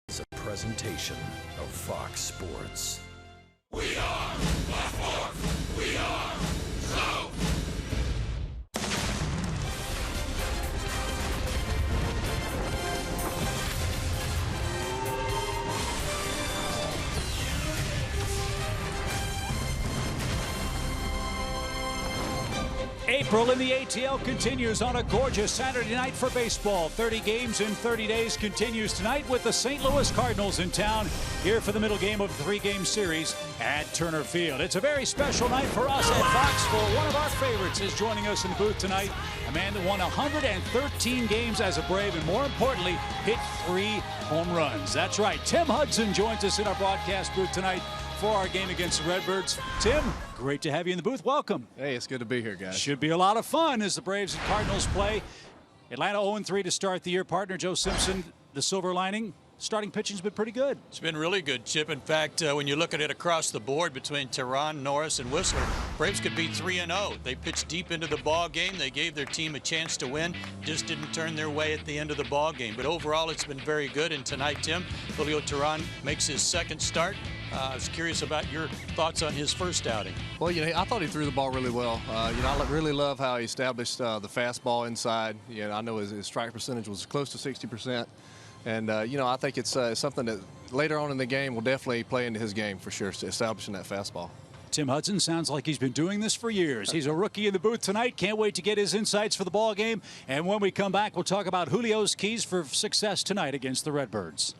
It's a presentation of Fox Sports. We are Baltimore. We are so. April in the ATL continues on a gorgeous Saturday night for baseball. 30 games in 30 days continues tonight with the St. Louis Cardinals in town here for the middle game of the three-game series at Turner Field. It's a very special night for us at Fox, for one of our favorites is joining us in the booth tonight, a man that won 113 games as a Brave and, more importantly, hit 3 home runs. That's right, Tim Hudson joins us in our broadcast booth tonight for our game against the Redbirds. Tim, great to have you in the booth. Welcome. Hey, it's good to be here, guys. Should be a lot of fun as the Braves and Cardinals play. Atlanta 0-3 to start the year. Partner Joe Simpson, the silver lining. Starting pitching's been pretty good. It's been really good, Chip. In fact, when you look at it across the board between Tehran, Norris, and Whistler, Braves could be 3-0. They pitched deep into the ball game. They gave their team a chance to win. Just didn't turn their way at the end of the ball game. But overall, it's been very good. And tonight, Tim, Julio Tehran makes his second start. I was curious about your thoughts on his first outing. Well, I thought he threw the ball really well. I really love how he established the fastball inside. I know his strike percentage was close to 60%. And, I think it's something that later on in the game will definitely play into his game for sure, establishing that fastball. Tim Hudson sounds like he's been doing this for years. He's a rookie in the booth tonight. Can't wait to get his insights for the ball game. And when we come back, we'll talk about Julio's keys for success tonight against the Redbirds.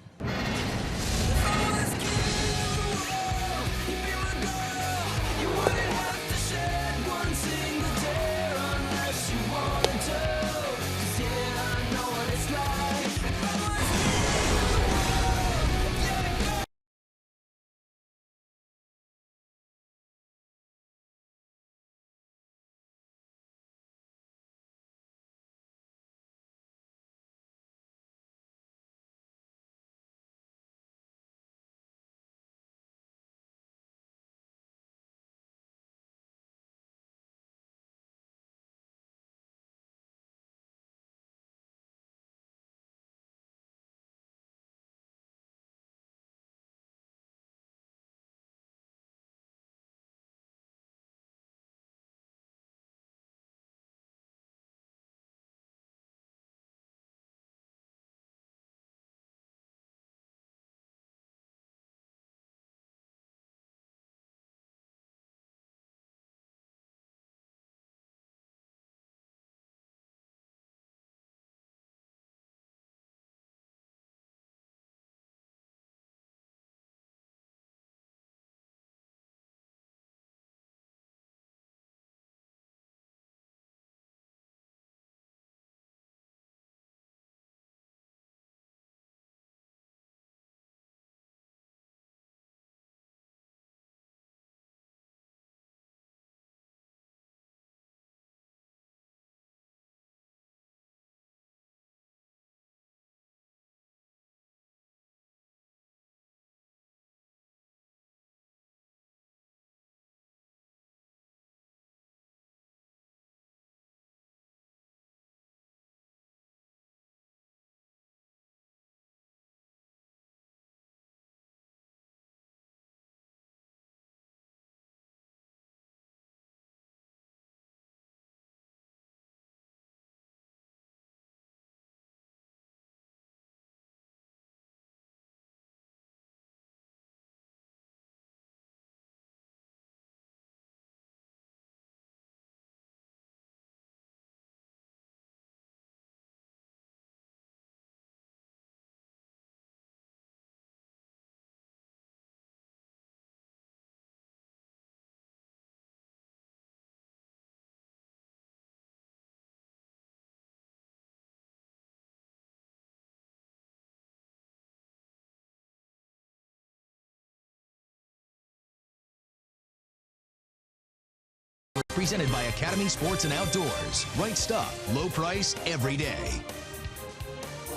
Presented by Academy Sports and Outdoors. Right stuff, low price, every day.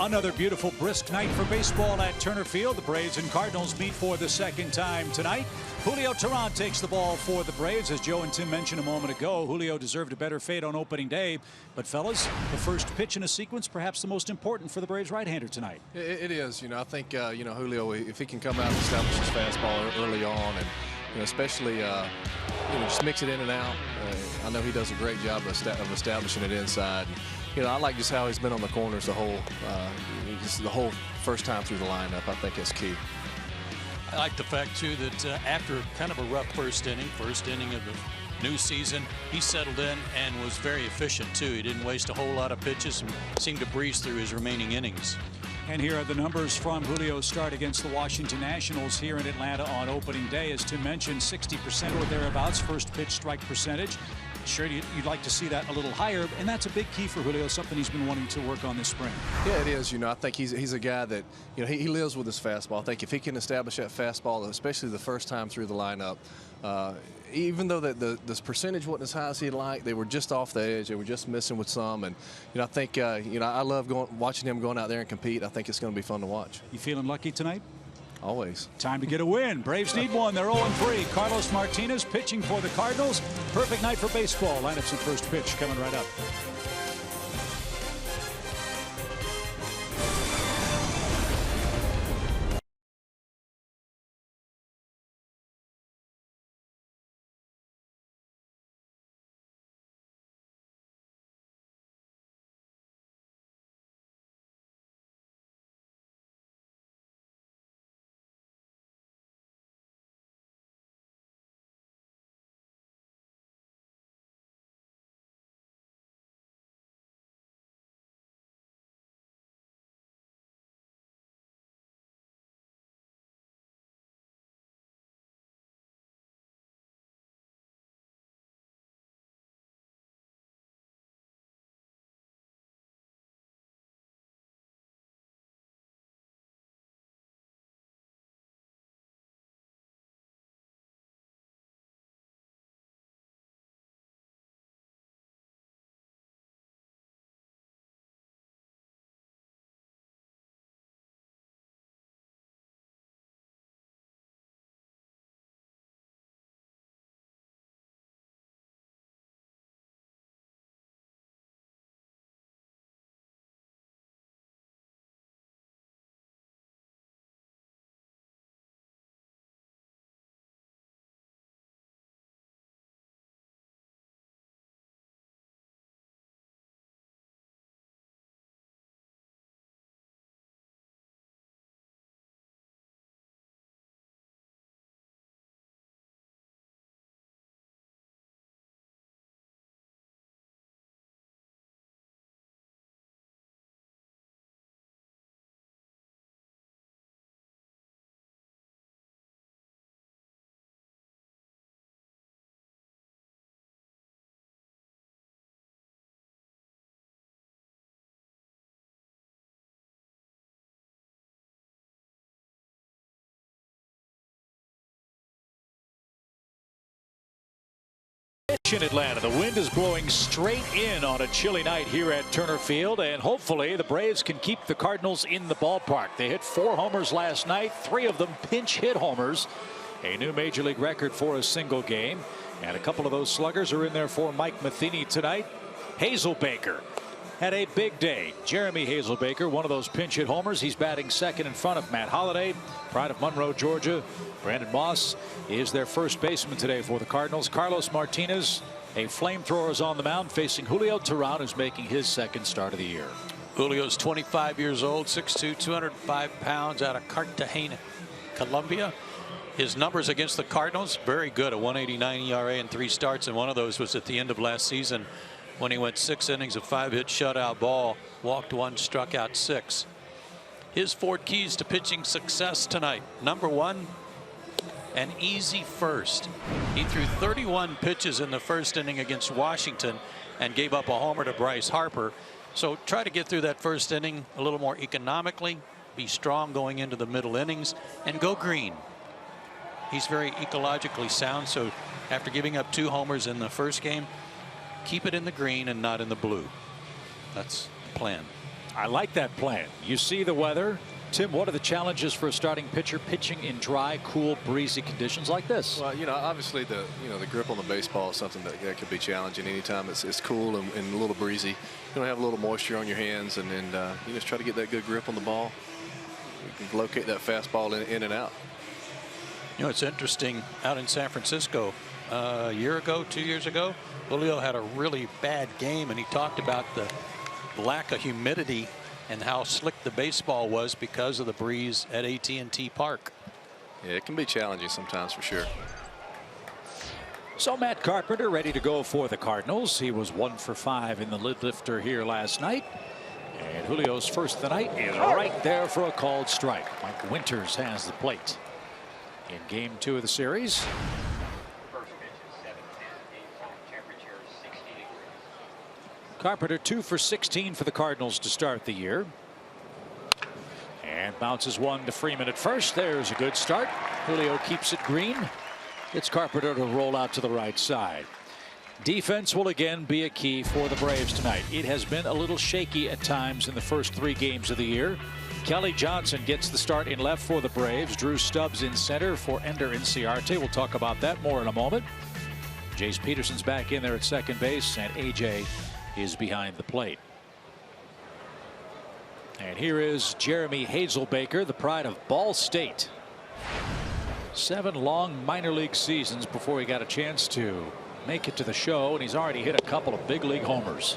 Another beautiful brisk night for baseball at Turner Field. The Braves and Cardinals meet for the second time tonight. Julio Teheran takes the ball for the Braves. As Joe and Tim mentioned a moment ago, Julio deserved a better fate on opening day. But fellas, the first pitch in a sequence, perhaps the most important for the Braves right-hander tonight. It is. I think Julio, if he can come out and establish his fastball early on, and especially just mix it in and out. I know he does a great job of establishing it inside. I like just how he's been on the corners the whole first time through the lineup. I think that's key. I like the fact too that after kind of a rough first inning of the new season, he settled in and was very efficient too. He didn't waste a whole lot of pitches and seemed to breeze through his remaining innings. And here are the numbers from Julio's start against the Washington Nationals here in Atlanta on opening day. As Tim mentioned, 60% or thereabouts first pitch strike percentage. Sure, you'd like to see that a little higher, and that's a big key for Julio, something he's been wanting to work on this spring. Yeah, it is. I think he's a guy that he lives with his fastball. I think if he can establish that fastball, especially the first time through the lineup, even though the percentage wasn't as high as he'd like, they were just off the edge. They were just missing with some, and I think I love watching him going out there and compete. I think it's going to be fun to watch. You feeling lucky tonight? Always. Time to get a win. Braves need one. They're 0-3. Carlos Martinez pitching for the Cardinals. Perfect night for baseball. Lineups and first pitch coming right up. In Atlanta, the wind is blowing straight in on a chilly night here at Turner Field, and hopefully the Braves can keep the Cardinals in the ballpark. They hit 4 homers last night, 3 of them pinch hit homers, a new major league record for a single game, and a couple of those sluggers are in there for Mike Matheny tonight. Hazelbaker had a big day. Jeremy Hazelbaker, one of those pinch hit homers. He's batting second in front of Matt Holliday, pride of Monroe, Georgia. Brandon Moss is their first baseman today for the Cardinals. Carlos Martinez, a flamethrower, is on the mound facing Julio Teheran, who's making his second start of the year. Julio's 25 years old, 6'2", 205 pounds, out of Cartagena, Colombia. His numbers against the Cardinals, very good. A 1.89 ERA in 3 starts, and one of those was at the end of last season when he went 6 innings of 5-hit shutout ball, walked 1, struck out 6. His 4 keys to pitching success tonight. Number 1, an easy first. He threw 31 pitches in the first inning against Washington and gave up a homer to Bryce Harper. So try to get through that first inning a little more economically, be strong going into the middle innings, and go green. He's very ecologically sound, so after giving up 2 homers in the first game, keep it in the green and not in the blue. That's the plan. I like that plan. You see the weather. Tim, what are the challenges for a starting pitcher pitching in dry, cool, breezy conditions like this? Well, obviously the grip on the baseball is something that could be challenging anytime it's cool and a little breezy. You don't have a little moisture on your hands, and you just try to get that good grip on the ball. You can locate that fastball in and out. It's interesting out in San Francisco a year ago, 2 years ago, Julio had a really bad game, and he talked about the lack of humidity and how slick the baseball was because of the breeze at AT&T Park. Yeah, it can be challenging sometimes for sure. So Matt Carpenter ready to go for the Cardinals. He was 1 for 5 in the lid lifter here last night. And Julio's first of the night is right there for a called strike. Mike Winters has the plate in game 2 of the series. Carpenter 2 for 16 for the Cardinals to start the year. And bounces one to Freeman at first. There's a good start. Julio keeps it green. It's Carpenter to roll out to the right side. Defense will again be a key for the Braves tonight. It has been a little shaky at times in the first 3 games of the year. Kelly Johnson gets the start in left for the Braves. Drew Stubbs in center for Ender Inciarte. We'll talk about that more in a moment. Jace Peterson's back in there at second base, and AJ is behind the plate. And here is Jeremy Hazelbaker, the pride of Ball State. 7 long minor league seasons before he got a chance to make it to the show, and he's already hit a couple of big league homers.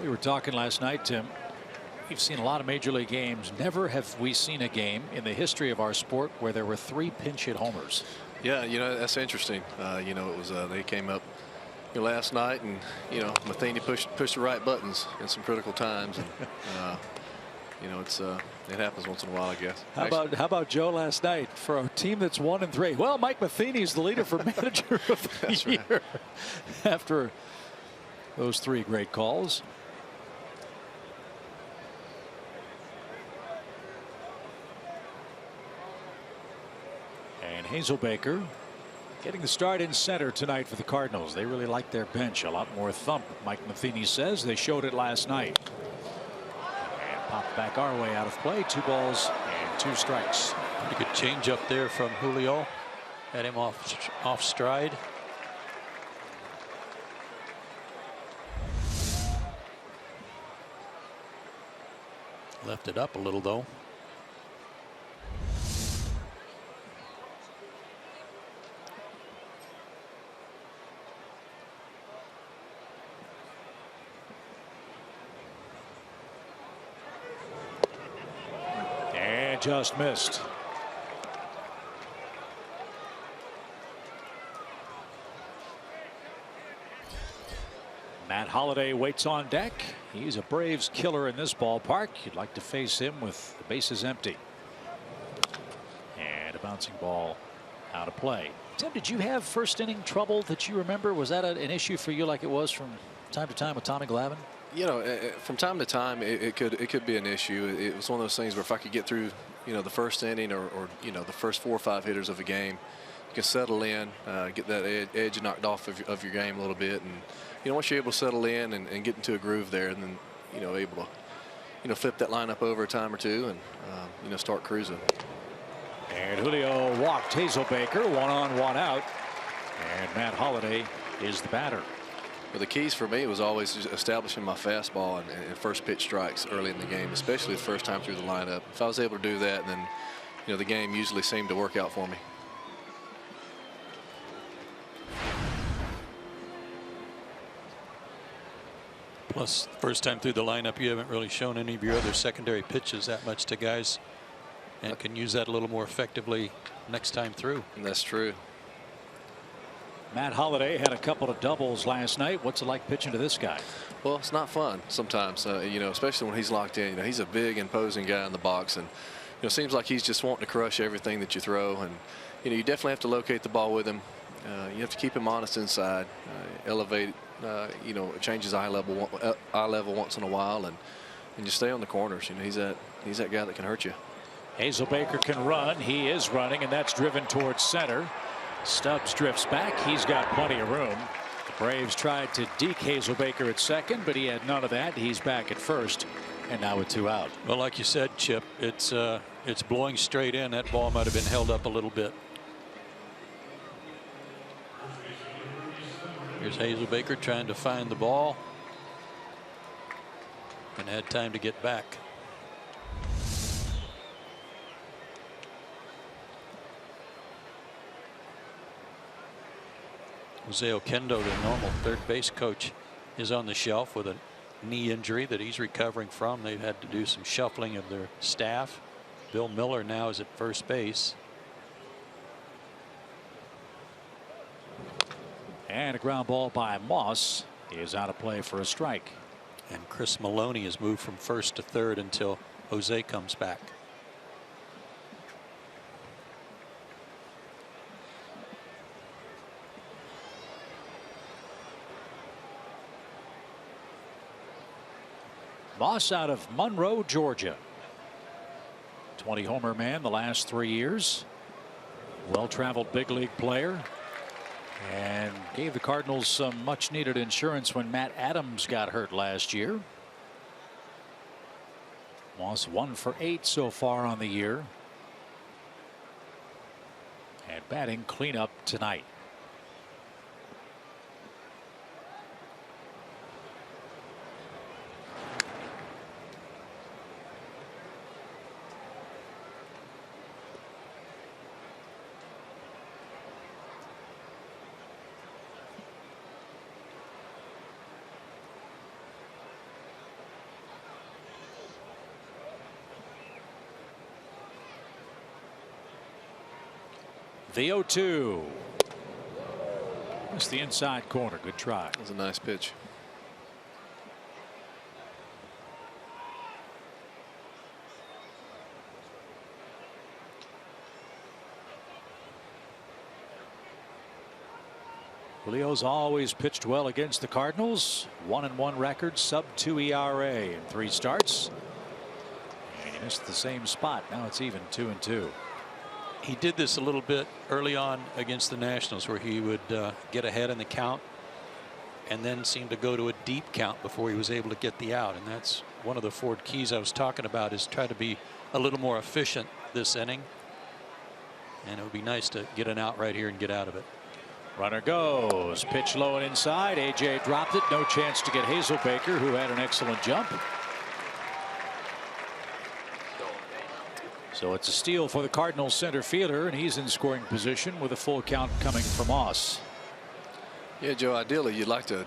We were talking last night, Tim. We've seen a lot of major league games. Never have we seen a game in the history of our sport where there were 3 pinch hit homers. Yeah, that's interesting. It was they came up last night, and Matheny pushed the right buttons in some critical times, and it happens once in a while, I guess. How about Joe last night for a team that's 1-3? Well, Mike Matheny's the leader for manager of the year. Right. After those 3 great calls. And Hazelbaker getting the start in center tonight for the Cardinals. They really like their bench. A lot more thump, Mike Matheny says. They showed it last night. And popped back our way out of play. 2 balls and 2 strikes. Pretty good change up there from Julio. Had him off stride. Left it up a little, though. And just missed. Matt Holliday waits on deck. He's a Braves killer in this ballpark. You'd like to face him with the bases empty. And a bouncing ball out of play. Tim, did you have first inning trouble that you remember? Was that an issue for you like it was from time to time with Tommy Glavine? From time to time it could be an issue. It was one of those things where if I could get through the first inning or the first 4 or 5 hitters of a game, you can settle in, get that edge knocked off of your game a little bit, and once you're able to settle in and get into a groove there, and then able to flip that lineup over a time or 2 and start cruising. And Julio walked Hazelbaker, 1 on 1 out, and Matt Holliday is the batter. Well, the keys for me was always just establishing my fastball and first pitch strikes early in the game, especially the first time through the lineup. If I was able to do that, then the game usually seemed to work out for me. Plus, first time through the lineup, you haven't really shown any of your other secondary pitches that much to guys, and can use that a little more effectively next time through. And that's true. Matt Holliday had a couple of doubles last night. What's it like pitching to this guy? Well, it's not fun sometimes, especially when he's locked in. He's a big, imposing guy in the box, and it seems like he's just wanting to crush everything that you throw. And you definitely have to locate the ball with him. You have to keep him honest inside, elevate. Change his eye level once in a while, and and just stay on the corners. You know, he's that guy that can hurt you. Hazelbaker can run. He is running, and that's driven towards center. Stubbs drifts back. He's got plenty of room. The Braves tried to deke Hazelbaker at second, but he had none of that. He's back at first, and now with 2 out. Well, like you said, Chip, it's blowing straight in. That ball might have been held up a little bit. Here's Hazelbaker trying to find the ball, and had time to get back. Jose Oquendo, the normal third base coach, is on the shelf with a knee injury that he's recovering from. They've had to do some shuffling of their staff. Bill Miller now is at first base. And a ground ball by Moss. He is out of play for a strike. And Chris Maloney has moved from first to third until Jose comes back. Moss out of Monroe, Georgia. 20 homer man the last 3 years. Well-traveled big league player. And gave the Cardinals some much needed insurance when Matt Adams got hurt last year. Moss 1 for 8 so far on the year. And batting cleanup tonight. The 0-2. It's the inside corner. Good try. That was a nice pitch. Julio's always pitched well against the Cardinals. 1-1 record, sub-2 ERA in 3 starts. And he missed the same spot. Now it's even 2-2. He did this a little bit early on against the Nationals, where he would get ahead in the count and then seem to go to a deep count before he was able to get the out. And that's one of the 4 keys I was talking about, is try to be a little more efficient this inning. And it would be nice to get an out right here and get out of it. Runner goes. Pitch low and inside. AJ dropped it. No chance to get Hazelbaker, who had an excellent jump. So it's a steal for the Cardinals center fielder, and he's in scoring position with a full count coming from Moss. Yeah, Joe, ideally you'd like to,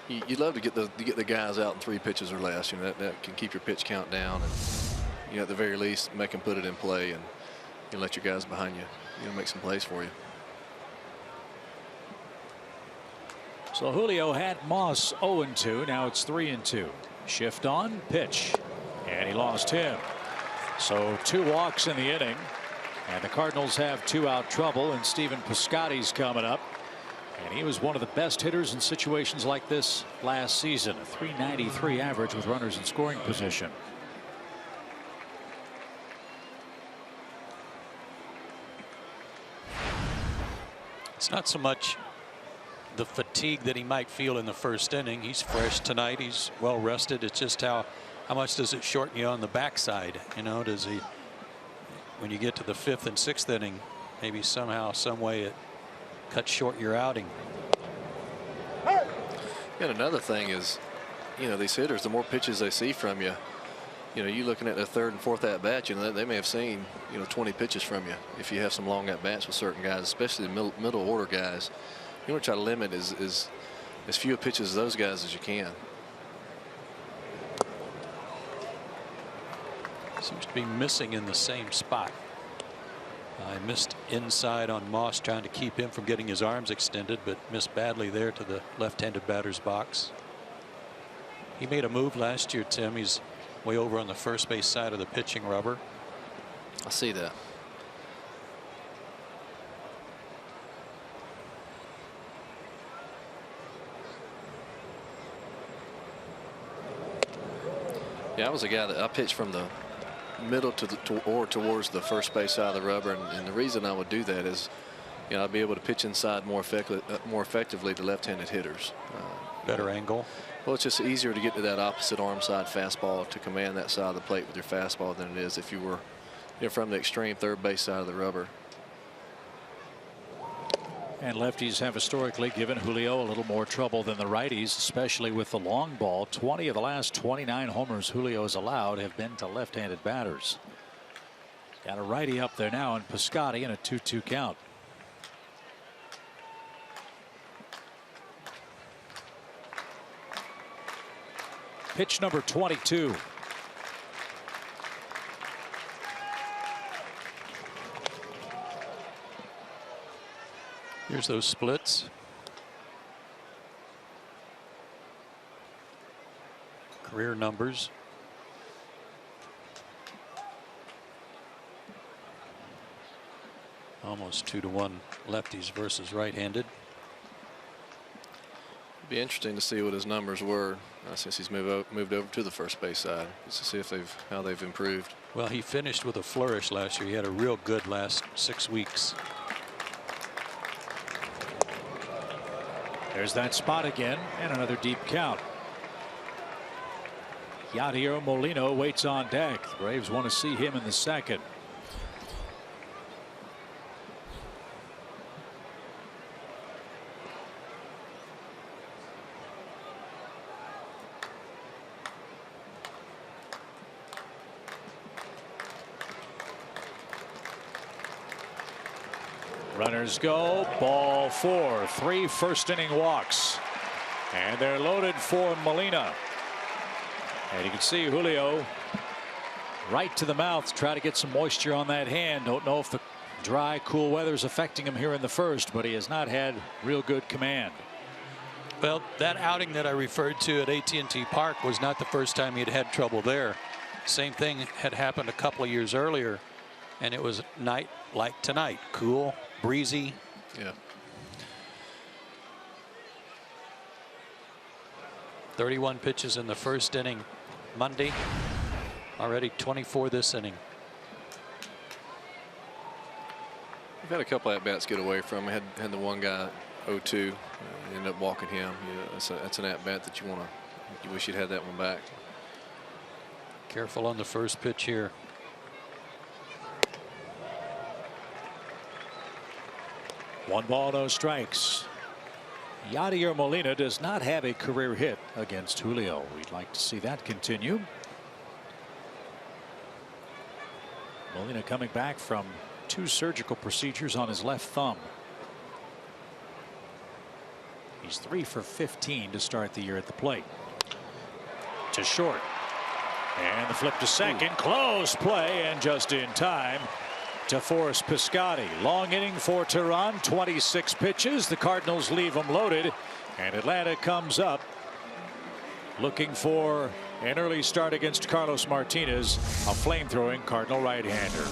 you'd love to get the guys out in 3 pitches or less. You know, that can keep your pitch count down, and you know, at the very least make them put it in play, and you let your guys behind you, make some plays for you. So Julio had Moss 0-2. Now it's 3-2. Shift on, pitch, and he lost him. So 2 walks in the inning, and the Cardinals have 2 out trouble, and Stephen Piscotty's coming up, and he was one of the best hitters in situations like this last season. A .393 average with runners in scoring position. It's not so much the fatigue that he might feel in the first inning. He's fresh tonight. He's well rested. It's just how much does it shorten you on the backside? You know, does he, when you get to the 5th and 6th inning, maybe somehow, some way it cuts short your outing. And another thing is, these hitters, the more pitches they see from you, you looking at the 3rd and 4th at bat, they may have seen 20 pitches from you. If you have some long at bats with certain guys, especially the middle order guys, you want to try to limit as few pitches as those guys as you can. Seems to be missing in the same spot. I missed inside on Moss, trying to keep him from getting his arms extended, but missed badly there to the left-handed batter's box. He made a move last year, Tim. He's way over on the first base side of the pitching rubber. I see that. Yeah, I was a guy that I pitched from the middle or towards the first base side of the rubber, and the reason I would do that is, you know, I'd be able to pitch inside more effectively to left-handed hitters. Better angle. Well, it's just easier to get to that opposite arm side fastball, to command that side of the plate with your fastball, than it is if you were, you know, from the extreme third base side of the rubber. And lefties have historically given Julio a little more trouble than the righties, especially with the long ball. 20 of the last 29 homers Julio has allowed have been to left-handed batters. Got a righty up there now in Piscotty, and a 2-2 count. Pitch number 22. Here's those splits. Career numbers. Almost 2-1 lefties versus right-handed. It'd be interesting to see what his numbers were since he's moved over to the first base side, just to see if how they've improved. Well, he finished with a flourish last year. He had a real good last 6 weeks. There's that spot again, and another deep count. Yadier Molina waits on deck. The Braves want to see him in the second. Runners go. Ball 4. 3 first-inning walks. And they're loaded for Molina. And you can see Julio right to the mouth, try to get some moisture on that hand. Don't know if the dry, cool weather is affecting him here in the first, but he has not had real good command. Well, that outing that I referred to at AT&T Park was not the first time he'd had trouble there. Same thing had happened a couple of years earlier, and it was night like tonight. Cool, breezy. Yeah. 31 pitches in the first inning Monday. Already 24 this inning. We've had a couple at bats get away from him. Had the one guy 0-2, ended up walking him. Yeah, that's an at bat that you wish you'd had that one back. Careful on the first pitch here. One ball, no strikes. Yadier Molina does not have a career hit against Julio. We'd like to see that continue. Molina coming back from 2 surgical procedures on his left thumb. He's 3 for 15 to start the year at the plate. To short. And the flip to second. Close play, and just in time to force Piscotty. Long inning for Teheran. 26 pitches. The Cardinals leave him loaded, and Atlanta comes up looking for an early start against Carlos Martinez, a flame-throwing Cardinal right-hander.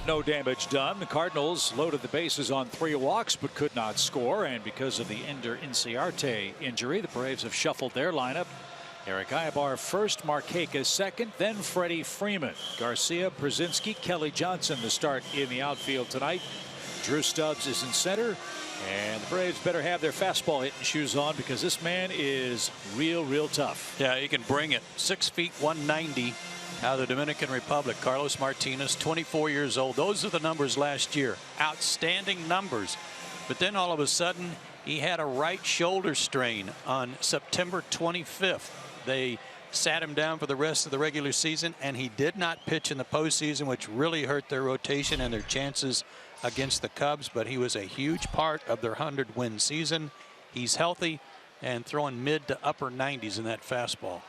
No damage done. The Cardinals loaded the bases on 3 walks but could not score, and because of the Ender Inciarte injury, the Braves have shuffled their lineup. Eric Aybar first, Markakis second, then Freddie Freeman. Garcia, Brzezinski, Kelly Johnson the start in the outfield tonight. Drew Stubbs is in center, and the Braves better have their fastball hitting shoes on because this man is real tough. Yeah, he can bring it. 6 feet 190 out of the Dominican Republic. Carlos Martinez, 24 years old. Those are the numbers last year. Outstanding numbers. But then all of a sudden he had a right shoulder strain on September 25th. They sat him down for the rest of the regular season, and he did not pitch in the postseason, which really hurt their rotation and their chances against the Cubs. But he was a huge part of their 100-win season. He's healthy and throwing mid to upper 90s in that fastball.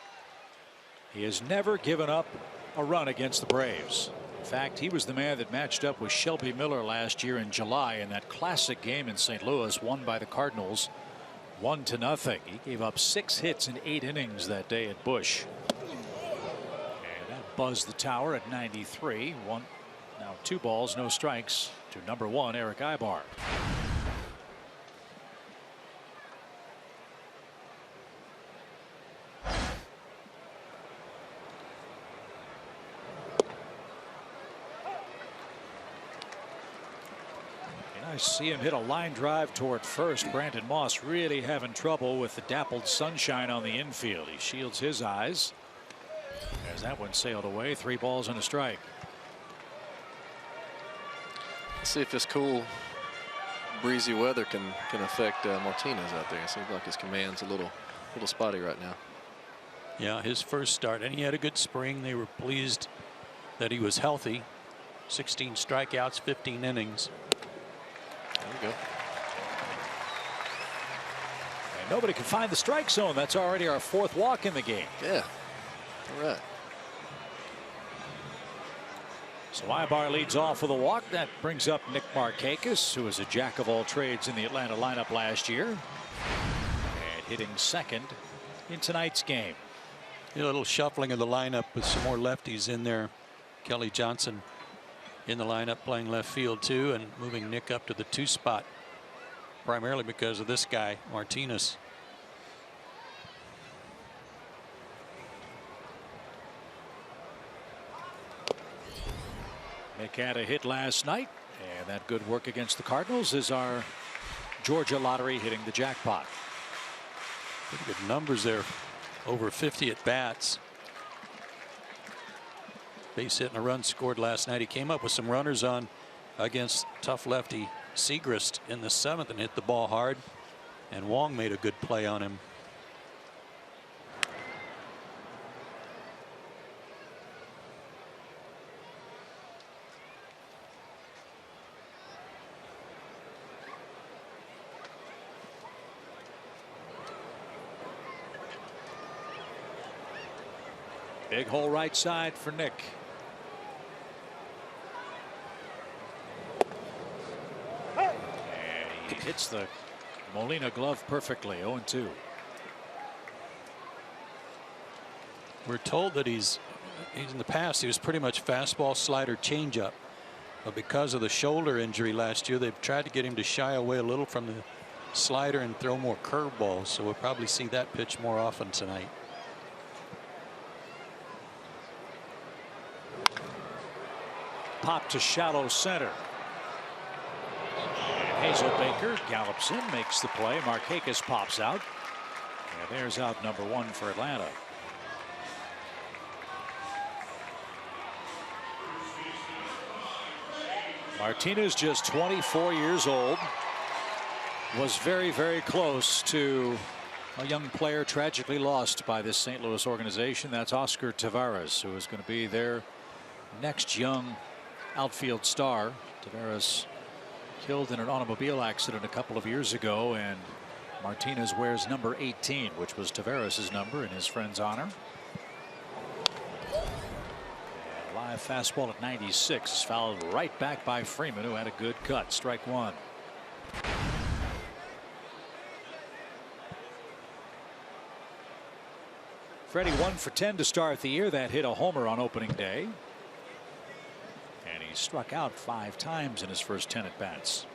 He has never given up a run against the Braves. In fact, he was the man that matched up with Shelby Miller last year in July in that classic game in St. Louis, won by the Cardinals 1-0. He gave up 6 hits in 8 innings that day at Busch. And that buzzed the tower at 93. Now 2 balls, no strikes to number 1, Eric Aybar. I see him hit a line drive toward first. Brandon Moss really having trouble with the dappled sunshine on the infield. He shields his eyes as that one sailed away. 3 balls and a strike. Let's see if this cool breezy weather can affect Martinez out there. It seems like his command's a little spotty right now. Yeah, his first start, and he had a good spring. They were pleased that he was healthy. 16 strikeouts, 15 innings. There you go. And nobody can find the strike zone. That's already our 4th walk in the game. Yeah. All right. So Aybar leads off with a walk. That brings up Nick Markakis, who was a jack of all trades in the Atlanta lineup last year, and hitting second in tonight's game. A little shuffling of the lineup with some more lefties in there. Kelly Johnson in the lineup playing left field too, and moving Nick up to the 2 spot primarily because of this guy Martinez. Nick had a hit last night, and that good work against the Cardinals is our Georgia lottery hitting the jackpot. Pretty good numbers there. Over 50 at bats. Base hit and a run scored last night. He came up with some runners on against tough lefty Segrist in the 7th and hit the ball hard, and Wong made a good play on him. Big hole right side for Nick. And he hits the Molina glove perfectly. 0-2. We're told that he's in the past he was pretty much fastball, slider, changeup, but because of the shoulder injury last year, they've tried to get him to shy away a little from the slider and throw more curveballs. So we'll probably see that pitch more often tonight. Pop to shallow center. And Hazelbaker gallops in, makes the play. Markakis pops out. And there's out number 1 for Atlanta. Martinez, just 24 years old, was very close to a young player tragically lost by this St. Louis organization. That's Oscar Taveras, who is going to be their next young outfield star. Taveras killed in an automobile accident a couple of years ago, and Martinez wears number 18, which was Taveras' number in his friend's honor. And a live fastball at 96, fouled right back by Freeman, who had a good cut. Strike 1. Freddie 1 for 10 to start the year. That hit a homer on opening day. And he struck out 5 times in his first 10 at bats.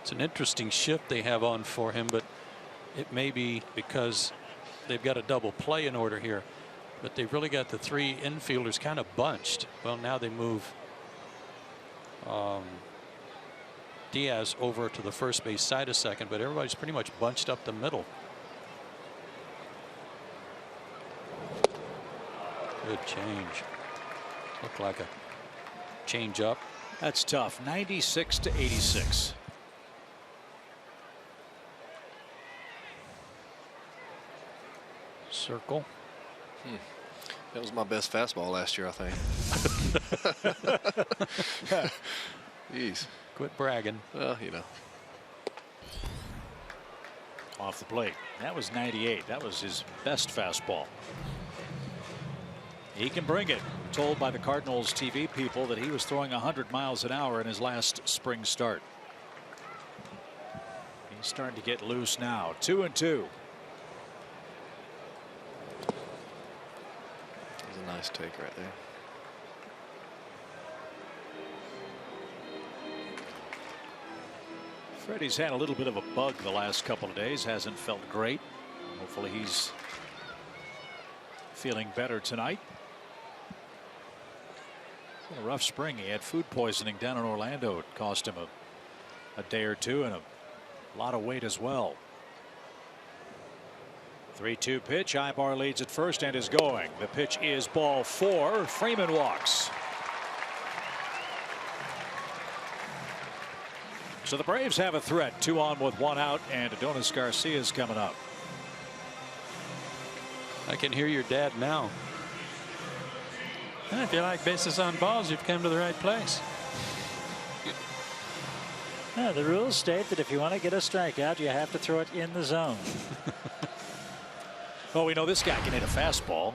It's an interesting shift they have on for him, but it may be because they've got a double play in order here. But they've really got the 3 infielders kind of bunched. Well, now they move Diaz over to the first base side a second, but everybody's pretty much bunched up the middle. Good change. Looked like a change up. That's tough. 96 to 86. Circle. That was my best fastball last year, I think. Jeez. Quit bragging. Well, you know. Off the plate. That was 98. That was his best fastball. He can bring it. Told by the Cardinals TV people that he was throwing 100 miles an hour in his last spring start. He's starting to get loose now. 2-2. That's a nice take right there. Freddie's had a little bit of a bug the last couple of days. Hasn't felt great. Hopefully he's feeling better tonight. It's been a rough spring. He had food poisoning down in Orlando. It cost him a day or two and a lot of weight as well. 3-2 pitch. Ibar leads at first and is going. The pitch is ball 4. Freeman walks. So the Braves have a threat. 2 on with 1 out, and Adonis Garcia is coming up. I can hear your dad now. If you like bases on balls, you've come to the right place. Yeah, the rules state that if you want to get a strikeout, you have to throw it in the zone. Well, we know this guy can hit a fastball.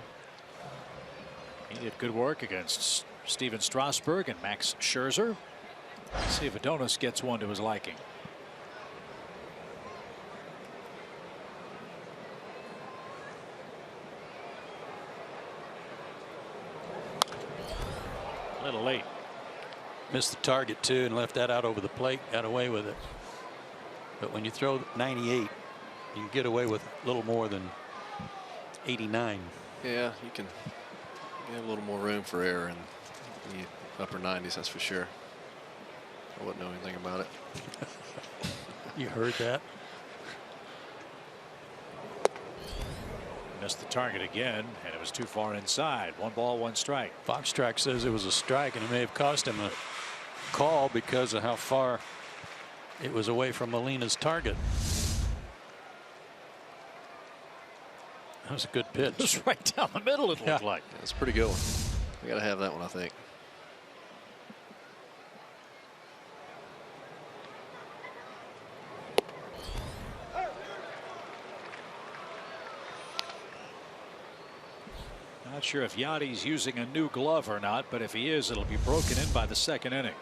He did good work against Steven Strasburg and Max Scherzer. Let's see if Adonis gets one to his liking. A little late. Missed the target too and left that out over the plate. Got away with it. But when you throw 98, you can get away with a little more than 89. Yeah, you can have a little more room for error in the upper 90s, that's for sure. I wouldn't know anything about it. You heard that? Missed the target again, and it was too far inside. 1 ball, 1 strike. Fox Track says it was a strike, and it may have cost him a call because of how far it was away from Molina's target. That was a good pitch. It was right down the middle, it looked like. That's a pretty good one. We got to have that one, I think. Not sure if Yachty's using a new glove or not, but if he is, it'll be broken in by the 2nd inning.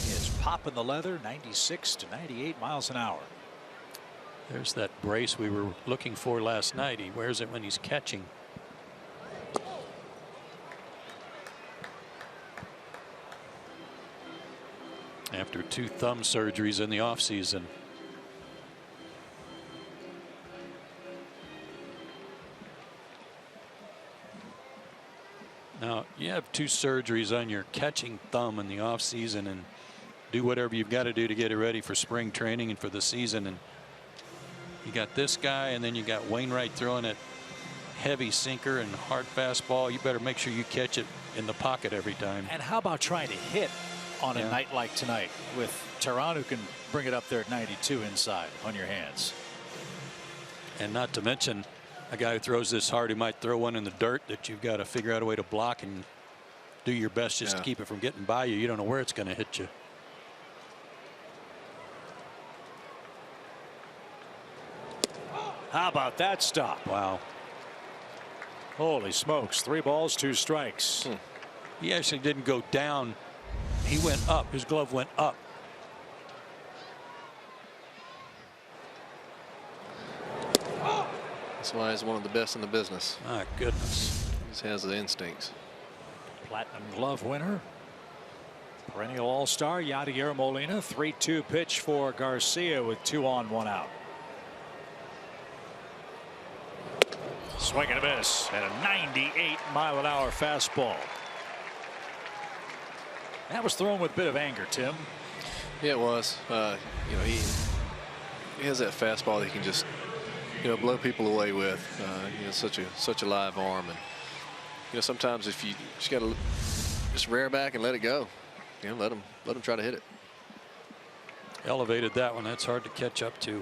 He is popping the leather. 96 to 98 miles an hour. There's that brace we were looking for last night. He wears it when he's catching. After 2 thumb surgeries in the offseason. Now, you have 2 surgeries on your catching thumb in the offseason and do whatever you've got to do to get it ready for spring training and for the season. And you got this guy, and then you got Wainwright throwing it heavy sinker and hard fastball. You better make sure you catch it in the pocket every time. And how about trying to hit on a night like tonight with Teheran, who can bring it up there at 92 inside on your hands? And not to mention a guy who throws this hard, who might throw one in the dirt that you've got to figure out a way to block and do your best just to keep it from getting by you. You don't know where it's going to hit you. How about that stop? Wow. Holy smokes. 3 balls, 2 strikes. He actually didn't go down. He went up. His glove went up. That's why he's one of the best in the business. My goodness. He just has the instincts. Platinum Glove winner, perennial All-Star Yadier Molina. 3-2 pitch for Garcia with 2 on, 1 out. Swing and a miss, and a 98-mile-an-hour fastball. That was thrown with a bit of anger, Tim. Yeah, it was. You know, he has that fastball that he can just, you know, blow people away with. You know, such a live arm, and you know, sometimes if you just got to just rear back and let it go, you know, let him try to hit it. Elevated that one. That's hard to catch up to.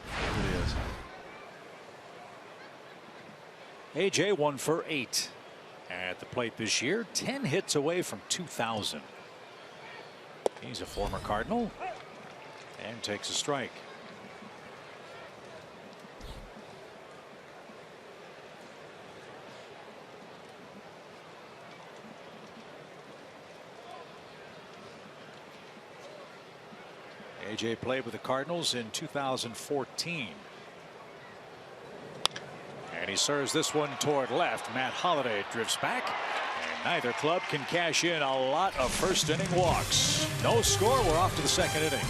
It is. AJ 1 for 8 at the plate this year, 10 hits away from 2,000. He's a former Cardinal and takes a strike. AJ played with the Cardinals in 2014. And he serves this one toward left. Matt Holliday drifts back. And neither club can cash in a lot of first inning walks. No score. We're off to the second inning.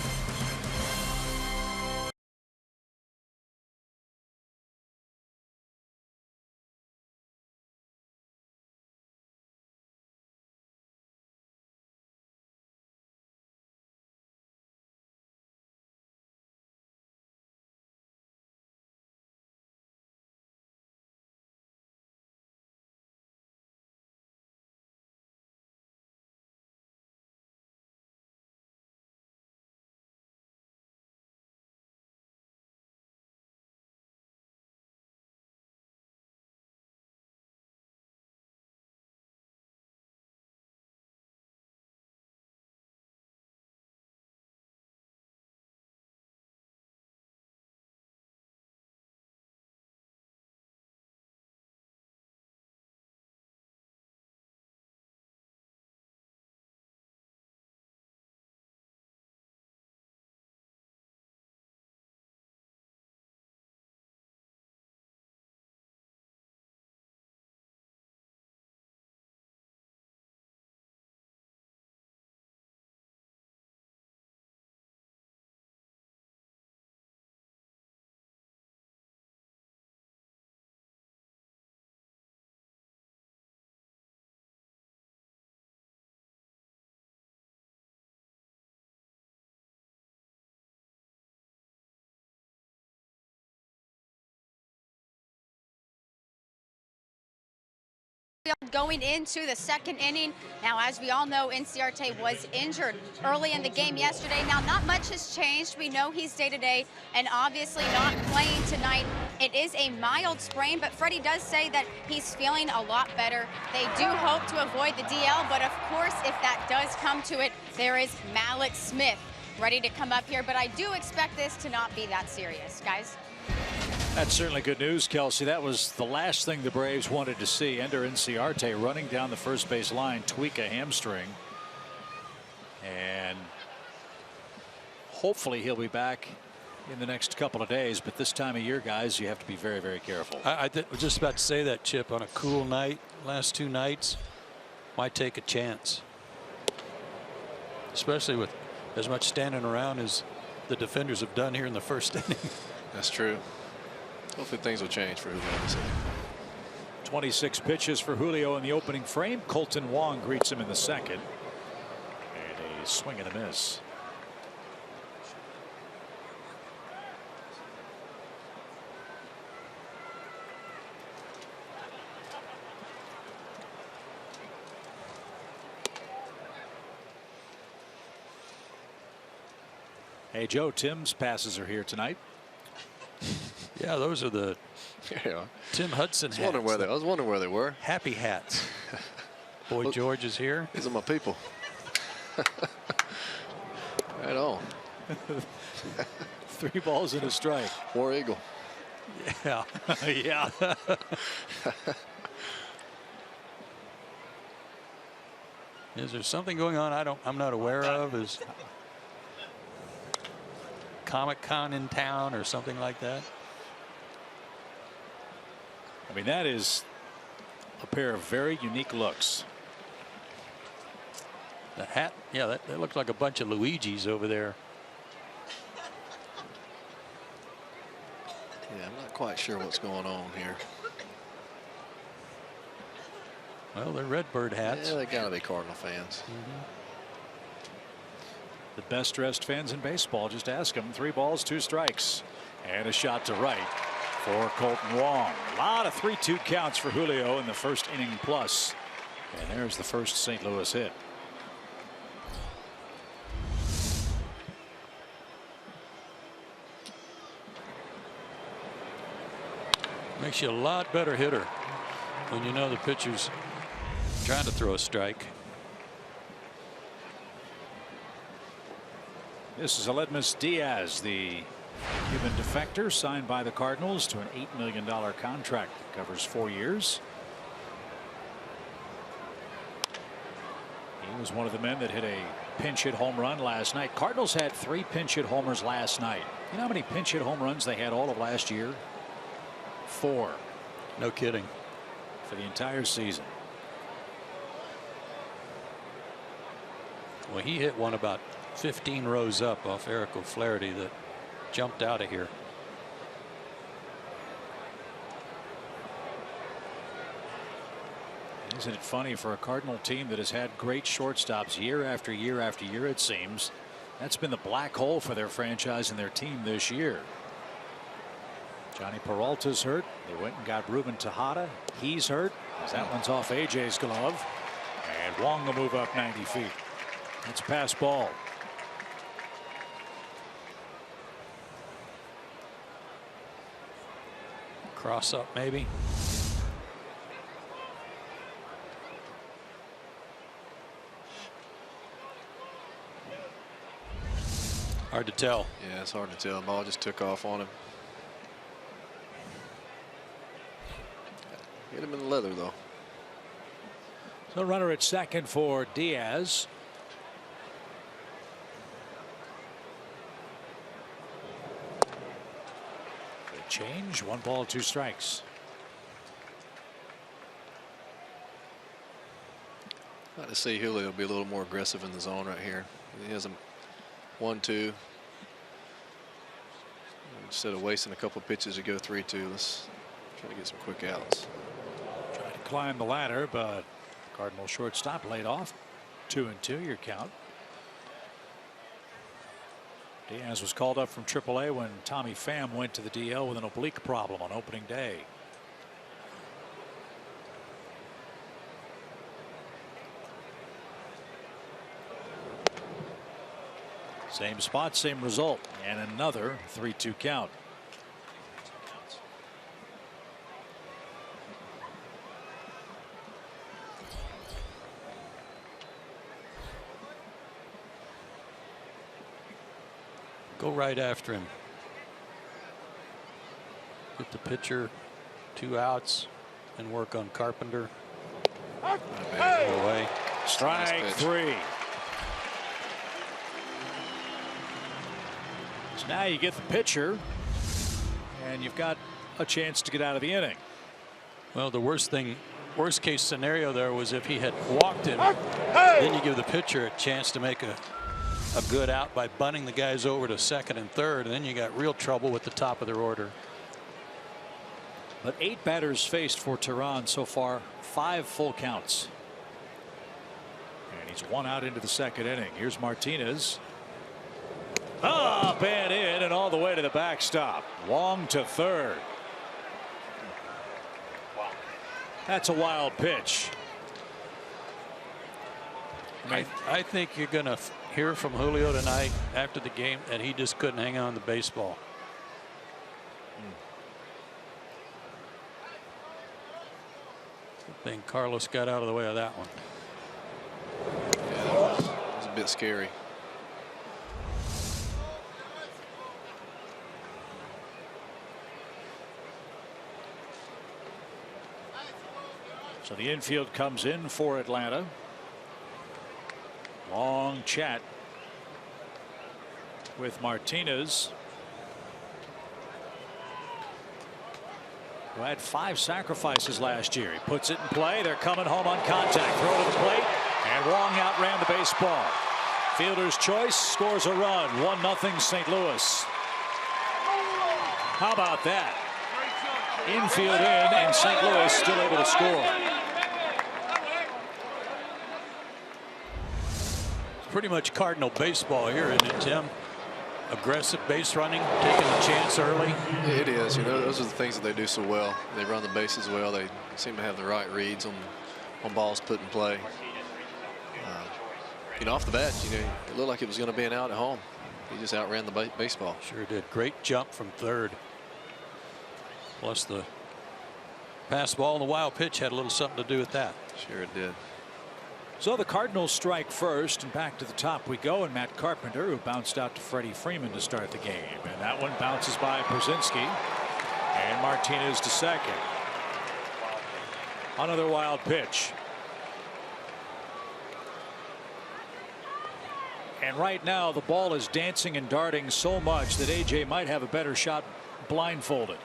Going into the second inning. Now, as we all know, NCRT was injured early in the game yesterday. Now, not much has changed. We know he's day-to-day and obviously not playing tonight. It is a mild sprain, but Freddie does say that he's feeling a lot better. They do hope to avoid the DL, but of course, if that does come to it, there is Mallet Smith ready to come up here. But I do expect this to not be that serious, guys. That's certainly good news, Kelsey. That was the last thing the Braves wanted to see. Ender Inciarte running down the first base line, tweak a hamstring. And hopefully he'll be back in the next couple of days. But this time of year, guys, you have to be very, very careful. I was just about to say that, Chip. On a cool night, last 2 nights, might take a chance. Especially with as much standing around as the defenders have done here in the first inning. That's true. Hopefully things will change for Julio. 26 pitches for Julio in the opening frame. Colton Wong greets him in the second. And a swing and a miss. Hey, Joe, Tim's passes are here tonight. Yeah, those are the Tim Hudson hats. I was wondering where they were. Happy hats. Boy George is here. These are my people. Right on. 3 balls and a strike. War Eagle. Yeah. Yeah. Is there something going on I'm not aware of? Is Comic-Con in town or something like that? I mean, that is a pair of very unique looks. The hat, yeah, that looks like a bunch of Luigis over there. Yeah, I'm not quite sure what's going on here. Well, they're Redbird hats. Yeah, they gotta be Cardinal fans. The best dressed fans in baseball. Just ask them. 3 balls, 2 strikes, and a shot to right for Colton Wong. A lot of 3-2 counts for Julio in the first inning plus. And there's the first St. Louis hit. Makes you a lot better hitter when you know the pitcher's trying to throw a strike. This is Aledmys Diaz, the Cuban defector, signed by the Cardinals to an $8 million contract that covers 4 years. He was one of the men that hit a pinch hit home run last night. Cardinals had 3 pinch hit homers last night. You know how many pinch hit home runs they had all of last year? 4. No kidding. For the entire season. Well, he hit one about 15 rows up off Eric O'Flaherty that jumped out of here. Isn't it funny, for a Cardinal team that has had great shortstops year after year after year, it seems that's been the black hole for their franchise and their team this year. Johnny Peralta's hurt. They went and got Ruben Tejada. He's hurt. That one's off AJ's glove. And Wong will move up 90 feet. That's a pass ball. Cross up maybe. Hard to tell. Yeah, it's hard to tell. The ball just took off on him. Hit him in the leather, though. So runner at second for Diaz. Good change. 1 ball, 2 strikes. I'd like to see Julio be a little more aggressive in the zone right here. He has a 1-2. Instead of wasting a couple of pitches to go 3-2, let's try to get some quick outs. Trying to climb the ladder, but Cardinal shortstop laid off. 2-2 your count. Diaz was called up from AAA when Tommy Pham went to the DL with an oblique problem on opening day. Same spot, same result, and another 3-2 count. Go right after him. Get the pitcher 2 outs and work on Carpenter. Away. Strike Nice 3. So now you get the pitcher, and you've got a chance to get out of the inning. Well, the worst case scenario there was if he had walked him. Then you give the pitcher a chance to make a good out by bunting the guys over to second and third, and then you got real trouble with the top of their order. But 8 batters faced for Tehran so far, 5 full counts. And he's 1 out into the second inning. Here's Martinez. Up and in and all the way to the backstop. Wong to third. That's a wild pitch. I think you're going to hear from Julio tonight after the game that he just couldn't hang on to the baseball. I think Carlos got out of the way of that one. Yeah, that was a bit scary. So the infield comes in for Atlanta. Long chat with Martinez. who had 5 sacrifices last year. He puts it in play. They're coming home on contact. Throw to the plate, and Wong outran the baseball. Fielder's choice scores a run. 1-0 St. Louis. How about that? Infield in, and St. Louis still able to score. It's pretty much Cardinal baseball here, isn't it, Tim? Aggressive base running, taking a chance early. It is. You know, those are the things that they do so well. They run the bases well. They seem to have the right reads on balls put in play. You know, off the bat, you know, it looked like it was going to be an out at home. He just outran the baseball. Sure did. Great jump from third. Plus the pass ball and the wild pitch had a little something to do with that. Sure it did. So the Cardinals strike first, and back to the top we go, and Matt Carpenter, who bounced out to Freddie Freeman to start the game, and that one bounces by Brzezinski, and Martinez to second. Another wild pitch. And right now the ball is dancing and darting so much that AJ might have a better shot blindfolded.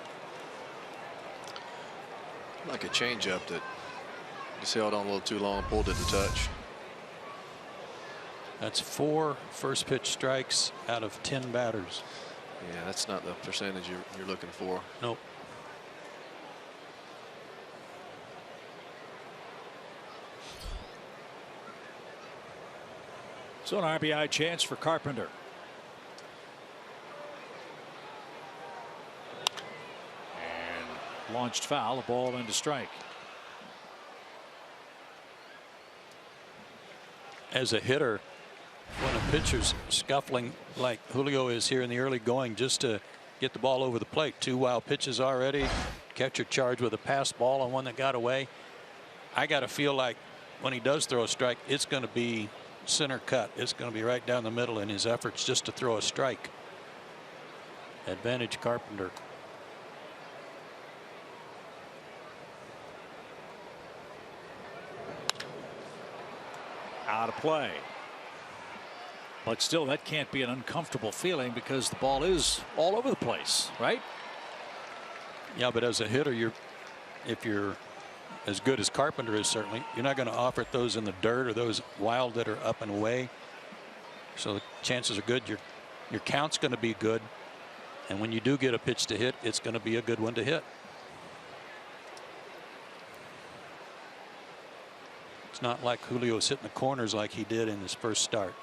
Like a changeup that just held on a little too long and pulled it to touch. That's 4 first pitch strikes out of 10 batters. Yeah, that's not the percentage you're looking for. Nope. So an RBI chance for Carpenter. And launched foul, a ball into strike. As a hitter, when a pitcher's scuffling like Julio is here in the early going just to get the ball over the plate, 2 wild pitches already, catcher charged with a pass ball and one that got away. I got to feel like when he does throw a strike, it's going to be center cut. It's going to be right down the middle in his efforts just to throw a strike. Advantage Carpenter. Out of play. But still, that can't be an uncomfortable feeling because the ball is all over the place, right? Yeah, but as a hitter, if you're as good as Carpenter is, certainly you're not going to offer those in the dirt or those wild that are up and away. So the chances are good. Your count's going to be good, and when you do get a pitch to hit, it's going to be a good one to hit. It's not like Julio's hitting the corners like he did in his first start.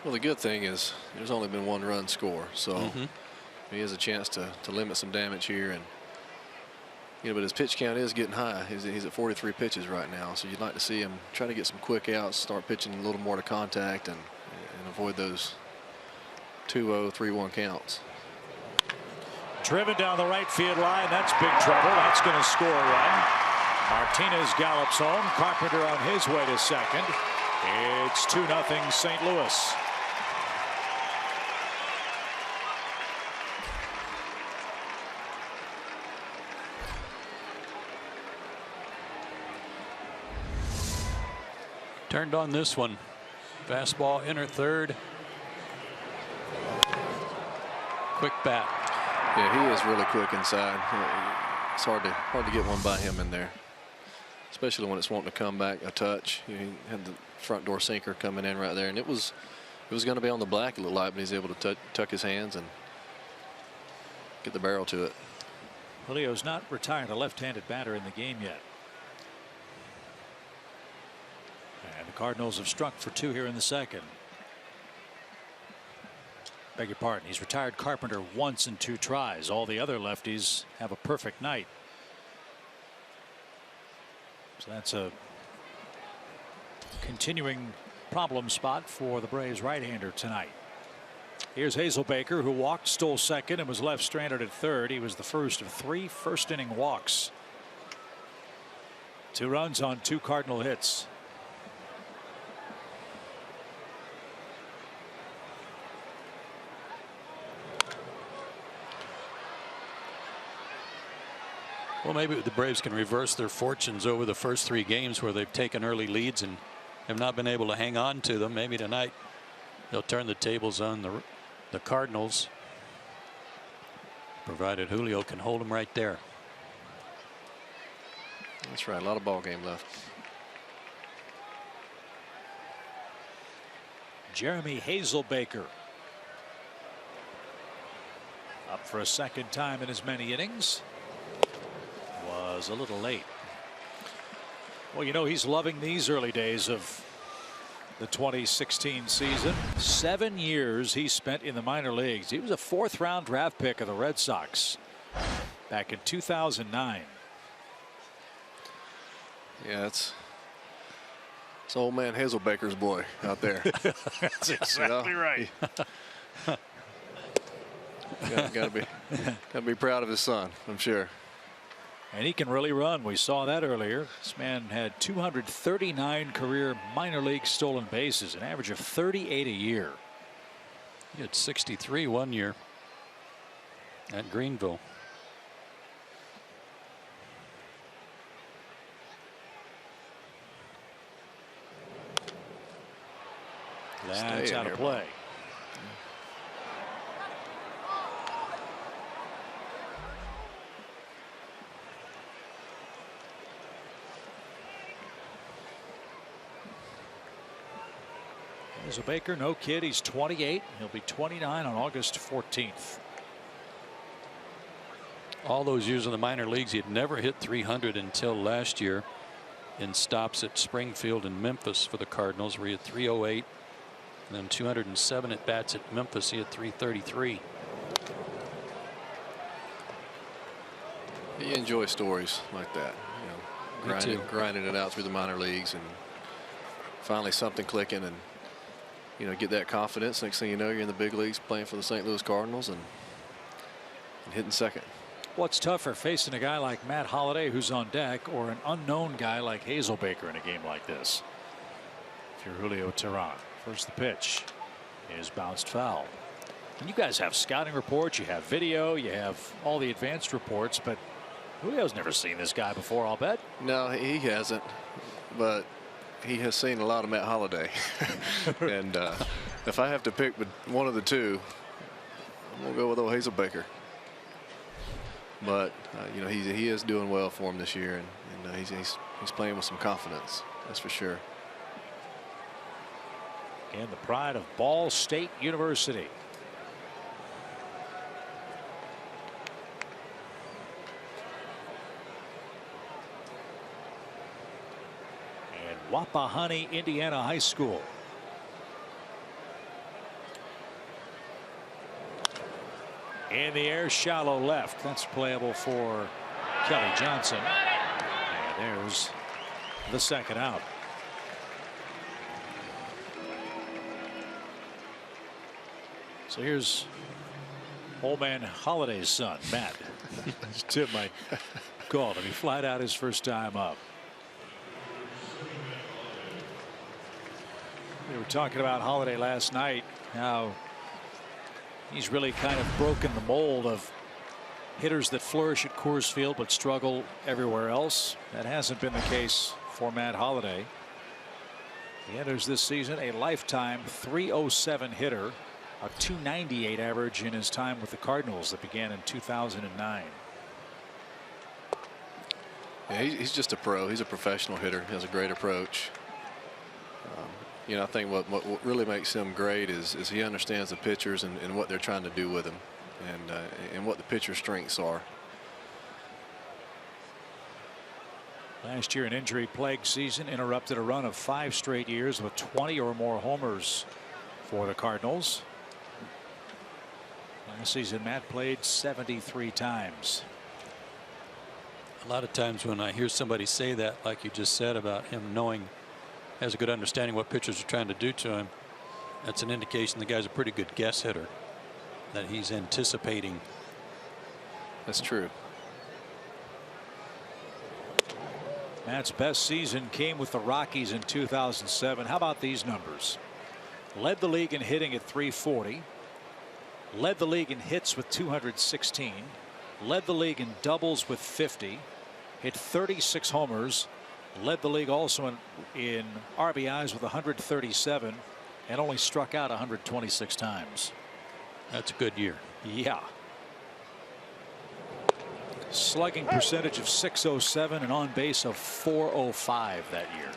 Well, the good thing is there's only been 1 run score, so he has a chance to limit some damage here. And you know, but his pitch count is getting high. He's at 43 pitches right now, so you'd like to see him try to get some quick outs, start pitching a little more to contact, and avoid those 2-0, 3-1 counts. Driven down the right field line. That's big trouble. That's going to score a run. Martinez gallops home. Carpenter on his way to second. It's 2-0 St. Louis. Turned on this one. Fastball inner third. Quick bat. Yeah, he is really quick inside. It's hard to get one by him in there, especially when it's wanting to come back a touch. You know, he had the front door sinker coming in right there, and it was going to be on the black, it looked like, but he's able to tuck his hands and get the barrel to it. Julio's not retired a left-handed batter in the game yet. And the Cardinals have struck for 2 here in the second. Beg your pardon. He's retired Carpenter once in 2 tries. All the other lefties have a perfect night. So that's a continuing problem spot for the Braves right-hander tonight. Here's Hazelbaker, who walked, stole second, and was left stranded at third. He was the first of 3 first-inning walks. 2 runs on 2 Cardinal hits. Well, maybe the Braves can reverse their fortunes over the first 3 games where they've taken early leads and have not been able to hang on to them. Maybe tonight they'll turn the tables on the the Cardinals, provided Julio can hold him right there. That's right. A lot of ball game left. Jeremy Hazelbaker up for a second time in as many innings. Was a little late. Well, you know, he's loving these early days of the 2016 season. 7 years he spent in the minor leagues. He was a 4th-round draft pick of the Red Sox back in 2009. Yeah, it's old man Hazelbaker's boy out there. That's exactly right. Gotta be proud of his son, I'm sure. And he can really run. We saw that earlier. This man had 239 career minor league stolen bases, an average of 38 a year. He had 63 one year at Greenville. That's out of play. Hazelbaker, no kid. He's 28. He'll be 29 on August 14th. All those years in the minor leagues, he had never hit 300 until last year in stops at Springfield and Memphis for the Cardinals, where he had 308. And then 207 at bats at Memphis. He had 333. You enjoy stories like that, you know, grinding it out through the minor leagues and finally something clicking, and you know, get that confidence. Next thing you know, you're in the big leagues playing for the St. Louis Cardinals and hitting second. What's tougher, facing a guy like Matt Holliday who's on deck, or an unknown guy like Hazelbaker in a game like this? If you're Julio Teheran. First the pitch is bounced foul. And you guys have scouting reports, you have video, you have all the advanced reports, but Julio's never seen this guy before, I'll bet. No, he hasn't, but he has seen a lot of Matt Holliday. And if I have to pick one of the two, I'm gonna go with old Hazelbaker. But you know, he is doing well for him this year, and he's playing with some confidence, that's for sure. And the pride of Ball State University. And Wapahani, Indiana High School. In the air, shallow left. That's playable for Kelly Johnson. And there's the second out. So here's old man Holliday's son, Matt. Tim might call him. He flat out his first time up. We were talking about Holliday last night, how he's really kind of broken the mold of hitters that flourish at Coors Field but struggle everywhere else. That hasn't been the case for Matt Holliday. He enters this season a lifetime .307 hitter. A .298 average in his time with the Cardinals that began in 2009. Yeah, he's just a pro. He's a professional hitter. He has a great approach. You know, I think what really makes him great is he understands the pitchers and what they're trying to do with him, and what the pitcher's strengths are. Last year, an injury-plagued season interrupted a run of 5 straight years with 20 or more homers for the Cardinals. Last season, Matt played 73 times. A lot of times when I hear somebody say that, like you just said, about him knowing, has a good understanding what pitchers are trying to do to him, that's an indication the guy's a pretty good guess hitter, that he's anticipating. That's true. Matt's best season came with the Rockies in 2007. How about these numbers? Led the league in hitting at .340. Led the league in hits with 216. Led the league in doubles with 50. Hit 36 homers. Led the league also in RBIs with 137, and only struck out 126 times. That's a good year. Yeah. Slugging percentage of .607 and on base of .405 that year.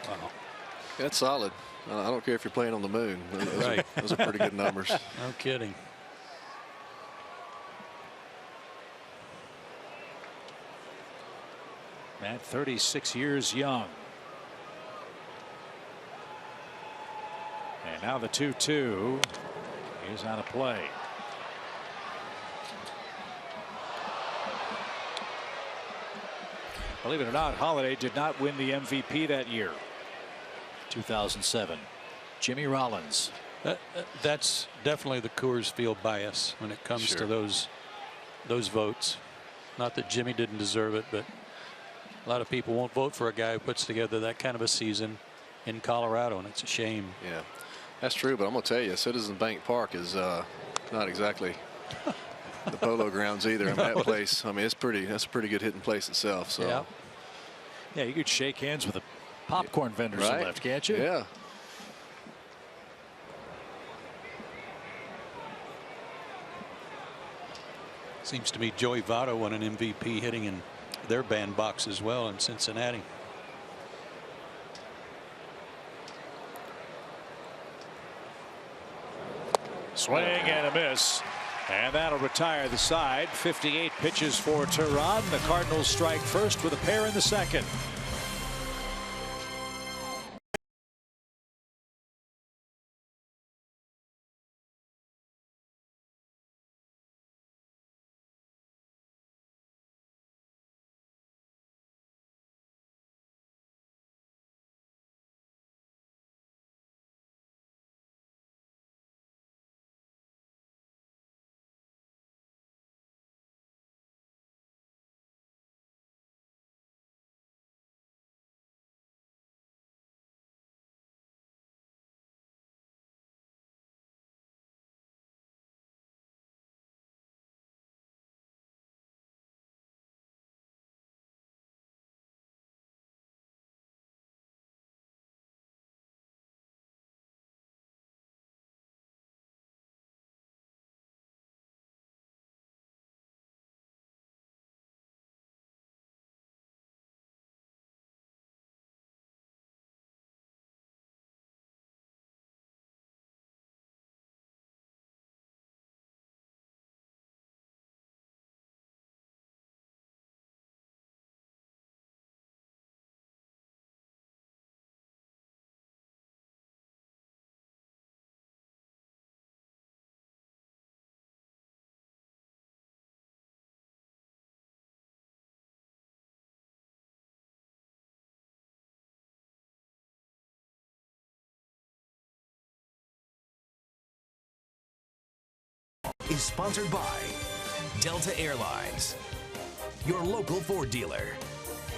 That's solid. I don't care if you're playing on the moon. Those are pretty good numbers. No kidding. At 36 years young. And now the 2-2 is out of play. Believe it or not, Holiday did not win the MVP that year. 2007. Jimmy Rollins. That's definitely the Coors Field bias when it comes to those votes. Not that Jimmy didn't deserve it, but a lot of people won't vote for a guy who puts together that kind of a season in Colorado, and it's a shame. Yeah, that's true. But I'm going to tell you, Citizen Bank Park is not exactly the polo grounds either. I mean, that place, I mean, that's a pretty good hitting place itself. So yeah, you could shake hands with the popcorn vendors on the left, can't you? Yeah. Seems to me Joey Votto won an MVP hitting in their bandbox as well in Cincinnati. Swing and a miss. And that'll retire the side. 58 pitches for Tehran. The Cardinals strike first with a pair in the second. Is sponsored by Delta Airlines, your local Ford dealer,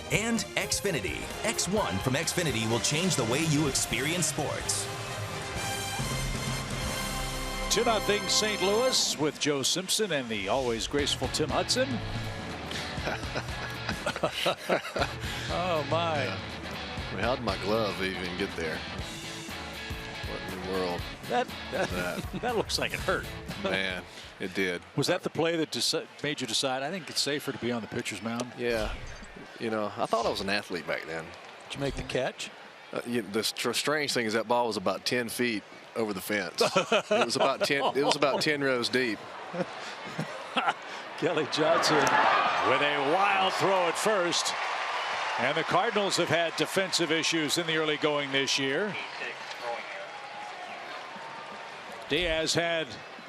and Xfinity. X1 from Xfinity will change the way you experience sports. 2-0 St. Louis with Joe Simpson and the always graceful Tim Hudson. Oh my. Yeah. I mean, how did my glove even get there? What in the world? That looks like it hurt. Man, it did. Was that the play that made you decide, I think it's safer to be on the pitcher's mound? Yeah. You know, I thought I was an athlete back then. Did you make the catch? The strange thing is that ball was about 10 feet over the fence. It was about 10. It was about 10 rows deep. Kelly Johnson with a wild throw at first. And the Cardinals have had defensive issues in the early going this year. Diaz had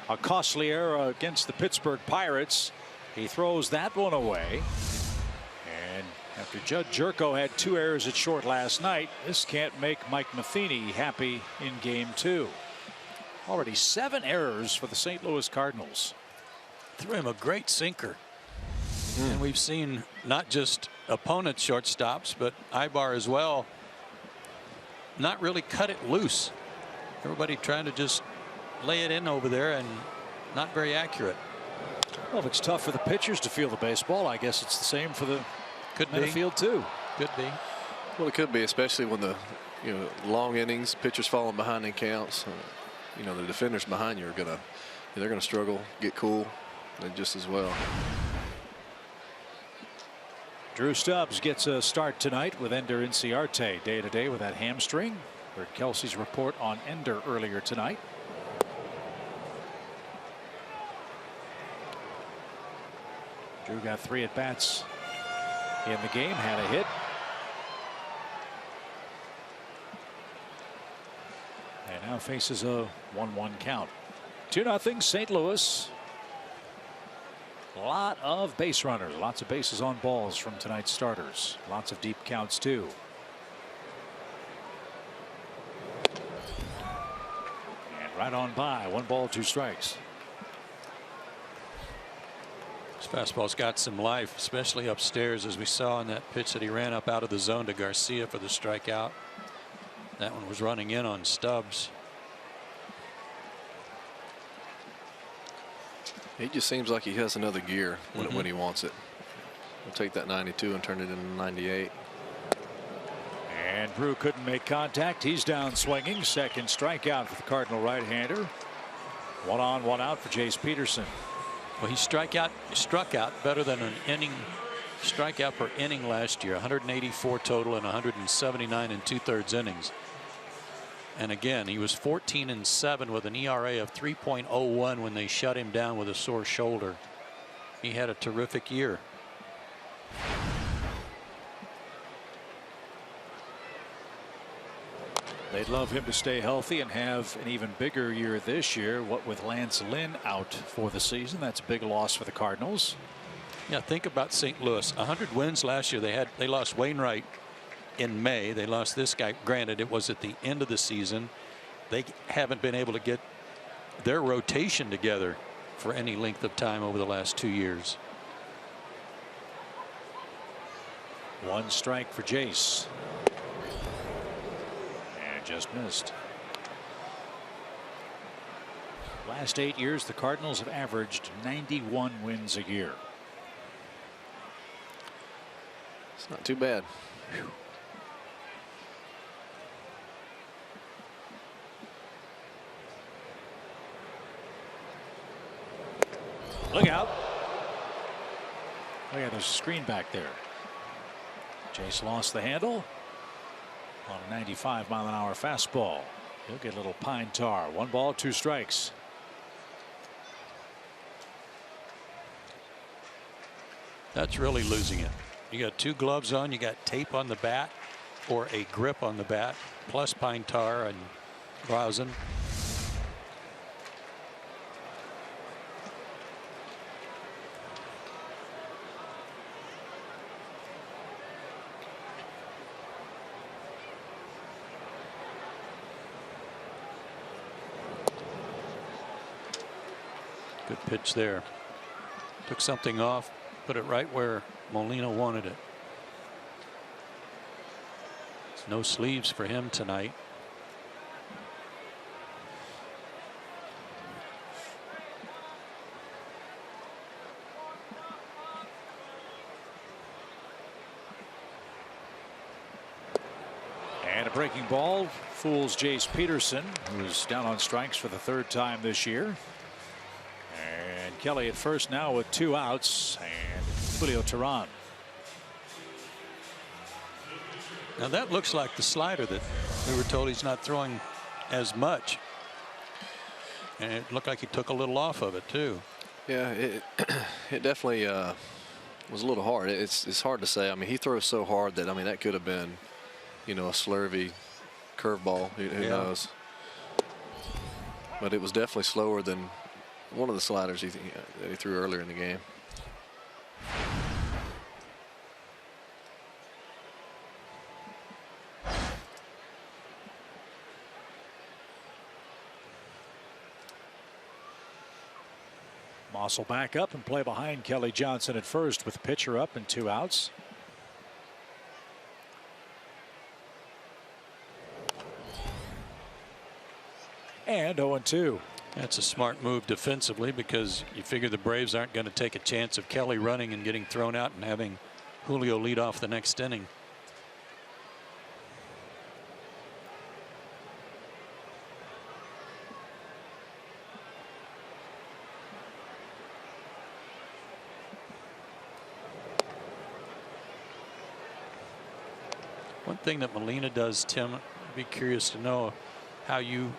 a costly error against the Pittsburgh Pirates. He throws that one away. And after Judd Jerko had 2 errors at short last night, this can't make Mike Matheny happy in game 2. Already 7 errors for the St. Louis Cardinals. Threw him a great sinker. And we've seen not just opponent shortstops, but Ibar as well, not really cut it loose. Everybody trying to just lay it in over there and not very accurate. Well, if it's tough for the pitchers to feel the baseball, I guess it's the same for the field too. Could be. Well, it could be, especially when the long innings, pitchers falling behind in counts. The defenders behind you are going to they're going to struggle, get cool, just as well. Drew Stubbs gets a start tonight with Ender Inciarte day to day with that hamstring. Heard Kelsey's report on Ender earlier tonight. Drew got 3 at bats in the game, had a hit. And now faces a 1-1 count. 2-0 St. Louis. A lot of base runners, lots of bases on balls from tonight's starters. Lots of deep counts too. And right on by, 1 ball, 2 strikes. His fastball's got some life, especially upstairs, as we saw in that pitch that he ran up out of the zone to Garcia for the strikeout. That one was running in on Stubbs. He just seems like he has another gear when he wants it. He'll take that 92 and turn it into 98. And Brew couldn't make contact. He's down swinging. Second strikeout for the Cardinal right-hander. 1 on, 1 out for Jace Peterson. Well, he struck out better than an inning strikeout per inning last year. 184 total and 179 and 2/3 innings. And again, he was 14-7 with an ERA of 3.01 when they shut him down with a sore shoulder. He had a terrific year. They'd love him to stay healthy and have an even bigger year this year. What with Lance Lynn out for the season, that's a big loss for the Cardinals. Yeah, think about St. Louis. 100 wins last year. They lost Wainwright in May. They lost this guy. Granted, it was at the end of the season. They haven't been able to get their rotation together for any length of time over the last 2 years. 1 strike for Jace. And just missed. Last 8 years, the Cardinals have averaged 91 wins a year. It's not too bad. Whew. Look out. Oh yeah, there's a screen back there. Jace lost the handle on a 95-mile-an-hour fastball. He'll get a little pine tar. 1 ball, 2 strikes. That's really losing it. You got 2 gloves on, you got tape on the bat or a grip on the bat, plus pine tar and rosin. Good pitch there. Took something off, put it right where Molina wanted it. There's no sleeves for him tonight. And a breaking ball fools Jace Peterson, who's down on strikes for the 3rd time this year. And Kelly at first now with 2 outs, and Julio Teheran. Now that looks like the slider that we were told he's not throwing as much. And it looked like he took a little off of it too. Yeah, it definitely was a little hard. It's hard to say. I mean, he throws so hard that, I mean, that could have been, you know, a slurvy curveball. Who knows? But it was definitely slower than one of the sliders that he threw earlier in the game. Moss will back up and play behind Kelly Johnson at first with pitcher up and 2 outs. And 0-2. That's a smart move defensively, because you figure the Braves aren't going to take a chance of Kelly running and getting thrown out and having Julio lead off the next inning. One thing that Molina does, Tim, I'd be curious to know how you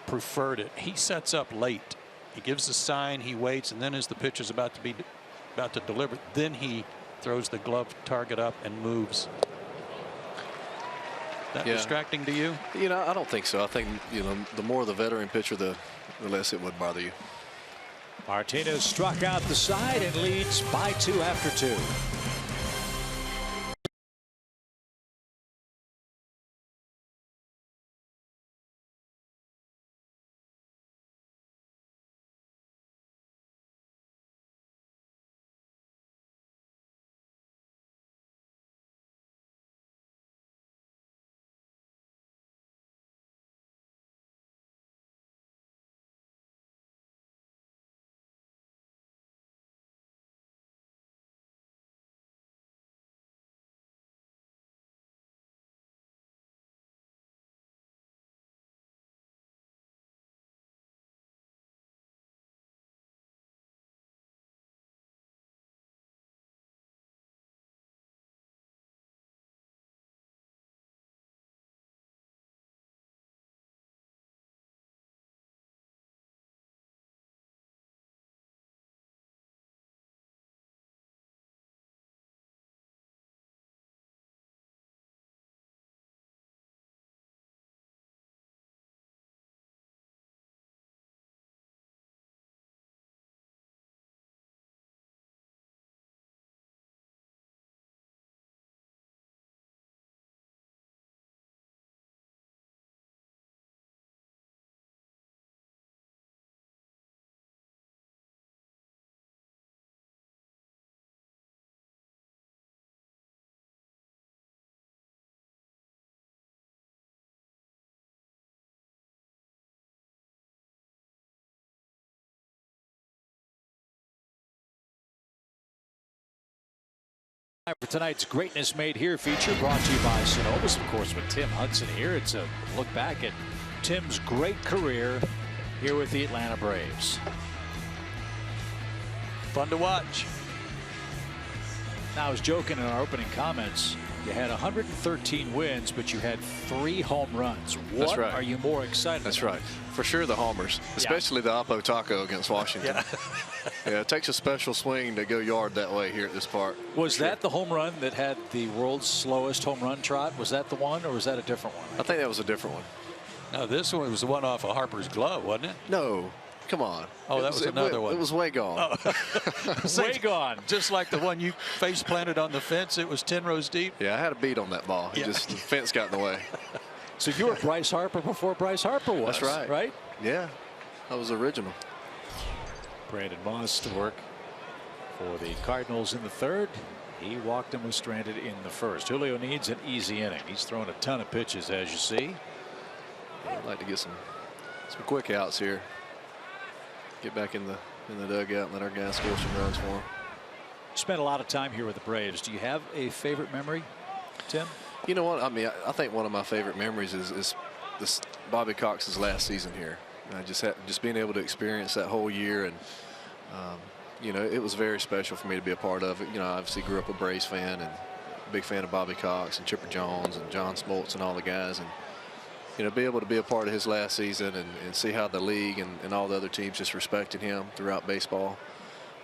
preferred it. He sets up late. He gives the sign, he waits, and then as the pitcher's about to deliver, then he throws the glove target up and moves. That distracting to you? You know, I don't think so. I think, you know, the more the veteran pitcher, the less it would bother you. Martinez struck out the side and leads by 2 after 2. For tonight's Greatness Made Here feature, brought to you by Synovus, of course, with Tim Hudson here. It's a look back at Tim's great career here with the Atlanta Braves. Fun to watch. Now, I was joking in our opening comments. You had 113 wins, but you had 3 home runs. What are you more excited about? That's right. For sure the homers, especially the Oppo Taco against Washington. Yeah, it takes a special swing to go yard that way here at this park. Was that the home run that had the world's slowest home run trot? Was that the one, or was that a different one? I think that was a different one. No, this one was the one off of Harper's glove, wasn't it? No. Come on. Oh, that was another one. It was way gone. Oh. Way gone. Just like the one you face planted on the fence. It was 10 rows deep. Yeah, I had a beat on that ball. Just the fence got in the way. So you were Bryce Harper before Bryce Harper was. That's right. Right? Yeah, that was original. Brandon Moss to work for the Cardinals in the 3rd. He walked and was stranded in the 1st. Julio needs an easy inning. He's thrown a ton of pitches, as you see. I'd like to get some quick outs here. Get back in the dugout and let our guys score some runs for him. Spent a lot of time here with the Braves. Do you have a favorite memory, Tim? You know what? I mean, I think one of my favorite memories is this Bobby Cox's last season here. Just being able to experience that whole year, and you know, it was very special for me to be a part of it. You know, I obviously grew up a Braves fan and a big fan of Bobby Cox and Chipper Jones and John Smoltz and all the guys, and you know, be able to be a part of his last season and see how the league and all the other teams just respected him throughout baseball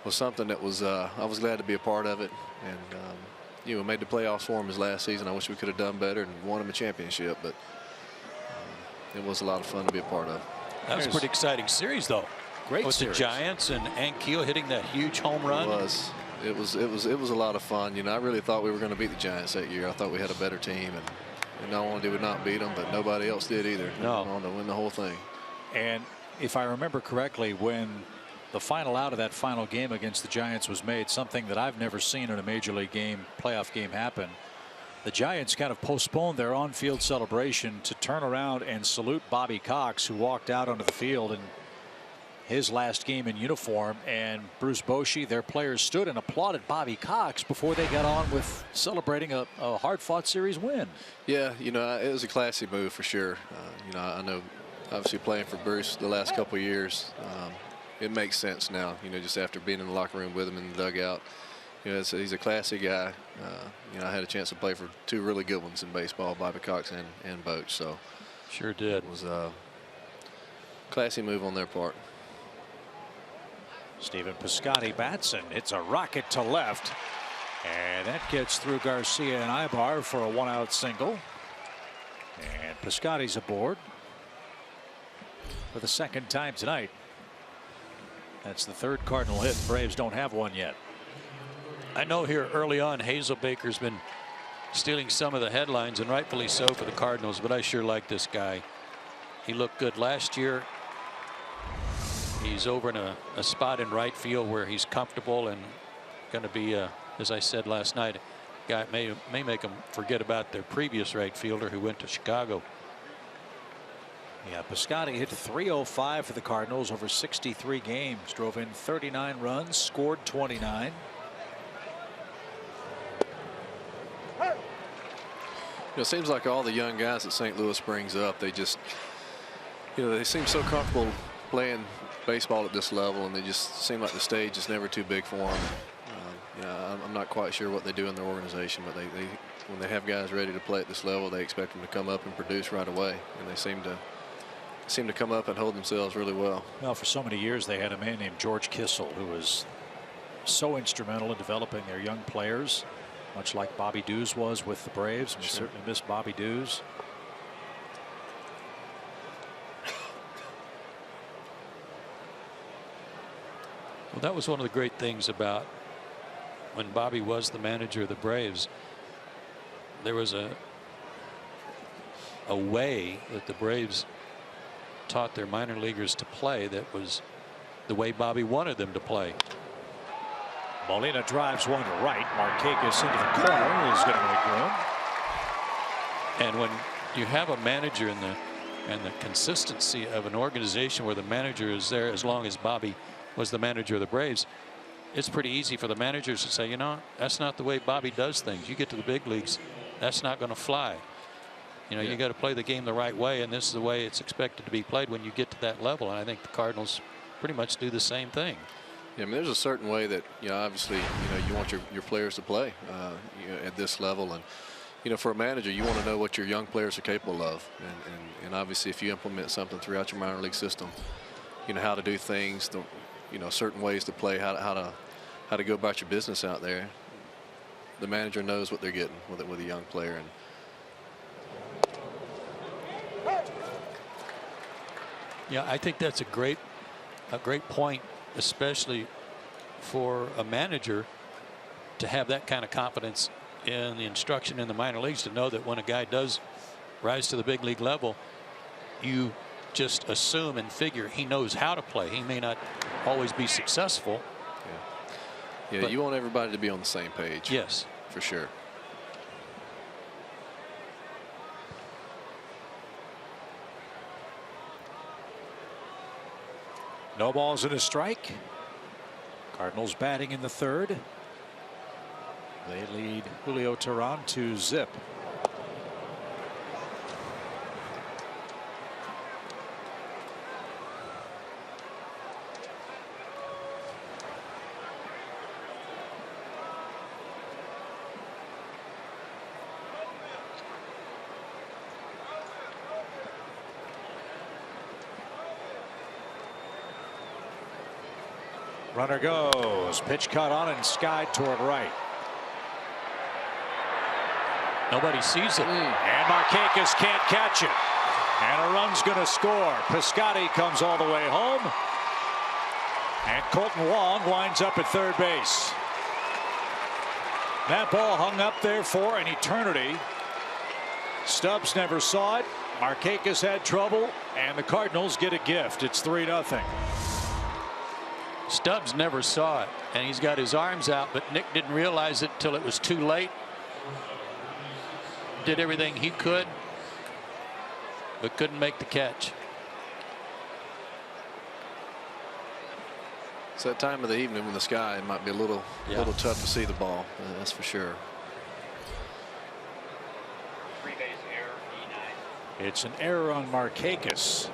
was something that was I was glad to be a part of it, and you know, made the playoffs for him his last season. I wish we could have done better and won him a championship, but it was a lot of fun to be a part of. That was a pretty exciting series, though. Great with series. The Giants and Ankiel hitting that huge home run. It was a lot of fun. You know, I really thought we were going to beat the Giants that year. I thought we had a better team, and not only did we not beat them, but nobody else did either. No. We went on to win the whole thing. And if I remember correctly, when the final out of that final game against the Giants was made, something that I've never seen in a major league game, playoff game, happen. The Giants kind of postponed their on-field celebration to turn around and salute Bobby Cox, who walked out onto the field in his last game in uniform, and Bruce Bochy, their players, stood and applauded Bobby Cox before they got on with celebrating a hard-fought series win. Yeah, you know, it was a classy move for sure. You know, I know obviously playing for Bruce the last couple of years, it makes sense now, you know, just after being in the locker room with him in the dugout. You know, he's a classy guy. You know, I had a chance to play for 2 really good ones in baseball, Bobby Cox and Boach. So sure did. It was a classy move on their part. Stephen Piscotty bats and hits a rocket to left, and that gets through Garcia and Ibar for a 1-out single. And Piscotty's aboard for the 2nd time tonight. That's the 3rd Cardinal hit. Braves don't have one yet. I know here early on Hazelbaker's been stealing some of the headlines, and rightfully so for the Cardinals, but I sure like this guy. He looked good last year. He's over in a spot in right field where he's comfortable and going to be, as I said last night, a guy may make them forget about their previous right fielder who went to Chicago. Yeah, Piscotty hit .305 for the Cardinals over 63 games, drove in 39 runs, scored 29. You know, it seems like all the young guys that St. Louis brings up, they just, you know, they seem so comfortable playing baseball at this level, and they just seem like the stage is never too big for them. You know, I'm not quite sure what they do in their organization, but when they have guys ready to play at this level, they expect them to come up and produce right away, and they seem to come up and hold themselves really well. Well, for so many years they had a man named George Kissel who was so instrumental in developing their young players, much like Bobby Dews was with the Braves. We certainly miss Bobby Dews. Well, that was one of the great things about when Bobby was the manager of the Braves. There was a way that the Braves taught their minor leaguers to play that was the way Bobby wanted them to play. Molina drives one to right. Markakis into the corner is going to make room. And when you have a manager and the consistency of an organization where the manager is there as long as Bobby was the manager of the Braves, it's pretty easy for the managers to say, you know, that's not the way Bobby does things. You get to the big leagues, that's not going to fly. You know, you got to play the game the right way, and this is the way it's expected to be played when you get to that level. And I think the Cardinals pretty much do the same thing. Yeah, I mean, there's a certain way that, you know, obviously, you know, you want your players to play you know, at this level, and you know, for a manager, you want to know what your young players are capable of, and obviously, if you implement something throughout your minor league system, you know how to do things, you know, certain ways to play, how to go about your business out there. The manager knows what they're getting with a young player. And yeah, I think that's a great point, especially for a manager to have that kind of confidence in the instruction in the minor leagues, to know that when a guy does rise to the big league level, you just assume and figure he knows how to play. He may not always be successful. Yeah, you want everybody to be on the same page. Yes, for sure. No balls and a strike. Cardinals batting in the 3rd. They lead Julio Teheran to zip. Runner goes. Pitch caught on and skied toward right. Nobody sees it. And Markakis can't catch it. And a run's going to score. Piscotty comes all the way home. And Colton Wong winds up at 3rd base. That ball hung up there for an eternity. Stubbs never saw it. Markakis had trouble, and the Cardinals get a gift. It's 3-0. Stubbs never saw it, and he's got his arms out, but Nick didn't realize it till it was too late. Did everything he could, but couldn't make the catch. It's that time of the evening when the sky might be a little tough to see the ball. That's for sure. It's an error on Markakis.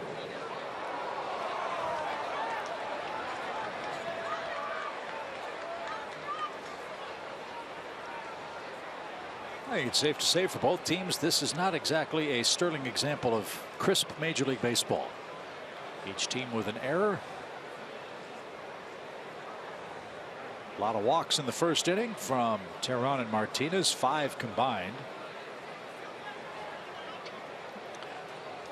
I think it's safe to say for both teams this is not exactly a sterling example of crisp Major League Baseball. Each team with an error. A lot of walks in the first inning from Teheran and Martinez, 5 combined.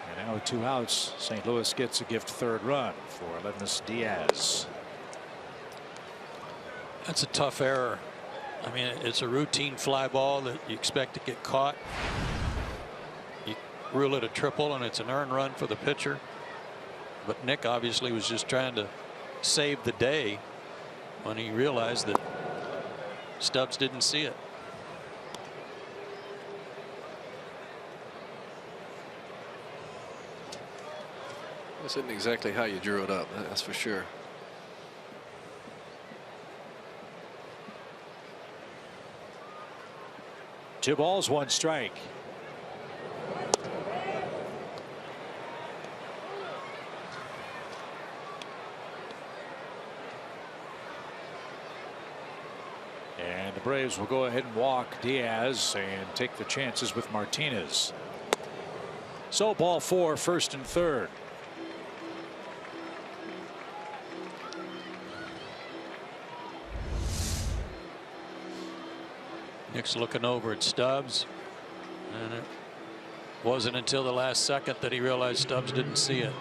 And now with 2 outs, St. Louis gets a gift third run for Aledmys Diaz. That's a tough error. I mean, it's a routine fly ball that you expect to get caught. You rule it a triple, and it's an earned run for the pitcher. But Nick obviously was just trying to save the day when he realized that Stubbs didn't see it. This isn't exactly how you drew it up, that's for sure. Two balls, 1 strike. And the Braves will go ahead and walk Diaz and take the chances with Martinez. So ball 4, 1st and 3rd. Nick's looking over at Stubbs, and it wasn't until the last second that he realized Stubbs didn't see it.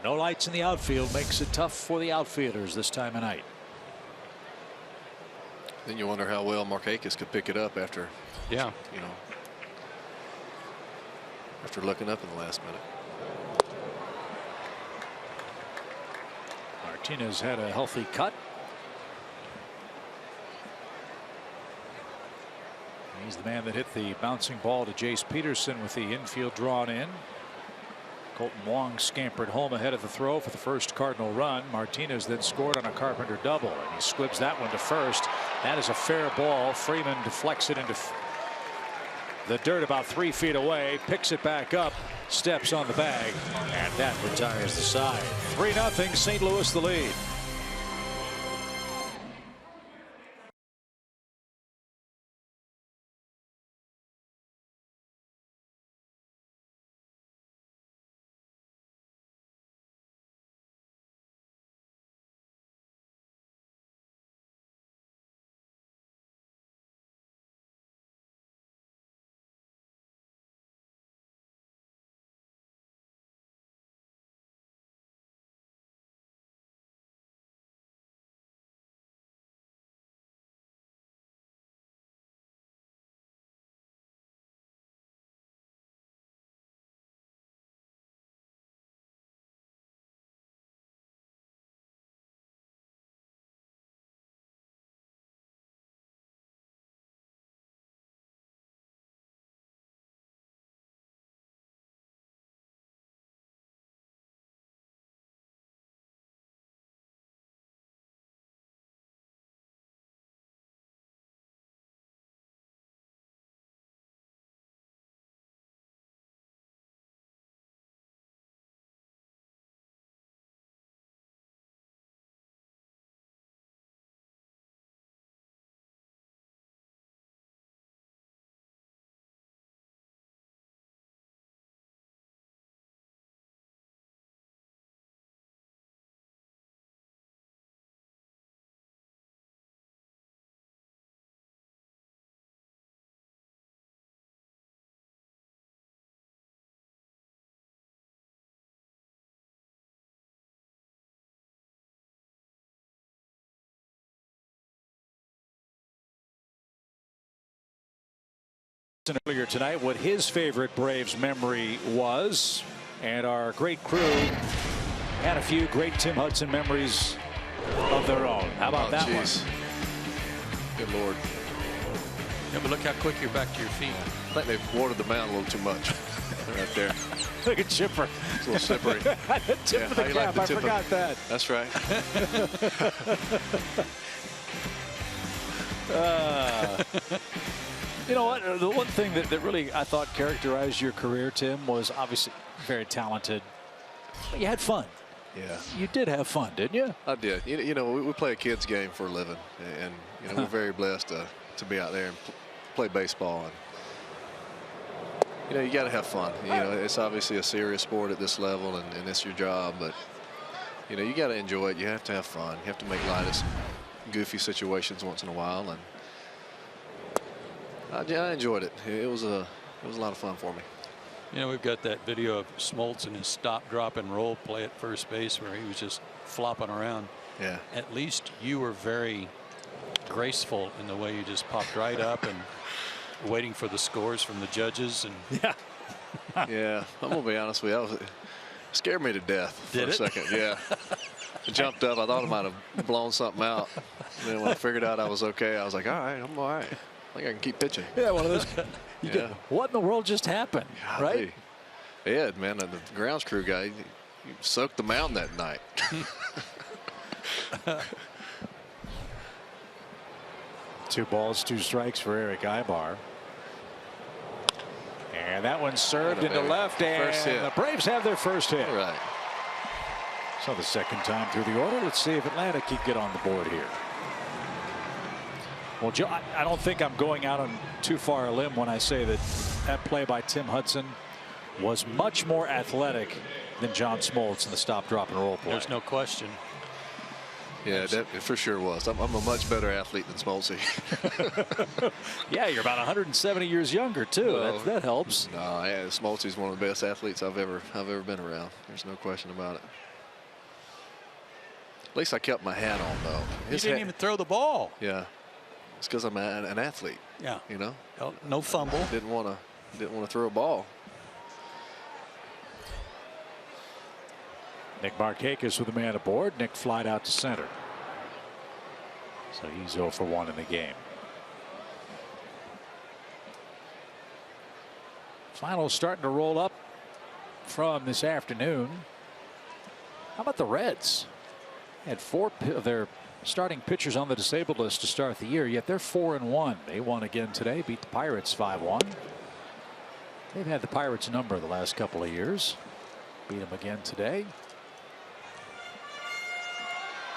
No lights in the outfield makes it tough for the outfielders this time of night. Then you wonder how well Markakis could pick it up after, yeah, you know, after looking up in the last minute. Martinez had a healthy cut. He's the man that hit the bouncing ball to Jace Peterson with the infield drawn in. Colton Wong scampered home ahead of the throw for the first Cardinal run. Martinez then scored on a Carpenter double, and he squibs that one to first. That is a fair ball. Freeman deflects it into the dirt about 3 feet away, picks it back up, steps on the bag, and that retires the side. 3-0, St. Louis the lead. Earlier tonight what his favorite Braves memory was, and our great crew had a few great Tim Hudson memories of their own. How about that one? Good Lord. Yeah, but look how quick you're back to your feet. I think they've watered the mound a little too much right there. Look at Chipper. It's a little slippery. Tip of the cap. I forgot that. That's right. You know what? The one thing that really I thought characterized your career, Tim, was obviously very talented, but you had fun. Yeah. You did have fun, didn't you? I did. You know, we play a kids game for a living, and you know, we're very blessed to be out there and play baseball. And you know, you got to have fun. You know, it's obviously a serious sport at this level, and it's your job, but you know, you got to enjoy it. You have to have fun. You have to make light of some goofy situations once in a while, and I enjoyed it. It was a lot of fun for me. You know, we've got that video of Smoltz and his stop, drop, and roll play at first base where he was just flopping around. Yeah. At least you were very graceful in the way you just popped right up and waiting for the scores from the judges. And yeah. Yeah, I'm gonna be honest with you. It scared me to death for a second. Yeah. I jumped up. I thought I might have blown something out. And then when I figured out I was okay, I was like, all right, I'm all right. I think I can keep pitching. Yeah, one of those. What in the world just happened? Right? Ed, man, the grounds crew guy, he soaked the mound that night. 2 balls, 2 strikes for Eric Ibar. And that one served into left, and the Braves have their first hit. Right. So the second time through the order. Let's see if Atlanta can get on the board here. Well, Joe, I don't think I'm going out on too far a limb when I say that that play by Tim Hudson was much more athletic than John Smoltz in the stop, drop, and roll play. There's no question. Yeah, that for sure was. I'm a much better athlete than Smoltzy. Yeah, you're about 170 years younger too. Well, that helps. No, yeah, Smoltzy's one of the best athletes I've ever been around. There's no question about it. At least I kept my hat on though. He didn't even throw the ball. Yeah. It's because I'm an athlete. Yeah. You know. No fumble. Didn't want to throw a ball. Nick Markakis with the man aboard. Nick flied out to center. So he's 0 for 1 in the game. Finals starting to roll up from this afternoon. How about the Reds? Had 4 of their starting pitchers on the disabled list to start the year, yet they're 4-1. They won again today, beat the Pirates 5-1. They've had the Pirates number the last couple of years. Beat them again today.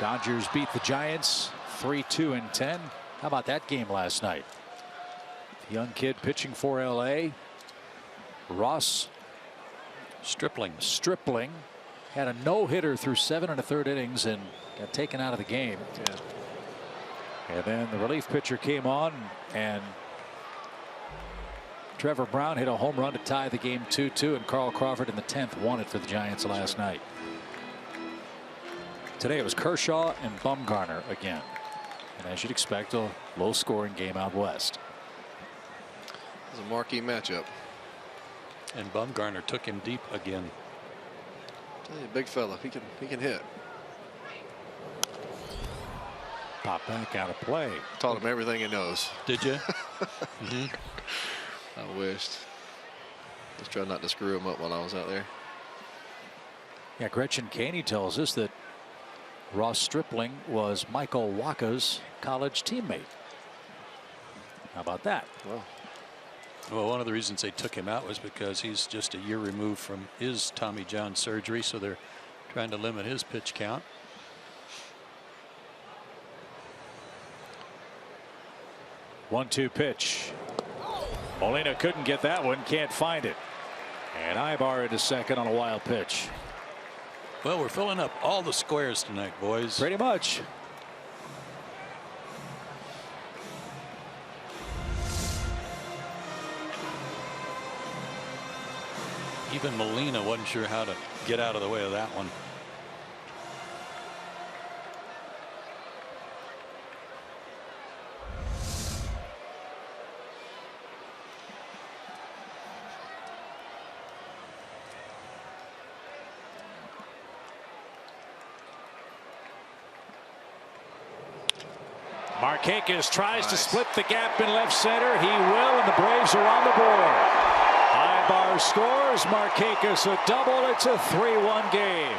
Dodgers beat the Giants 3-2-10. How about that game last night? The young kid pitching for LA, Ross Stripling had a no-hitter through 7 1/3 innings and got taken out of the game. Yeah. And then the relief pitcher came on, and Trevor Brown hit a home run to tie the game 2-2, and Carl Crawford in the 10th won it for the Giants last night. Today it was Kershaw and Bumgarner again, and as you'd expect, a low-scoring game out west. It's a marquee matchup. And Bumgarner took him deep again. Big fella, he can hit. Pop back out of play. Taught him everything he knows. Did you? I wished. Just tried not to screw him up while I was out there. Yeah, Gretchen Caney tells us that Ross Stripling was Michael Wacha's college teammate. How about that? Well, one of the reasons they took him out was because he's just a year removed from his Tommy John surgery, so they're trying to limit his pitch count. One-two pitch. Molina couldn't get that one, can't find it. And Ibar into second on a wild pitch. Well, we're filling up all the squares tonight, boys. Pretty much. Even Molina wasn't sure how to get out of the way of that one. Markakis tries to split the gap in left center. He will, and the Braves are on the board. Ibar scores. Markakis a double. It's a 3-1 game.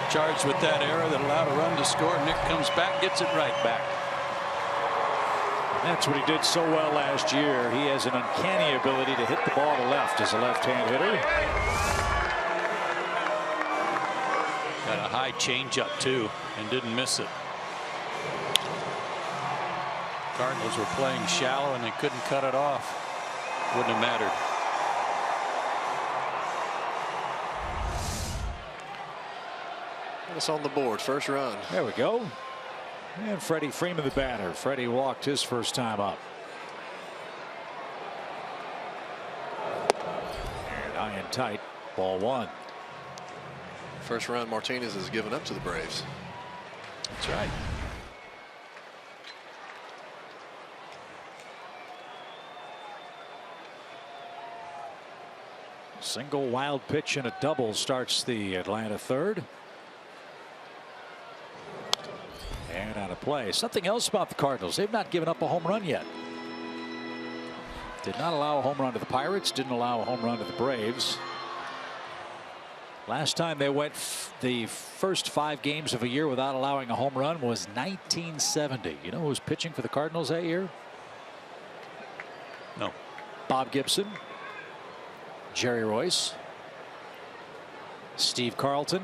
Charged with that error that allowed a run to score. Nick comes back, gets it right back. That's what he did so well last year. He has an uncanny ability to hit the ball to left as a left-hand hitter. Got a high changeup too and didn't miss it. Cardinals were playing shallow and they couldn't cut it off. Wouldn't have mattered. It's on the board. First run. There we go. And Freddie Freeman, the batter. Freddie walked his first time up. And high and tight. Ball 1. First run Martinez has given up to the Braves. That's right. Single wild pitch and a double starts the Atlanta third. And out of play. Something else about the Cardinals. They've not given up a home run yet. Did not allow a home run to the Pirates. Didn't allow a home run to the Braves. Last time they went the first 5 games of a year without allowing a home run was 1970. You know who was pitching for the Cardinals that year? No. Bob Gibson, Jerry Royce, Steve Carlton,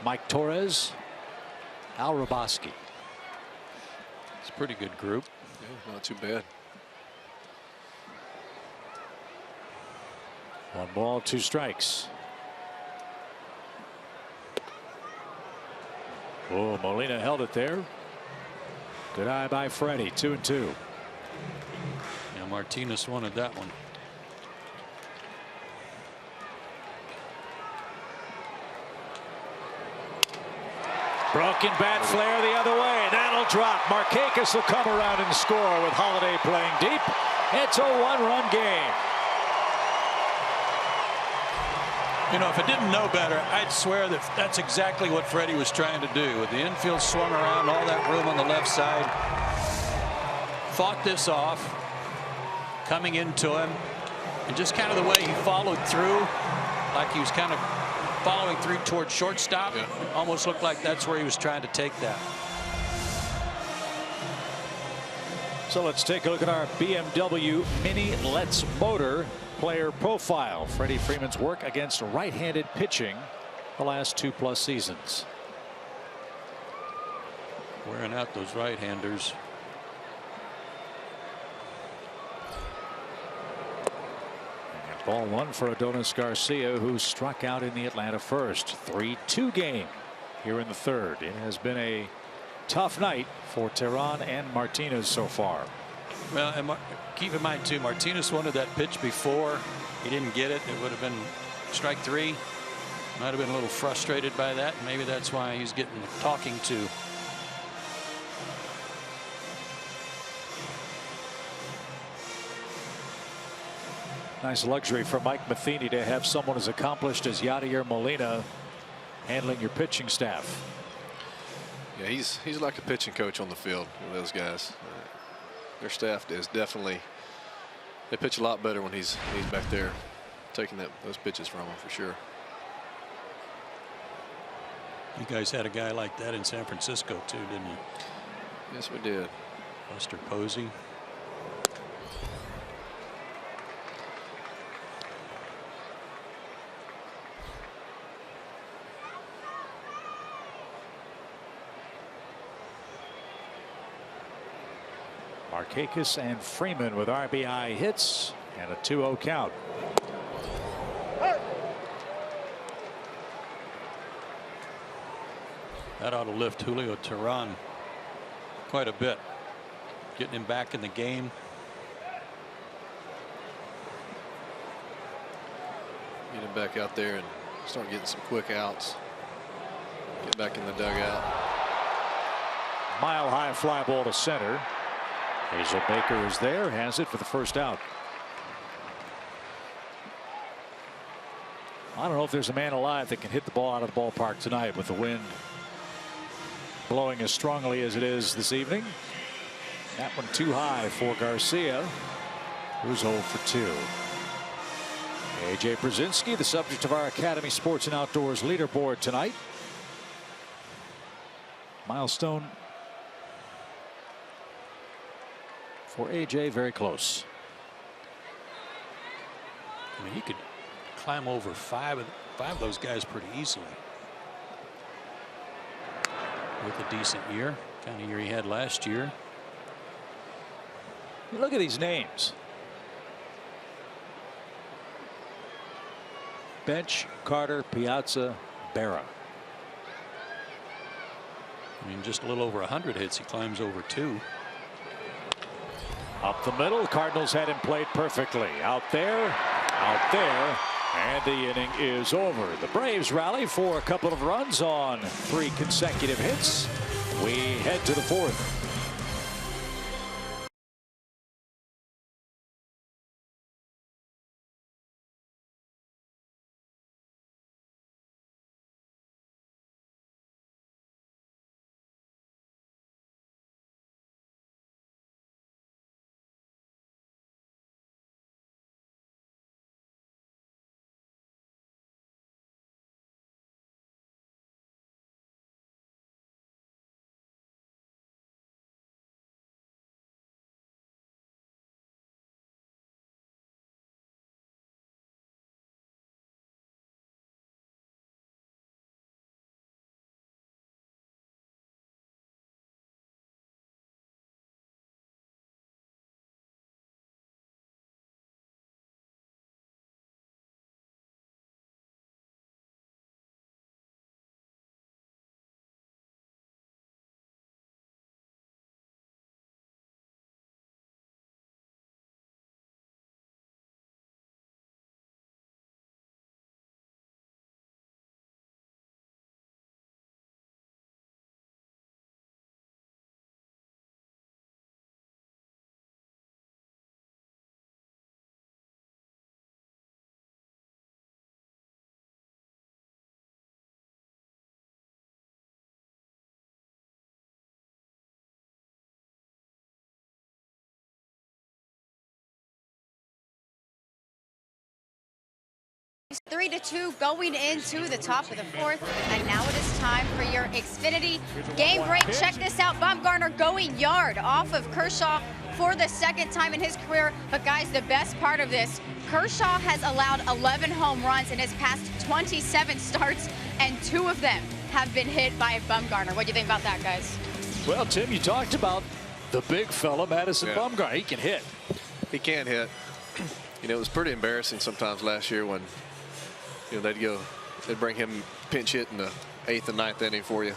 Mike Torres, Al Roboski. It's a pretty good group. Yeah, not too bad. 1 ball, 2 strikes. Oh, Molina held it there. Good eye by Freddie. 2-2. Yeah, Martinez wanted that one. Broken bat flare the other way. That'll drop. Markakis will come around and score with Holiday playing deep. It's a 1-run game. You know, if I didn't know better, I'd swear that that's exactly what Freddie was trying to do. With the infield swung around, all that room on the left side. Fought this off, coming into him, and just kind of the way he followed through, like he was kind of following through towards shortstop. Yeah. Almost looked like that's where he was trying to take that. So let's take a look at our BMW Mini Let's Motor player profile. Freddie Freeman's work against right-handed pitching the last 2+ seasons. Wearing out those right-handers. Ball 1 for Adonis Garcia, who struck out in the Atlanta first. 3-2 game here in the third. It has been a tough night for Teheran and Martinez so far. Well, and keep in mind too, Martinez wanted that pitch before. He didn't get it. It would have been strike 3. Might have been a little frustrated by that. Maybe that's why he's getting talking to. Nice luxury for Mike Matheny to have someone as accomplished as Yadier Molina handling your pitching staff. Yeah, he's like a pitching coach on the field with those guys. Their staff is definitely, they pitch a lot better when he's back there taking those pitches from them for sure. You guys had a guy like that in San Francisco too, didn't you? Yes, we did. Buster Posey. Markakis and Freeman with RBI hits and a 2-0 count. That ought to lift Julio Teheran quite a bit. Getting him back in the game. Get him back out there and start getting some quick outs. Get back in the dugout. Mile high fly ball to center. Hazel Baker is there, has it for the first out. I don't know if there's a man alive that can hit the ball out of the ballpark tonight with the wind blowing as strongly as it is this evening. That one too high for Garcia, who's 0 for 2. A.J. Brzezinski, the subject of our Academy Sports and Outdoors leaderboard tonight. Milestone for A.J. very close. I mean, he could climb over five of those guys pretty easily. With a decent year, kind of year he had last year. Look at these names. Bench, Carter, Piazza, Berra. I mean, just a little over 100 hits. He climbs over 2. Up the middle, Cardinals had him played perfectly. Out there, and the inning is over. The Braves rally for a couple of runs on 3 consecutive hits. We head to the 4th. It's 3-2 going into the top of the 4th, and now it is time for your Xfinity game break. Check this out. Bumgarner going yard off of Kershaw for the 2nd time in his career. But guys, the best part of this, Kershaw has allowed 11 home runs in his past 27 starts, and 2 of them have been hit by Bumgarner. What do you think about that, guys? Well, Tim, you talked about the big fella, Madison Bumgarner. He can hit. He can hit. You know, it was pretty embarrassing sometimes last year when, you know, they'd bring him pinch hit in the 8th and 9th inning for you.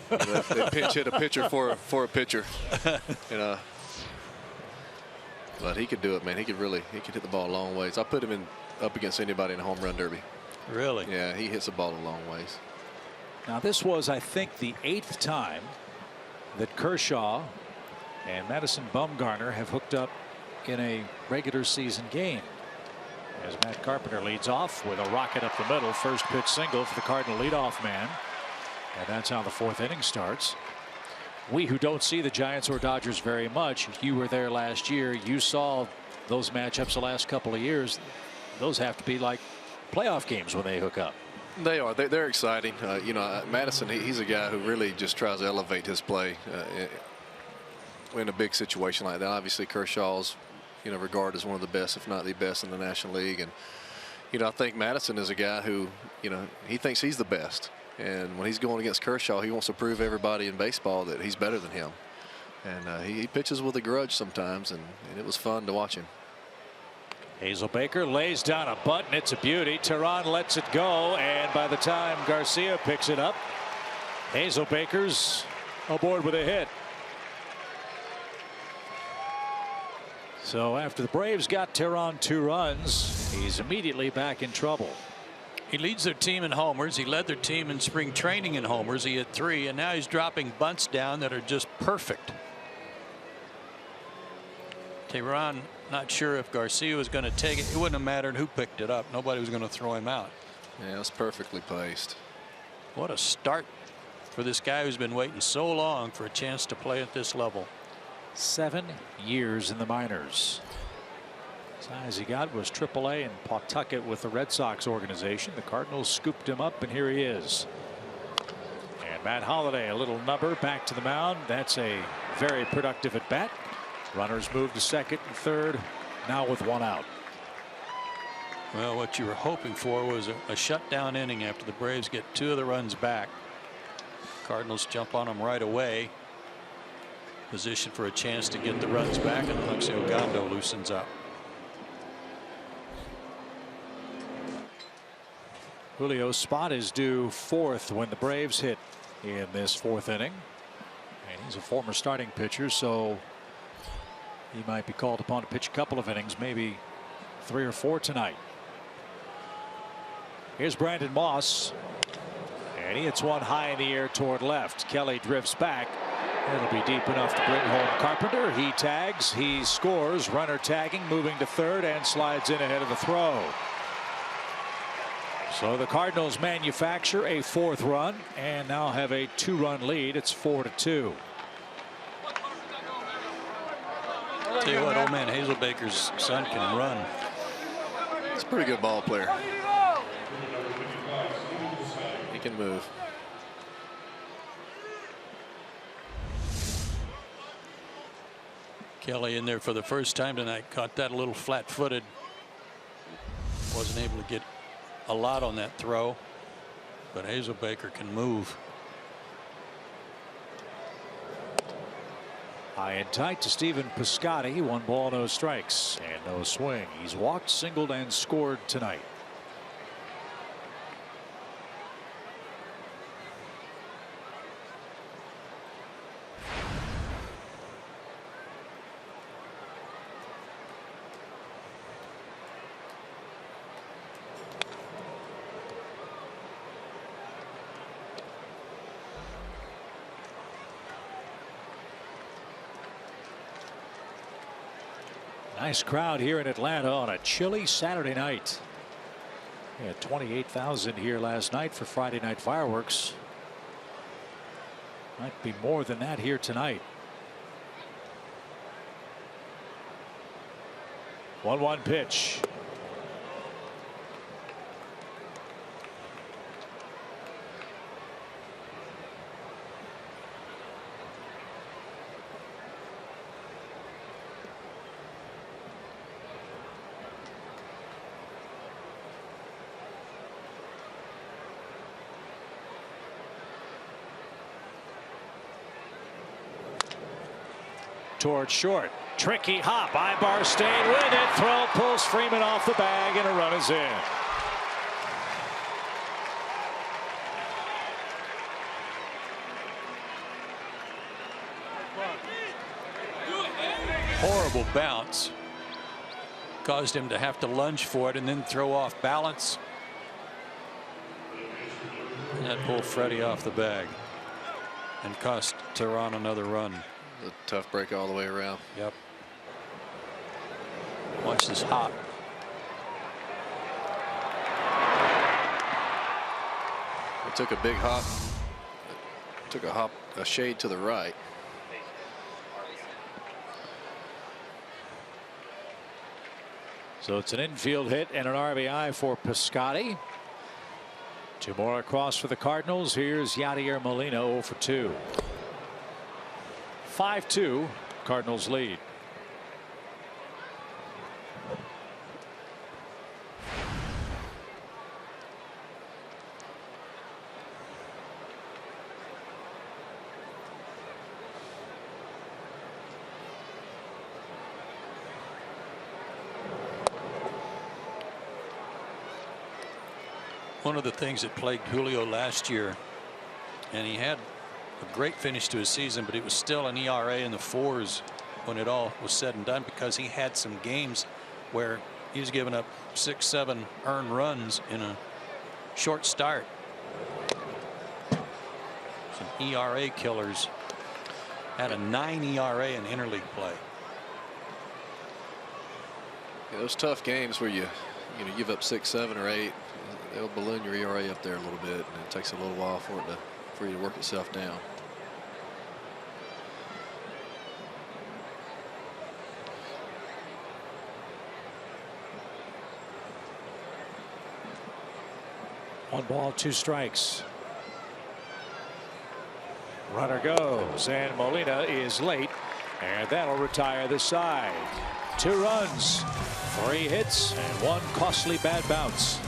They pinch hit a pitcher for a pitcher. You know, but he could do it, man. He could hit the ball a long ways. I put him up against anybody in a home run derby. Really? Yeah, he hits the ball a long ways. Now this was, I think, the 8th time that Kershaw and Madison Bumgarner have hooked up in a regular season game. As Matt Carpenter leads off with a rocket up the middle. First pitch single for the Cardinal leadoff man. And that's how the 4th inning starts. We who don't see the Giants or Dodgers very much, you were there last year. You saw those matchups the last couple of years. Those have to be like playoff games when they hook up. They are. They're exciting. You know, Madison, he's a guy who really just tries to elevate his play in a big situation like that. Obviously, Kershaw's, you know, regarded as one of the best, if not the best, in the National League. And, you know, I think Madison is a guy who, you know, he thinks he's the best. And when he's going against Kershaw, he wants to prove everybody in baseball that he's better than him. And he pitches with a grudge sometimes, and it was fun to watch him. Hazelbaker lays down a bunt, and it's a beauty. Teheran lets it go, and by the time Garcia picks it up, Hazelbaker's aboard with a hit. So after the Braves got Teheran 2 runs, he's immediately back in trouble. He leads their team in homers. He led their team in spring training in homers. He hit 3, and now he's dropping bunts down that are just perfect. Teheran, not sure if Garcia was going to take it. It wouldn't have mattered who picked it up. Nobody was going to throw him out. Yeah, it's perfectly placed. What a start for this guy who's been waiting so long for a chance to play at this level. 7 years in the minors. As high as he got was AAA in Pawtucket with the Red Sox organization. The Cardinals scooped him up, and here he is. And Matt Holliday, a little number, back to the mound. That's a very productive at bat. Runners move to second and third, now with 1 out. Well, what you were hoping for was a shutdown inning after the Braves get 2 of the runs back. Cardinals jump on them right away. Position for a chance to get the runs back, and Alexei Ogando loosens up. Julio's spot is due 4th when the Braves hit in this 4th inning. And he's a former starting pitcher, so he might be called upon to pitch a couple of innings, maybe 3 or 4 tonight. Here's Brandon Moss, and he hits one high in the air toward left. Kelly drifts back. It'll be deep enough to bring home Carpenter. He tags, he scores, runner tagging, moving to third, and slides in ahead of the throw. So the Cardinals manufacture a 4th run and now have a 2-run lead. It's 4-2. Tell you what, old man Hazelbaker's son can run. He's a pretty good ball player. He can move. Kelly in there for the first time tonight, caught that a little flat-footed. Wasn't able to get a lot on that throw, but Hazelbaker can move. High and tight to Stephen Piscotty. 1 ball, no strikes, and no swing. He's walked, singled, and scored tonight. Nice crowd here in Atlanta on a chilly Saturday night. We had 28,000 here last night for Friday night fireworks. Might be more than that here tonight. 1-1 pitch. Toward short. Tricky hop. Ibar stayed with it. Throw pulls Freeman off the bag, and a run is in. Horrible bounce. Caused him to have to lunge for it and then throw off balance. And that pulled Freddie off the bag and cost Tehran another run. A tough break all the way around. Yep. Watch this hop. It took a big hop. Took a shade to the right. So it's an infield hit and an RBI for Piscotty. 2 more across for the Cardinals. Here's Yadier Molina 0 for 2. 5-2 Cardinals lead. One of the things that plagued Julio last year, and he had a great finish to his season, but it was still an ERA in the 4s when it all was said and done, because he had some games where he was giving up 6-7 earned runs in a short start. Some ERA killers. Had a 9 ERA in interleague play. Yeah, those tough games where you give up 6, 7, or 8, they'll balloon your ERA up there a little bit, and it takes a little while for you to work itself down. One ball, 2 strikes. Runner goes, and Molina is late, and that'll retire the side. 2 runs 3 hits and 1 costly bad bounce.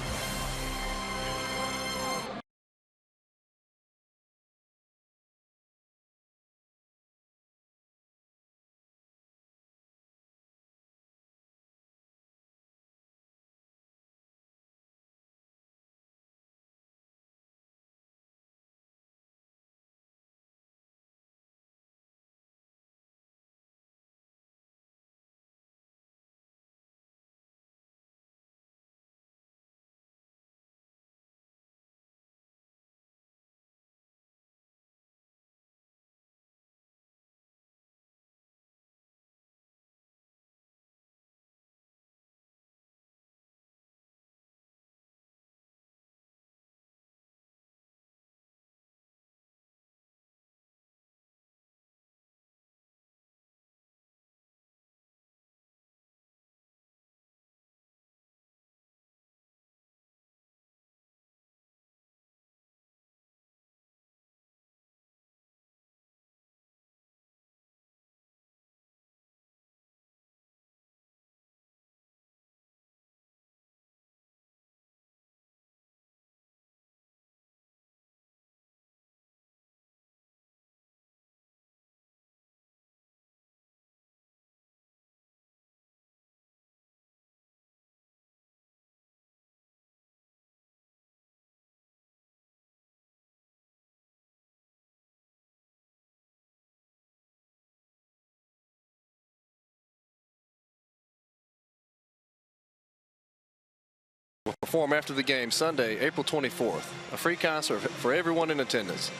Will perform after the game Sunday, April 24th. A free concert for everyone in attendance.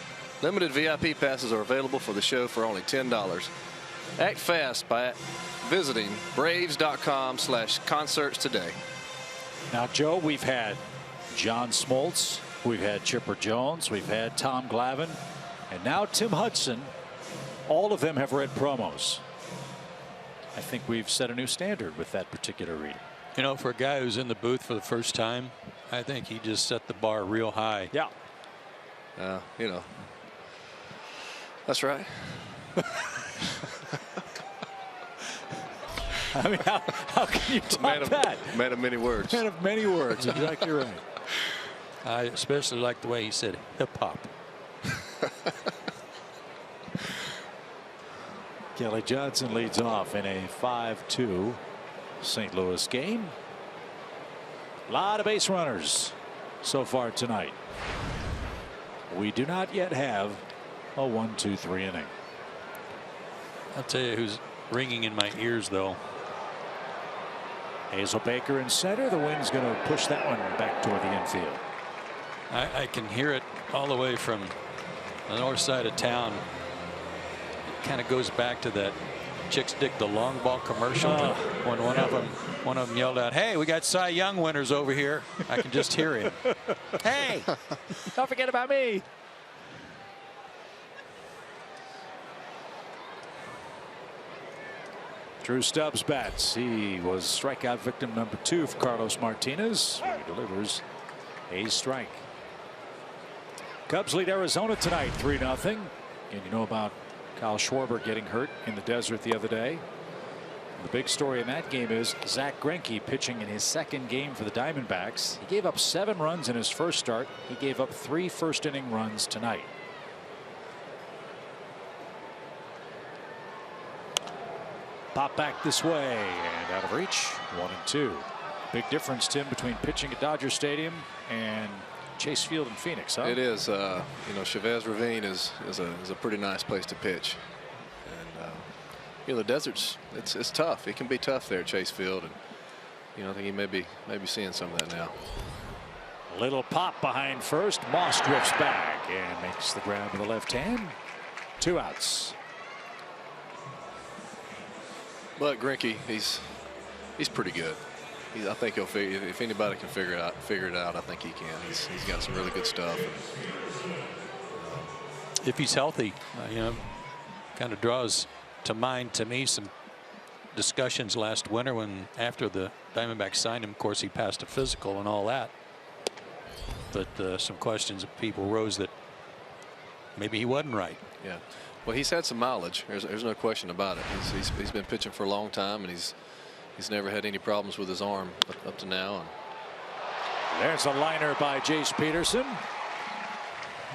Limited VIP passes are available for the show for only $10. Act fast by visiting braves.com/concerts today. Now, Joe, we've had John Smoltz, we've had Chipper Jones, we've had Tom Glavine, and now Tim Hudson. All of them have read promos. I think we've set a new standard with that particular reading. You know, for a guy who's in the booth for the first time, I think he just set the bar real high. Yeah. You know, that's right. I mean, how can you top that? Man of many words. Man of many words. Exactly right. I especially like the way he said hip hop. Kelly Johnson leads off in a 5-2 St. Louis game. A lot of base runners so far tonight. We do not yet have a 1-2-3 inning. I'll tell you who's ringing in my ears, though. Hazel Baker in center. The wind's going to push that one back toward the infield. I can hear it all the way from the north side of town. It kind of goes back to that Chicks Dig the Long Ball commercial when one of them yelled out, "Hey, we got Cy Young winners over here." I can just hear him. Hey, don't forget about me. Drew Stubbs bats. He was strikeout victim number 2 for Carlos Martinez. He delivers a strike. Cubs lead Arizona tonight 3-0. And you know about Kyle Schwarber getting hurt in the desert the other day. The big story in that game is Zach Greinke pitching in his second game for the Diamondbacks. He gave up 7 runs in his first start. He gave up 3 first-inning runs tonight. Pop back this way and out of reach. 1-2. Big difference, Tim, between pitching at Dodger Stadium and Chase Field in Phoenix, huh? It is. You know, Chavez Ravine is a pretty nice place to pitch. And you know, the desert's it's tough. It can be tough there at Chase Field, and you know, I think he may be seeing some of that now. A little pop behind first. Moss drifts back and makes the grab with the left hand. 2 outs. But Greinke, he's pretty good. I think he'll figure, if anybody can figure it out, I think he can. He's got some really good stuff. If he's healthy, you know, kind of draws to mind to me some discussions last winter when after the Diamondbacks signed him. Of course, he passed a physical and all that. But some questions of people rose that maybe he wasn't right. Yeah. Well, he's had some mileage. There's no question about it. He's been pitching for a long time, and he's He's never had any problems with his arm up to now. And there's a liner by Jace Peterson.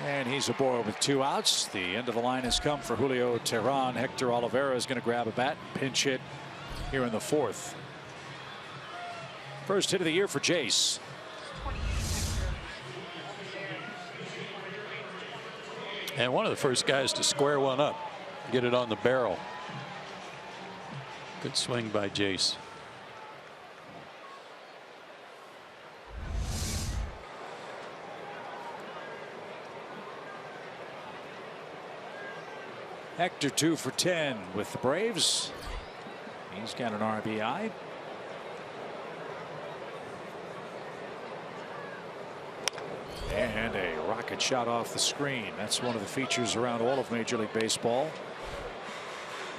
And he's aboard with 2 outs. The end of the line has come for Julio Teheran. Hector Oliveira is going to grab a bat, pinch hit here in the 4th. First hit of the year for Jace. And one of the first guys to square one up, get it on the barrel. Good swing by Jace. Hector 2 for 10 with the Braves. He's got an RBI. And a rocket shot off the screen. That's one of the features around all of Major League Baseball.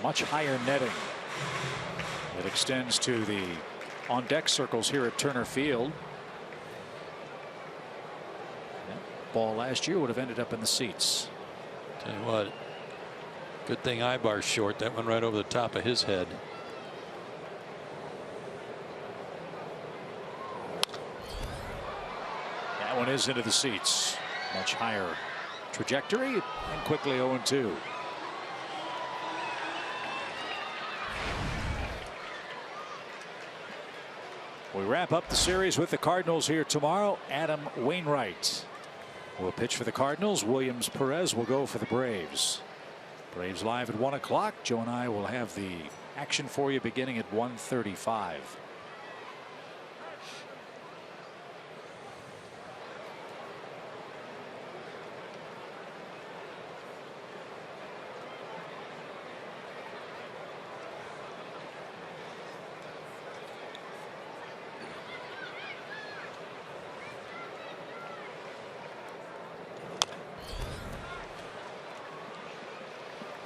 Much higher netting. It extends to the on deck circles here at Turner Field. That ball last year would have ended up in the seats. Tell you what, good thing Ibar's short. That went right over the top of his head. That one is into the seats. Much higher trajectory and quickly 0-2. We wrap up the series with the Cardinals here tomorrow. Adam Wainwright will pitch for the Cardinals. Williams Perez will go for the Braves. Braves live at 1 o'clock. Joe and I will have the action for you beginning at 1:35.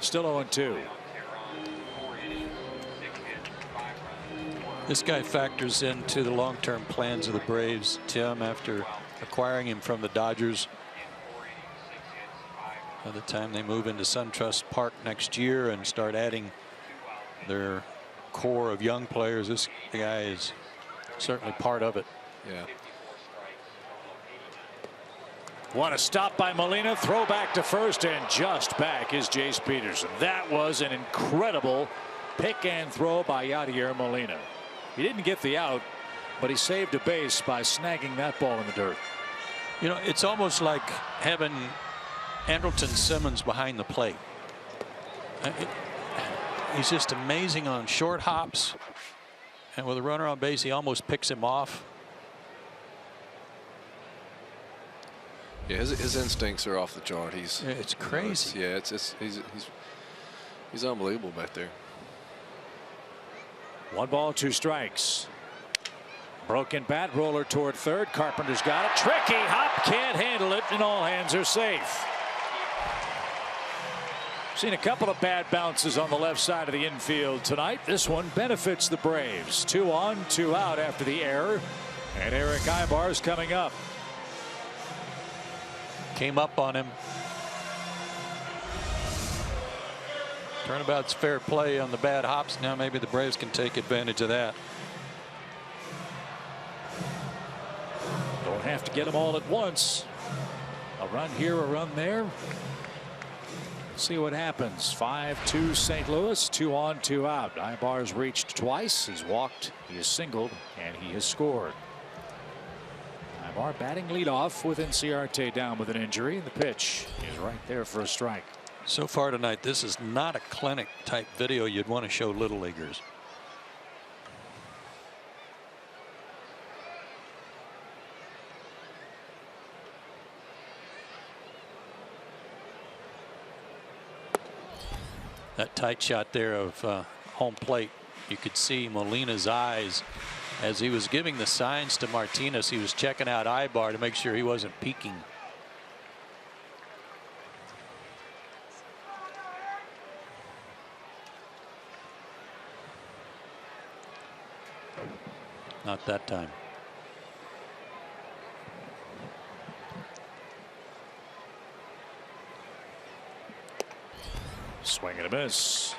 Still 0-2. This guy factors into the long-term plans of the Braves, Tim, after acquiring him from the Dodgers. By the time they move into SunTrust Park next year and start adding their core of young players, this guy is certainly part of it. yeah. What a stop by Molina. Throw back to first, and just back is Jace Peterson. That was an incredible pick and throw by Yadier Molina. He didn't get the out, but he saved a base by snagging that ball in the dirt. You know, it's almost like having Andrelton Simmons behind the plate. He's just amazing on short hops, and with a runner on base, he almost picks him off. Yeah, his instincts are off the chart. It's crazy. He's unbelievable back there. 1 ball, 2 strikes. Broken bat, roller toward third. Carpenter's got it. Tricky hop, can't handle it, and all hands are safe. Seen a couple of bad bounces on the left side of the infield tonight. This one benefits the Braves. 2 on, 2 out after the error, and Eric Ibar's coming up. Came up on him. Turnabout's fair play on the bad hops. Now maybe the Braves can take advantage of that. Don't have to get them all at once. A run here, a run there. See what happens. 5-2 St. Louis. 2 on, 2 out. Ibar's reached twice. He's walked, he has singled, and he has scored. Ibar batting leadoff with Inciarte down with an injury. The pitch is right there for a strike. So far tonight, this is not a clinic type video you'd want to show little leaguers. That tight shot there of home plate. You could see Molina's eyes as he was giving the signs to Martinez. He was checking out Ibar to make sure he wasn't peeking. Not that time. Swing and a miss.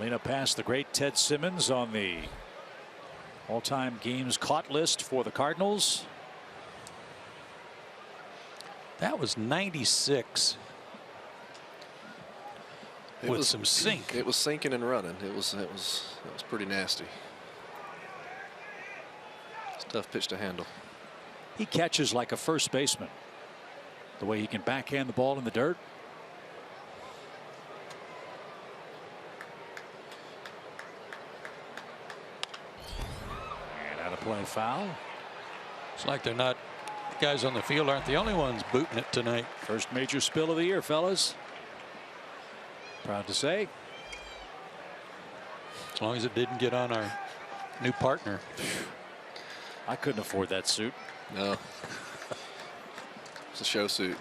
Molina passed the great Ted Simmons on the all-time games caught list for the Cardinals. That was 96. With some sink. It was sinking and running. It was pretty nasty. It's a tough pitch to handle. He catches like a first baseman. The way he can backhand the ball in the dirt. And out of play, foul. It's like they're not, the guys on the field aren't the only ones booting it tonight. First major spill of the year, fellas. Proud to say. As long as it didn't get on our new partner. I couldn't afford that suit. No. It's a show suit.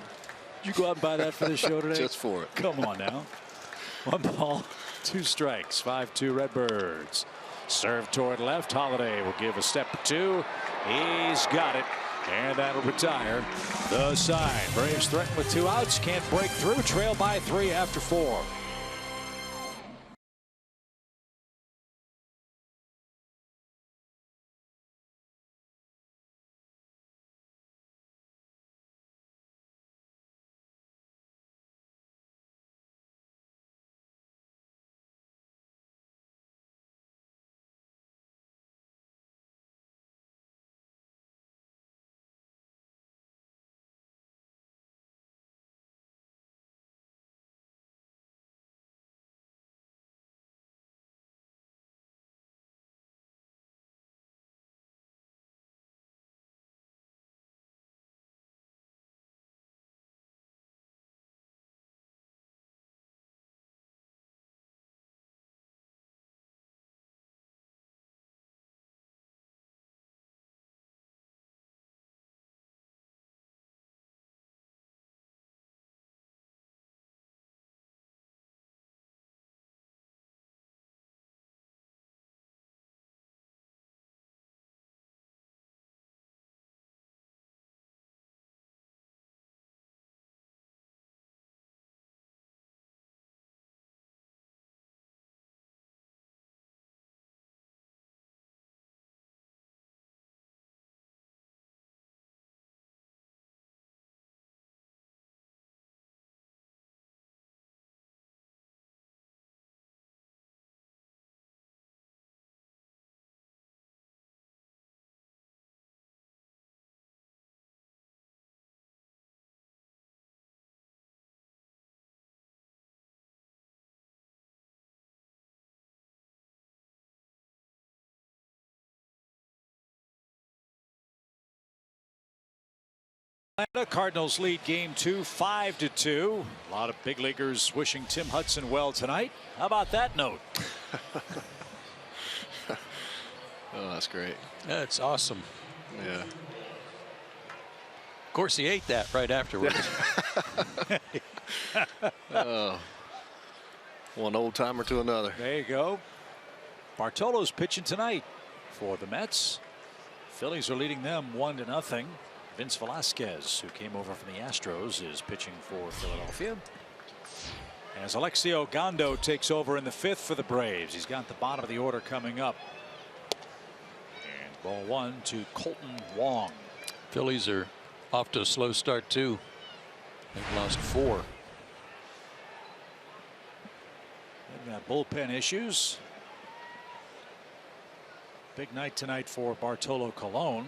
Did you go out and buy that for the show today? Just for it. Come on now. 1 ball, 2 strikes. 5-2 Redbirds. Serve toward left. Holiday will give a step or two. He's got it. And that'll retire the side. Braves threaten with 2 outs. Can't break through. Trail by 3 after 4. Atlanta Cardinals lead game 2 5-2. A lot of big leaguers wishing Tim Hudson well tonight. How about that note? Oh, that's great. That's awesome. Yeah. Of course, he ate that right afterwards. Oh. One old timer to another. There you go. Bartolo's pitching tonight for the Mets. Phillies are leading them 1-0. Vince Velasquez, who came over from the Astros, is pitching for Philadelphia. As Alexio Gondo takes over in the 5th for the Braves. He's got the bottom of the order coming up. And ball 1 to Colton Wong. Phillies are off to a slow start too. They've lost 4. They've got bullpen issues. Big night tonight for Bartolo Colon.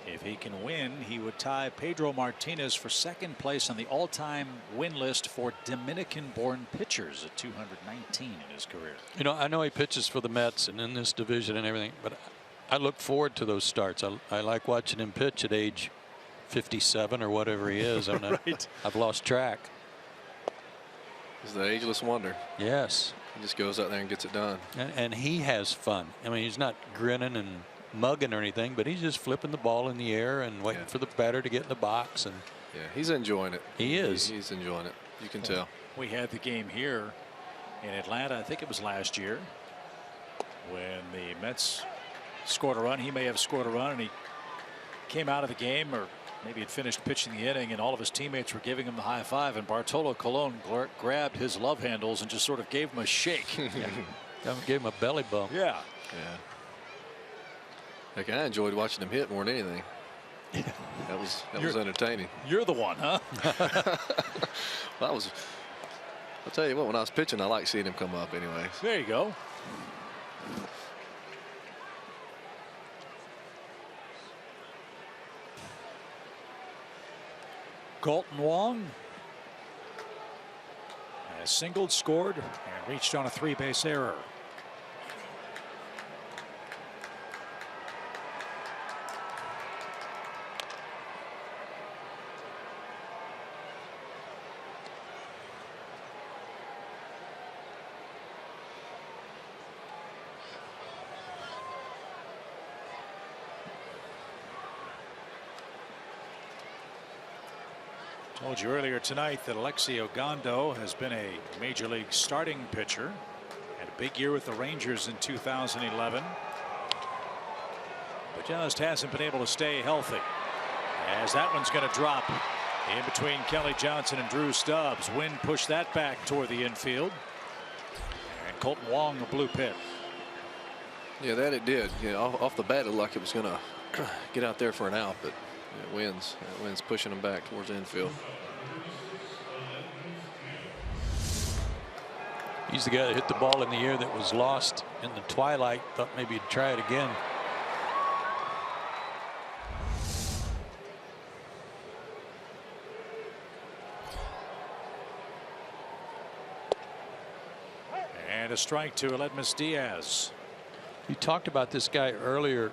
If he can win, he would tie Pedro Martinez for 2nd place on the all-time win list for Dominican-born pitchers at 219 in his career. You know, I know he pitches for the Mets and in this division and everything, but I look forward to those starts. I like watching him pitch at age 57 or whatever he is. I'm not, right. I've lost track. He's the ageless wonder. Yes. He just goes out there and gets it done. And he has fun. I mean, he's not grinning and mugging or anything, but he's just flipping the ball in the air and waiting for the batter to get in the box. And yeah, he's enjoying it. He is. He's enjoying it. You can tell. We had the game here in Atlanta. I think it was last year when the Mets scored a run. He may have scored a run, and he came out of the game or maybe had finished pitching the inning, and all of his teammates were giving him the high five, and Bartolo Colon grabbed his love handles and just sort of gave him a shake. Gave him a belly bump. Yeah. Yeah. Like, I enjoyed watching him hit more than anything. That was entertaining. You're the one, huh? Well, I'll tell you what, when I was pitching, I like seeing him come up anyway. There you go. Colton Wong has singled, scored, and reached on a 3-base error. Told you earlier tonight that Alexi Ogando has been a major league starting pitcher. Had a big year with the Rangers in 2011. But just hasn't been able to stay healthy. As that one's going to drop in between Kelly Johnson and Drew Stubbs. Wind pushed that back toward the infield. And Colton Wong, a blue pit. Yeah, that it did. Yeah, off the bat, it looked like it was going to get out there for an out, but it wins. It wins pushing them back towards the infield. He's the guy that hit the ball in the air that was lost in the twilight. Thought maybe he'd try it again. And a strike to Aledmus Diaz. You talked about this guy earlier,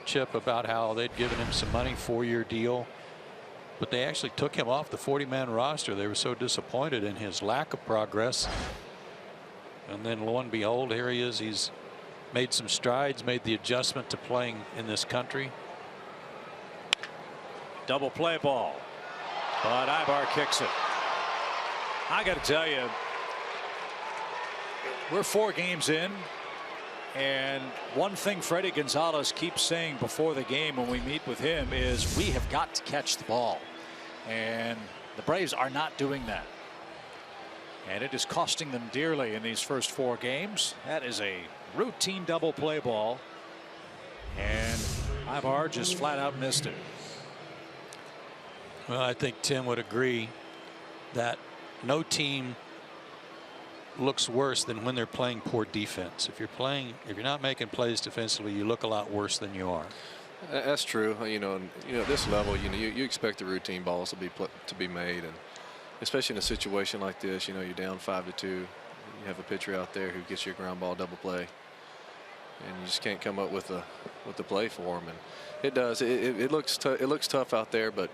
Chip, about how they'd given him some money, 4-year deal, but they actually took him off the 40-man roster. They were so disappointed in his lack of progress. And then lo and behold, here he is. He's made some strides, made the adjustment to playing in this country. Double play ball, but Ibar kicks it. I got to tell you, we're 4 games in, and one thing Freddie Gonzalez keeps saying before the game when we meet with him is we have got to catch the ball, and the Braves are not doing that. And it is costing them dearly in these first 4 games. That is a routine double play ball, and Ibar just flat out missed it. Well, I think Tim would agree that no team looks worse than when they're playing poor defense. If you're not making plays defensively, you look a lot worse than you are. That's true. At this level, you expect the routine balls to be made, and especially in a situation like this, you're down 5-2. You have a pitcher out there who gets you a ground ball double play, and you just can't come up with the play for him. And it does. It looks tough out there, but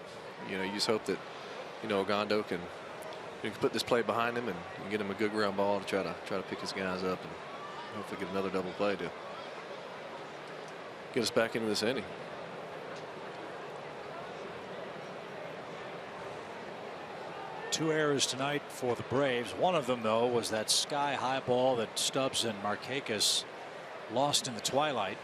you just hope that Ogando can put this play behind him and get him a good ground ball to try to pick his guys up and hopefully get another double play to get us back into this inning. Two errors tonight for the Braves. One of them, though, was that sky-high ball that Stubbs and Markakis lost in the twilight.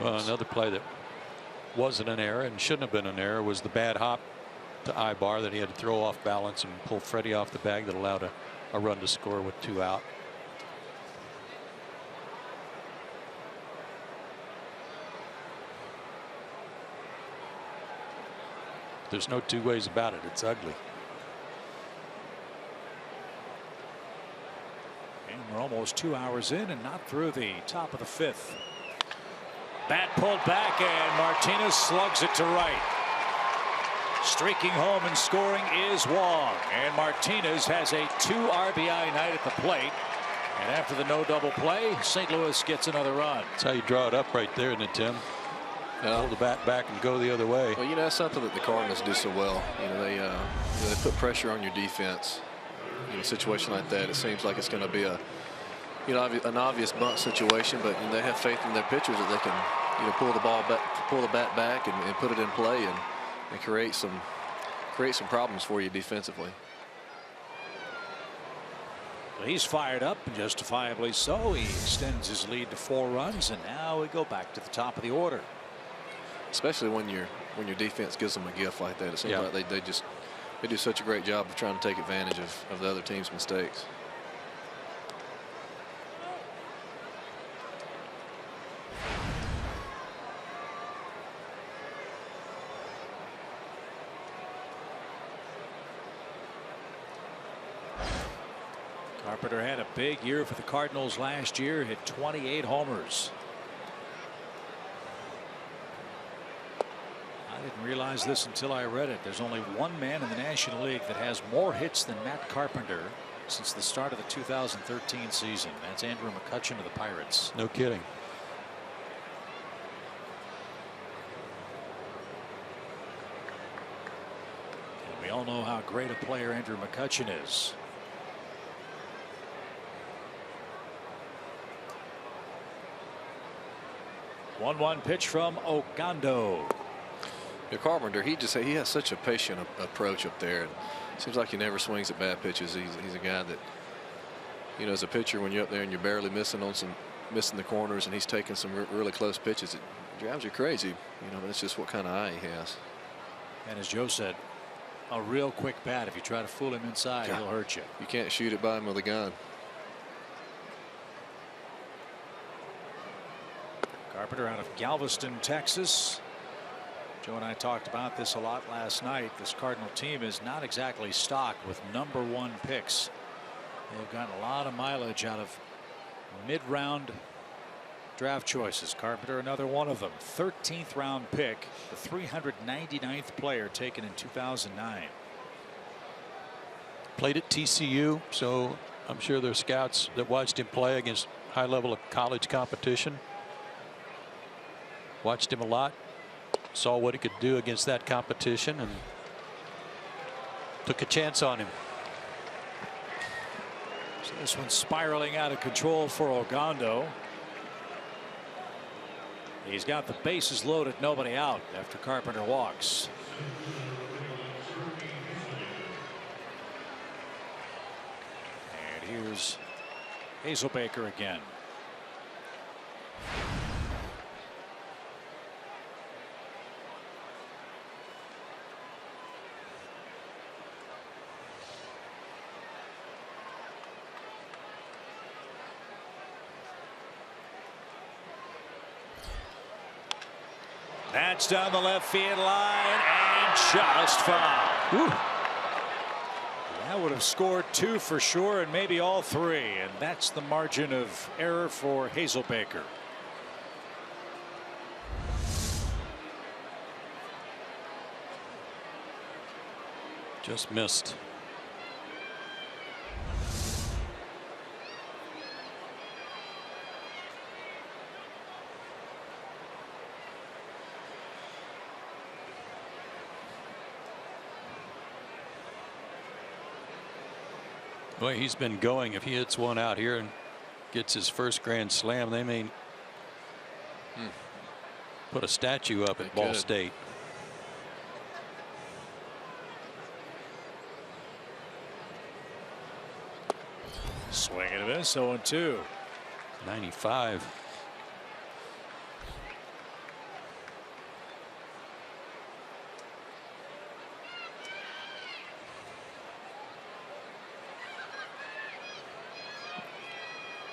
Well, another play that wasn't an error and shouldn't have been an error was the bad hop to Ibar that he had to throw off balance and pull Freddie off the bag that allowed a run to score with 2 out. There's no 2 ways about it. It's ugly. And we're almost 2 hours in and not through the top of the 5th. Bat pulled back, and Martinez slugs it to right. Streaking home and scoring is Wong, and Martinez has a 2 RBI night at the plate. And after the no double play, St. Louis gets another run. That's how you draw it up right there, isn't it, Tim? Hold the bat back and go the other way. Well, that's something that the Cardinals do so well. They put pressure on your defense. In a situation like that, it seems like it's going to be an obvious bunt situation, but they have faith in their pitchers that they can pull the bat back and put it in play and create some problems for you defensively. So he's fired up, and justifiably so. He extends his lead to 4 runs, and now we go back to the top of the order. Especially when your defense gives them a gift like that. It seems like they do such a great job of trying to take advantage of the other team's mistakes. Carpenter had a big year for the Cardinals last year, hit 28 homers. I didn't realize this until I read it. There's only one man in the National League that has more hits than Matt Carpenter since the start of the 2013 season. That's Andrew McCutchen of the Pirates. No kidding. And we all know how great a player Andrew McCutchen is. One pitch from Ogando. Carpenter, he has such a patient approach up there. It seems like he never swings at bad pitches. He's a guy that, you know, as a pitcher, when you're up there and you're barely missing the corners, and he's taking some really close pitches, it drives you crazy. You know, that's just what kind of eye he has. And as Joe said, a real quick bat. If you try to fool him inside, he'll hurt you. You can't shoot it by him with a gun. Carpenter out of Galveston, Texas. Joe and I talked about this a lot last night. This Cardinal team is not exactly stocked with #1 picks. They've gotten a lot of mileage out of mid-round draft choices. Carpenter, another one of them. 13th round pick, the 399th player taken in 2009. Played at TCU, so I'm sure there's scouts that watched him play against high level of college competition. Watched him a lot, saw what he could do against that competition, and took a chance on him. So this one's spiraling out of control for Ogando. He's got the bases loaded, nobody out after Carpenter walks. And here's Hazelbaker again. That's down the left field line and just foul. Woo. That would have scored 2 for sure, and maybe all 3, and that's the margin of error for Hazelbaker. Just missed. Boy, he's been going. If he hits one out here and gets his first grand slam, they may put a statue up at Ball State. Swing and a miss, 0-2. 95.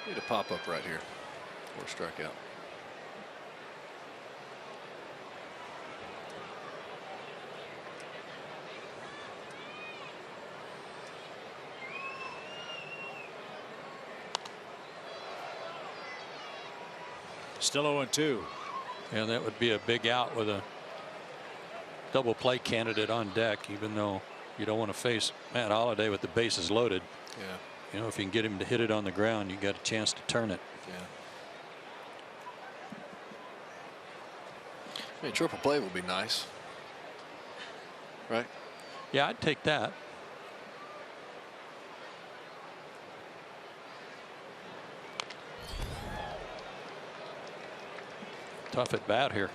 Need a pop up right here or strikeout. Still 0-2. And that would be a big out with a double play candidate on deck, even though you don't want to face Matt Holliday with the bases loaded. Yeah. You know, if you can get him to hit it on the ground, you got a chance to turn it. Yeah. I mean, triple play would be nice, right? Yeah, I'd take that. Tough at bat here.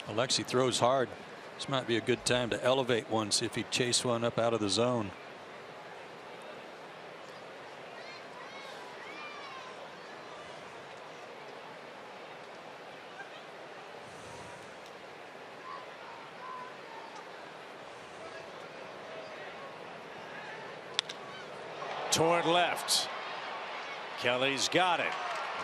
Alexi throws hard. This might be a good time to elevate one, see if he chase one up out of the zone. Toward left. Kelly's got it.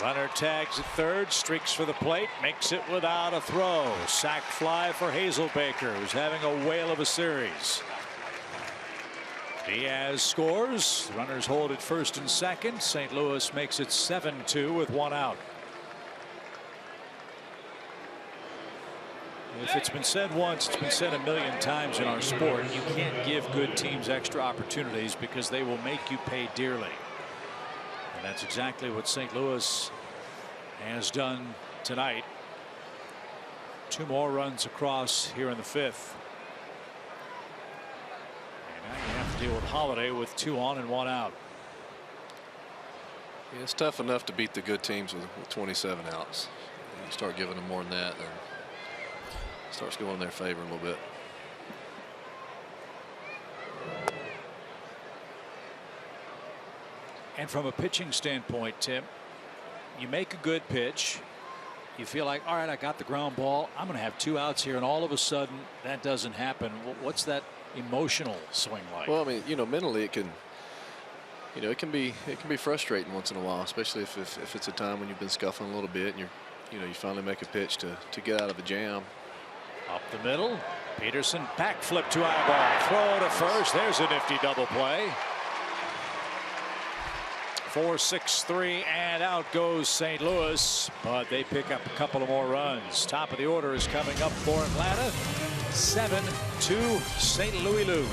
Runner tags at third, streaks for the plate, makes it without a throw. Sac fly for Hazelbaker, who's having a whale of a series. Diaz scores. Runners hold at first and second. St. Louis makes it 7-2 with one out. If it's been said once, it's been said a million times in our sport. You can't give good teams extra opportunities because they will make you pay dearly. And that's exactly what St. Louis has done tonight. 2 more runs across here in the 5th. And now you have to deal with Holiday with 2 on and 1 out. Yeah, it's tough enough to beat the good teams with 27 outs. You start giving them more than that, then it starts going in their favor a little bit. And from a pitching standpoint, Tim, you make a good pitch. You feel like, all right, I got the ground ball. I'm going to have 2 outs here. And all of a sudden that doesn't happen. What's that emotional swing like? Well, I mean, you know, mentally it can, you know, it can be frustrating once in a while, especially if it's a time when you've been scuffling a little bit and you finally make a pitch to get out of a jam. Up the middle. Peterson backflip to eyeball. Throw to first. There's a nifty double play. 4-6-3 and out goes St. Louis, but they pick up a couple of more runs. Top of the order is coming up for Atlanta. 7-2 St. Louis Lou.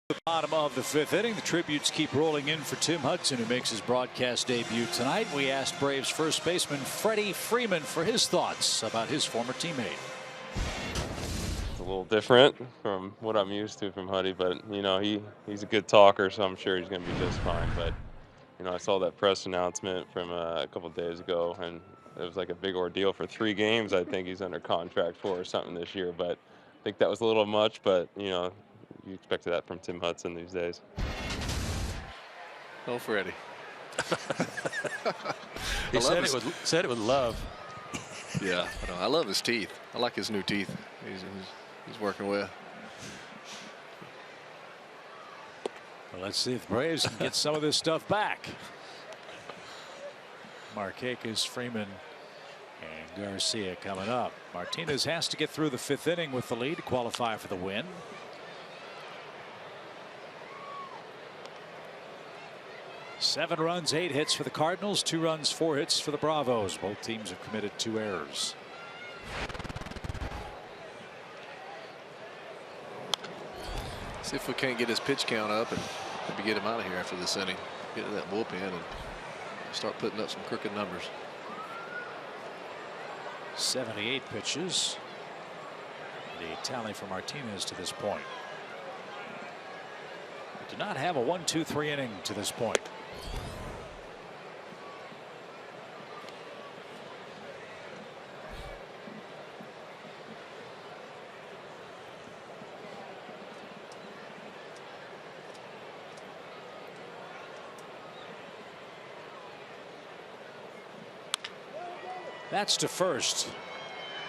The bottom of the 5th inning. The tributes keep rolling in for Tim Hudson, who makes his broadcast debut tonight. We asked Braves first baseman Freddie Freeman for his thoughts about his former teammate. It's a little different from what I'm used to from Huddy, but you know he's a good talker, so I'm sure he's going to be just fine. But you know, I saw that press announcement from a couple of days ago, and it was like a big ordeal for 3 games. I think he's under contract for or something this year, but I think that was a little much. But you know, you expected that from Tim Hudson these days. Oh, Freddie. He said it with love. Yeah, I love his teeth. I like his new teeth. He's working with. Well, let's see if the Braves can get some of this stuff back. Markakis, Freeman, and Garcia coming up. Martinez has to get through the 5th inning with the lead to qualify for the win. Seven runs, 8 hits for the Cardinals, 2 runs, 4 hits for the Bravos. Both teams have committed 2 errors. See if we can't get his pitch count up and Maybe get him out of here after this inning. Get in that bullpen and start putting up some crooked numbers. 78 pitches. The tally for Martinez to this point. We do not have a 1-2-3 inning to this point. That's to first.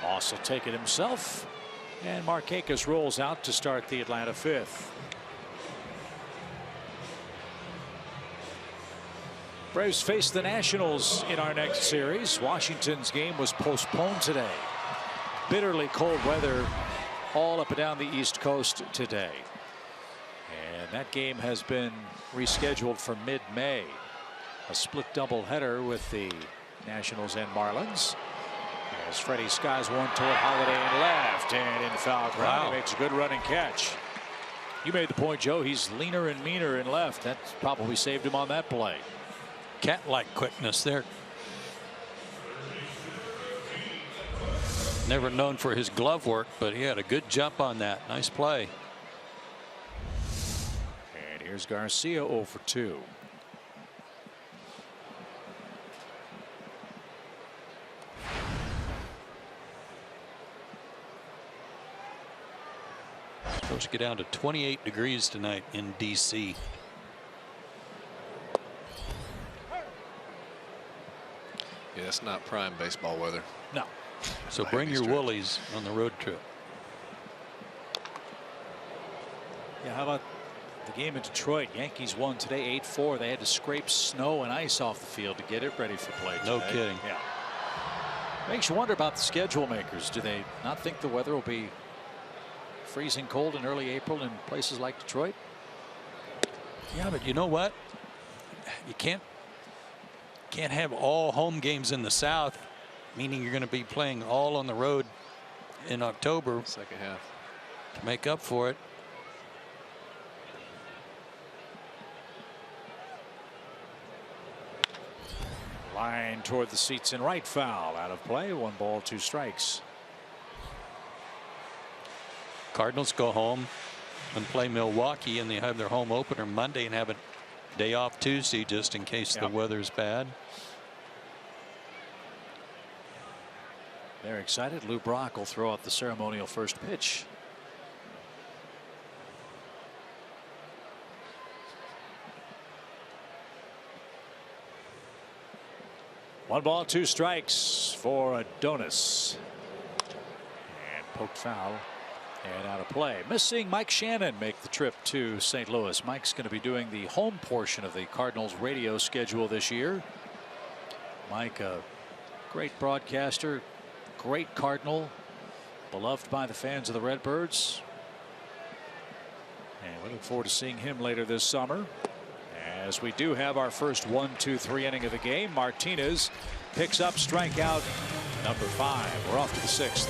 Moss will take it himself. And Markakis rolls out to start the Atlanta fifth. Braves face the Nationals in our next series. Washington's game was postponed today. Bitterly cold weather all up and down the East Coast today. And that game has been rescheduled for mid-May. A split doubleheader with the Nationals and Marlins. As Freddie skies one toward Holiday in left and in foul ground. He makes a good running catch. You made the point, Joe. He's leaner and meaner in left. That probably saved him on that play. Cat-like quickness there. Never known for his glove work, but he had a good jump on that. Nice play. And here's Garcia 0 for 2. Supposed to get down to 28 degrees tonight in D.C. Yeah, it's not prime baseball weather. No. So bring your woolies on the road trip. Yeah, how about the game in Detroit? Yankees won today 8-4. They had to scrape snow and ice off the field to get it ready for play today. No kidding. Yeah. Makes you wonder about the schedule makers. Do they not think the weather will be freezing cold in early April in places like Detroit? Yeah, but you know what? You can't have all home games in the South, meaning you're going to be playing all on the road in October. Second half. To make up for it. Line toward the seats in right, foul, out of play. 1 ball, 2 strikes. Cardinals go home and play Milwaukee, and they have their home opener Monday and have a day off Tuesday just in case the weather's bad. They're excited. Lou Brock will throw out the ceremonial first pitch. One ball, 2 strikes for Adonis. And poked foul. And out of play. Missing Mike Shannon make the trip to St. Louis. Mike's going to be doing the home portion of the Cardinals radio schedule this year. Mike, a great broadcaster, great Cardinal, beloved by the fans of the Redbirds. And we look forward to seeing him later this summer. As we do have our first 1-2-3 inning of the game. Martinez picks up strikeout number 5. We're off to the 6th.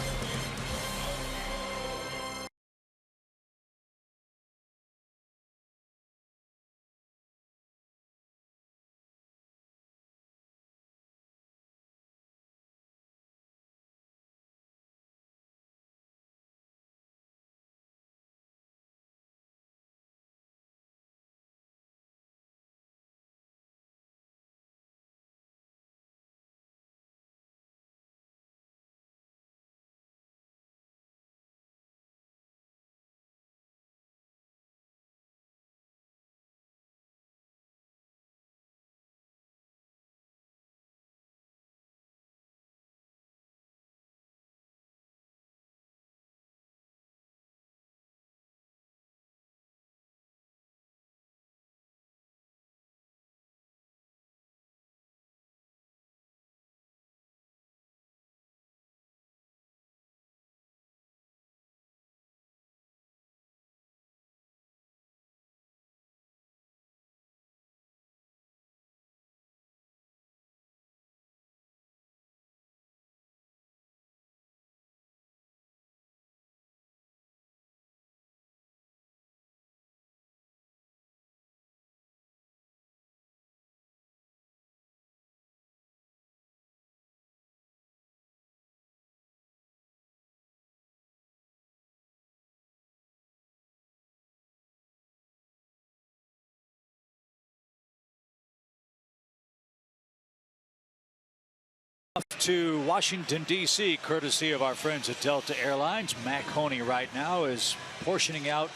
to Washington, D.C., courtesy of our friends at Delta Airlines. Mac Honey right now is portioning out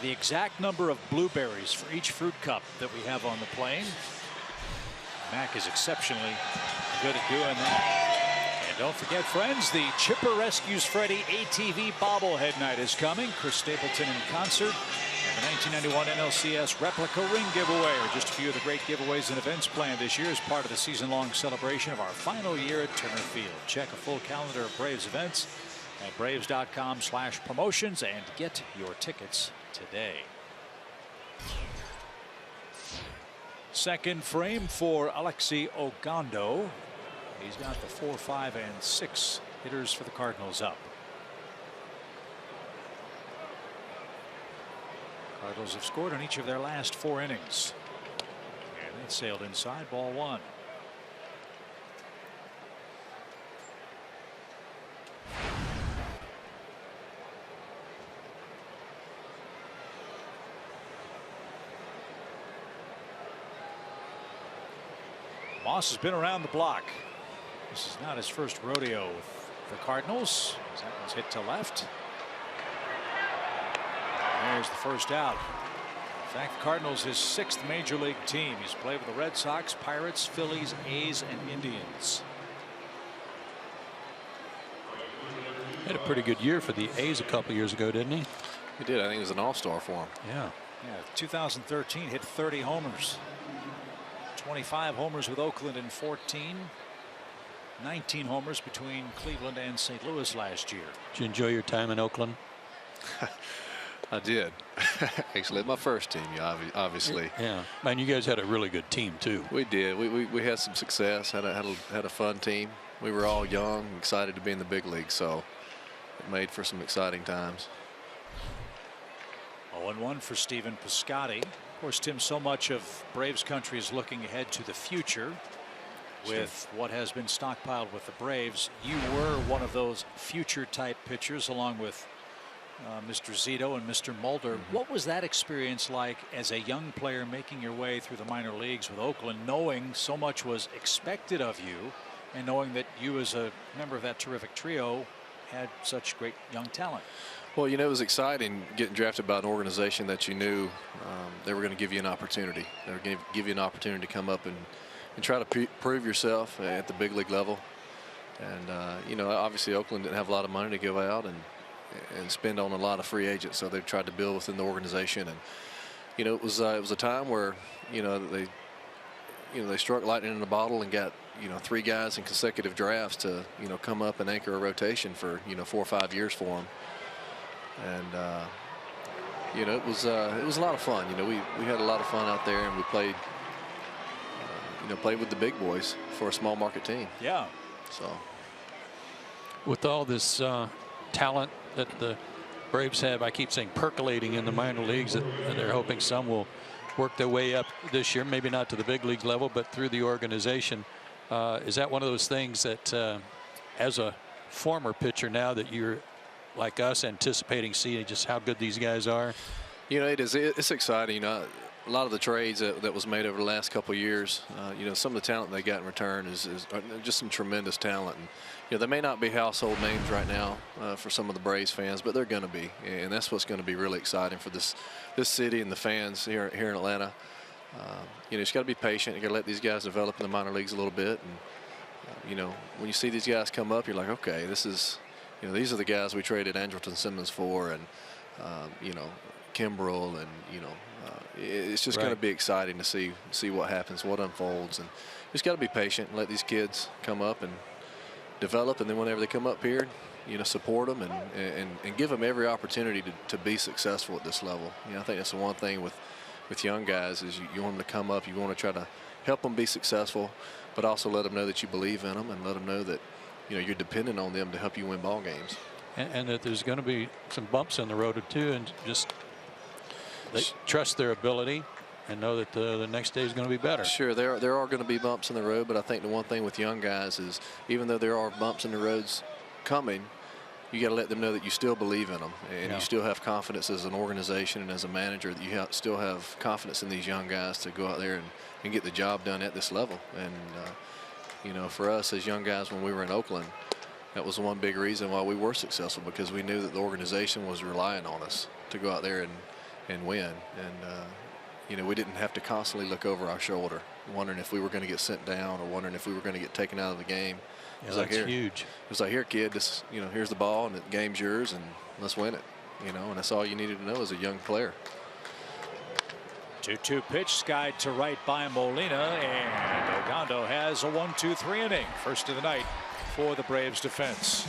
the exact number of blueberries for each fruit cup that we have on the plane. Mac is exceptionally good at doing that. And don't forget, friends, the Chipper Rescues Freddy ATV bobblehead night is coming. Chris Stapleton in concert. The 1991 NLCS replica ring giveaway are just a few of the great giveaways and events planned this year as part of the season-long celebration of our final year at Turner Field. Check a full calendar of Braves events at braves.com/promotions and get your tickets today. Second frame for Alexi Ogando. He's got the 4, 5, and 6 hitters for the Cardinals up. Cardinals have scored on each of their last 4 innings. And it sailed inside, ball 1. Moss has been around the block. This is not his first rodeo with the Cardinals. That one's hit to left. There's the first out. In fact, the Cardinals, his 6th major league team. He's played with the Red Sox, Pirates, Phillies, A's, and Indians. Had a pretty good year for the A's a couple years ago, didn't he? He did. I think it was an all-star for him. Yeah. Yeah. 2013 hit 30 homers. 25 homers with Oakland in 14. 19 homers between Cleveland and St. Louis last year. Did you enjoy your time in Oakland? I did. Actually, my first team, obviously. Yeah, man, you guys had a really good team too. We did. We had some success. Had a fun team. We were all young, excited to be in the big league, so it made for some exciting times. 0-1 for Stephen Piscotty. Of course, Tim, so much of Braves country is looking ahead to the future with what has been stockpiled with the Braves. You were one of those future type pitchers along with Mr. Zito and Mr. Mulder. What was that experience like as a young player making your way through the minor leagues with Oakland, knowing so much was expected of you and knowing that you as a member of that terrific trio had such great young talent? Well, you know, it was exciting getting drafted by an organization that you knew they were going to give you an opportunity. They were going to give you an opportunity to come up and try to prove yourself at the big league level. And, you know, obviously Oakland didn't have a lot of money to give out and spend on a lot of free agents, so they tried to build within the organization. And you know, it was a time where they struck lightning in a bottle and got 3 guys in consecutive drafts to come up and anchor a rotation for 4 or 5 years for them. And it was a lot of fun. We had a lot of fun out there, and we played played with the big boys for a small market team. Yeah. So with all this talent that the Braves have, I keep saying percolating in the minor leagues, that they're hoping some will work their way up this year, maybe not to the big leagues level, but through the organization. Is that one of those things that as a former pitcher now that you're like us anticipating seeing just how good these guys are? It is. It's exciting. A lot of the trades that was made over the last couple of years, some of the talent they got in return is just some tremendous talent. And, they may not be household names right now for some of the Braves fans, but they're going to be, and that's what's going to be really exciting for this city and the fans here in Atlanta. You just got to be patient. You got to let these guys develop in the minor leagues a little bit, and when you see these guys come up, you're like, okay, this is, these are the guys we traded Andrelton Simmons for, and Kimbrel, and it's just going to be exciting to see what happens, what unfolds, and just got to be patient and let these kids come up and develop, and then whenever they come up here, support them and give them every opportunity to be successful at this level. I think that's the one thing with young guys is you want them to come up, you want to try to help them be successful, but also let them know that you believe in them and let them know that you're dependent on them to help you win ball games. And that there's going to be some bumps in the road too, and just they trust their ability and know that the next day is going to be better. Sure, there are going to be bumps in the road, but I think the one thing with young guys is even though there are bumps in the roads coming, you got to let them know that you still believe in them, and you still have confidence as an organization and as a manager that you still have confidence in these young guys to go out there and get the job done at this level. And You know, for us as young guys when we were in Oakland, that was one big reason why we were successful, because we knew that the organization was relying on us to go out there and win. And, you know, we didn't have to constantly look over our shoulder, wondering if we were going to get sent down or wondering if we were going to get taken out of the game. Yeah, that's huge. It was like, here, kid, this, you know, here's the ball and the game's yours and let's win it. You know, and that's all you needed to know as a young player. 2-2 pitch, skied to right by Molina, and Ogando has a 1-2-3 inning. First of the night for the Braves defense.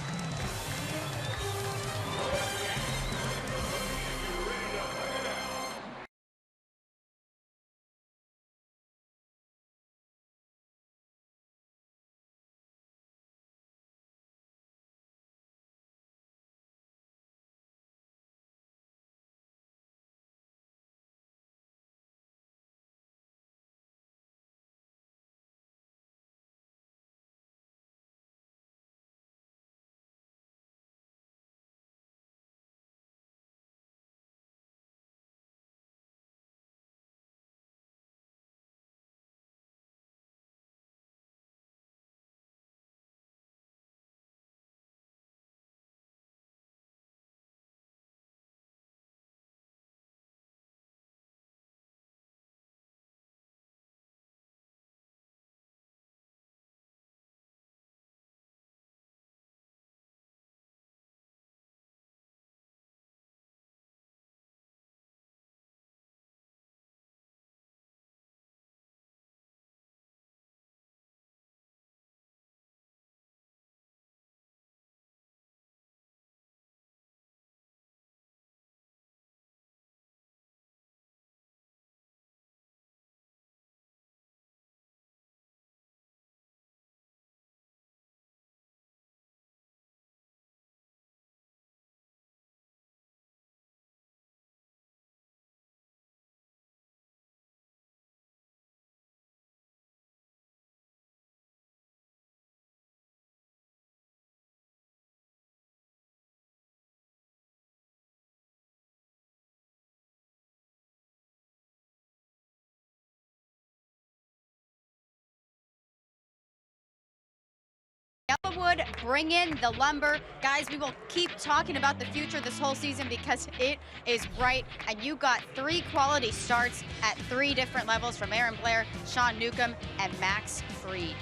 Yellowwood, bring in the lumber. Guys, we will keep talking about the future this whole season because it is bright. And you got 3 quality starts at 3 different levels from Aaron Blair, Sean Newcomb, and Max Fried.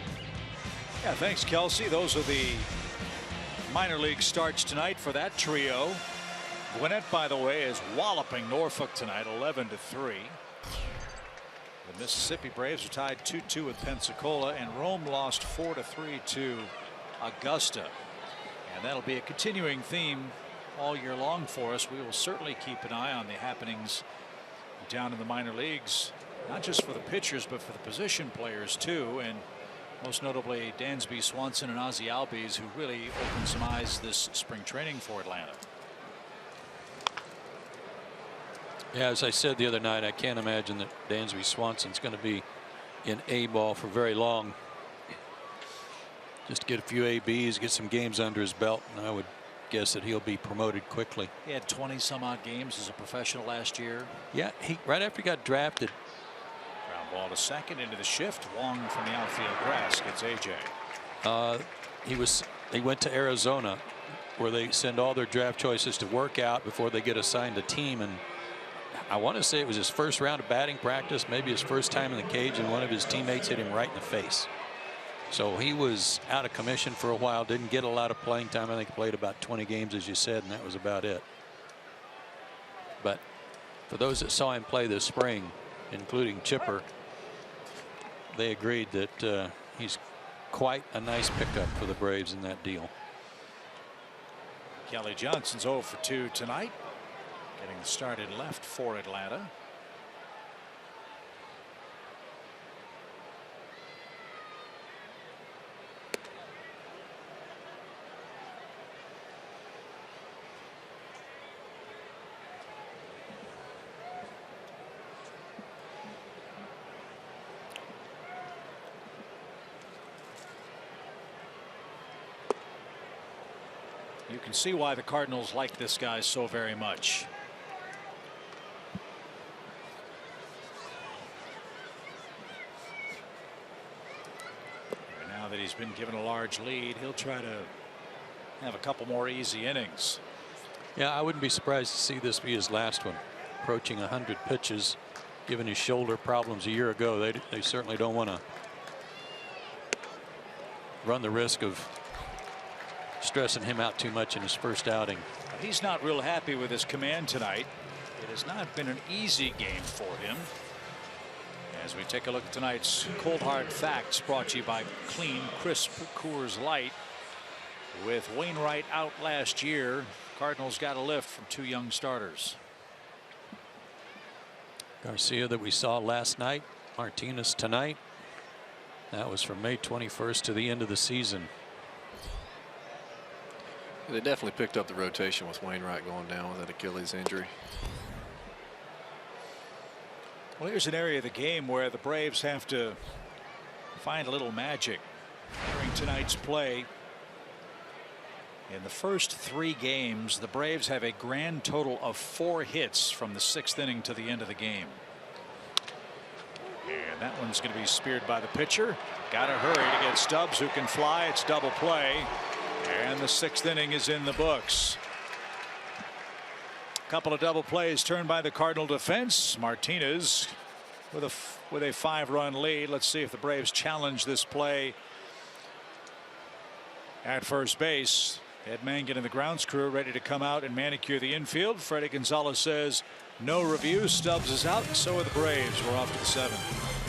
Yeah, thanks, Kelsey. Those are the minor league starts tonight for that trio. Gwinnett, by the way, is walloping Norfolk tonight, 11-3. The Mississippi Braves are tied 2-2 with Pensacola, and Rome lost 4-3 to Augusta. And that'll be a continuing theme all year long for us. We will certainly keep an eye on the happenings down in the minor leagues, not just for the pitchers, but for the position players too, and most notably Dansby Swanson and Ozzie Albies, who really opened some eyes this spring training for Atlanta. Yeah, as I said the other night, I can't imagine that Dansby Swanson's going to be in A ball for very long. Just get a few ABs, get some games under his belt, and I would guess that he'll be promoted quickly. He had 20 some odd games as a professional last year. Yeah, right after he got drafted. Ground ball to second into the shift. Wong from the outfield grass gets AJ. He went to Arizona, where they send all their draft choices to work out before they get assigned a team, and I want to say it was his first round of batting practice, maybe his first time in the cage, and one of his teammates hit him right in the face. So he was out of commission for a while, didn't get a lot of playing time. I think he played about 20 games, as you said, and that was about it. But for those that saw him play this spring, including Chipper, they agreed that he's quite a nice pickup for the Braves in that deal. Kelly Johnson's 0 for 2 tonight, getting started left for Atlanta. You can see why the Cardinals like this guy so very much. And now that he's he's been given a large lead. He'll try to have a couple more easy innings. Yeah, I wouldn't be surprised to see this be his last one. Approaching 100 pitches, given his shoulder problems a year ago. They certainly don't want to run the risk of stressing him out too much in his first outing. He's not real happy with his command tonight. It has not been an easy game for him. As we take a look at tonight's cold hard facts, brought to you by Clean Crisp Coors Light. With Wainwright out last year, Cardinals got a lift from 2 young starters. Garcia that we saw last night, Martinez tonight. That was from May 21st to the end of the season. They definitely picked up the rotation with Wainwright going down with that Achilles injury. Well, here's an area of the game where the Braves have to find a little magic during tonight's play. In the first 3 games, the Braves have a grand total of 4 hits from the 6th inning to the end of the game. And that one's going to be speared by the pitcher. Got to hurry to get Stubbs, who can fly. It's double play. And the 6th inning is in the books. A couple of double plays turned by the Cardinal defense. Martinez with a 5-run lead. Let's see if the Braves challenge this play at first base. Ed Mangan and the grounds crew ready to come out and manicure the infield. Freddie Gonzalez says no review. Stubbs is out. So are the Braves. We're off to the 7th.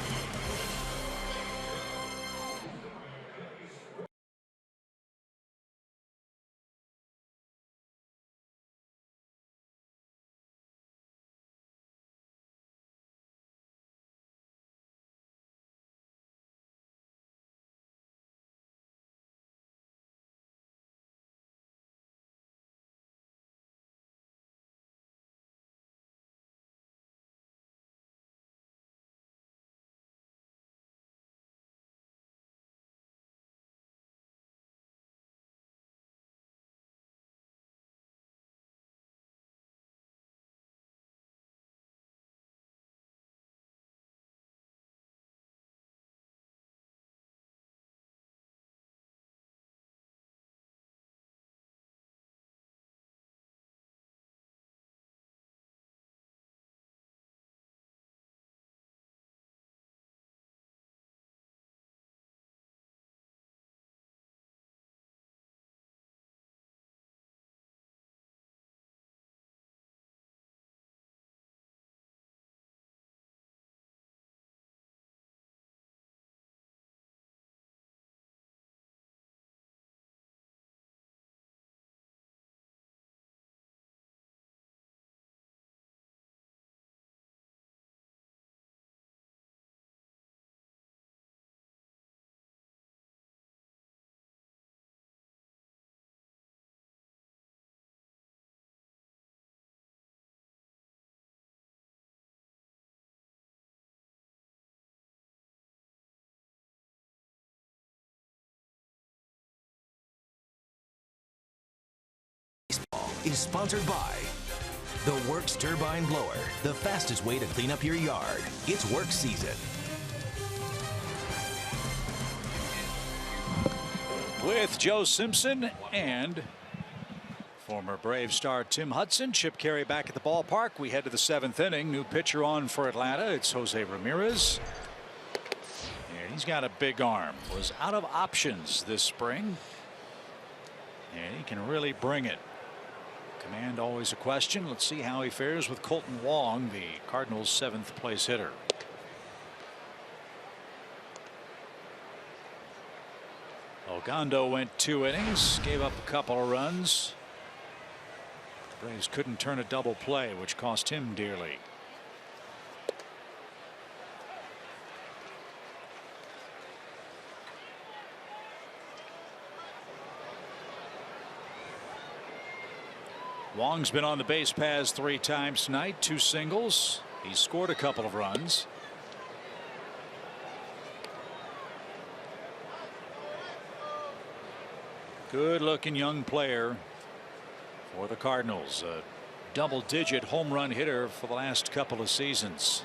Is sponsored by the Works Turbine Blower, the fastest way to clean up your yard. It's work season. With Joe Simpson and former Brave star Tim Hudson. Chip Carey back at the ballpark. We head to the 7th inning. New pitcher on for Atlanta. It's Jose Ramirez. And he's got a big arm. Was out of options this spring. And he can really bring it. Command always a question. Let's see how he fares with Colton Wong, the Cardinals' 7th place hitter. Ogando went 2 innings, gave up a couple of runs. The Braves couldn't turn a double play, which cost him dearly. Wong's been on the base paths 3 times tonight, 2 singles. He's scored a couple of runs. Good looking young player for the Cardinals. A double-digit home run hitter for the last couple of seasons.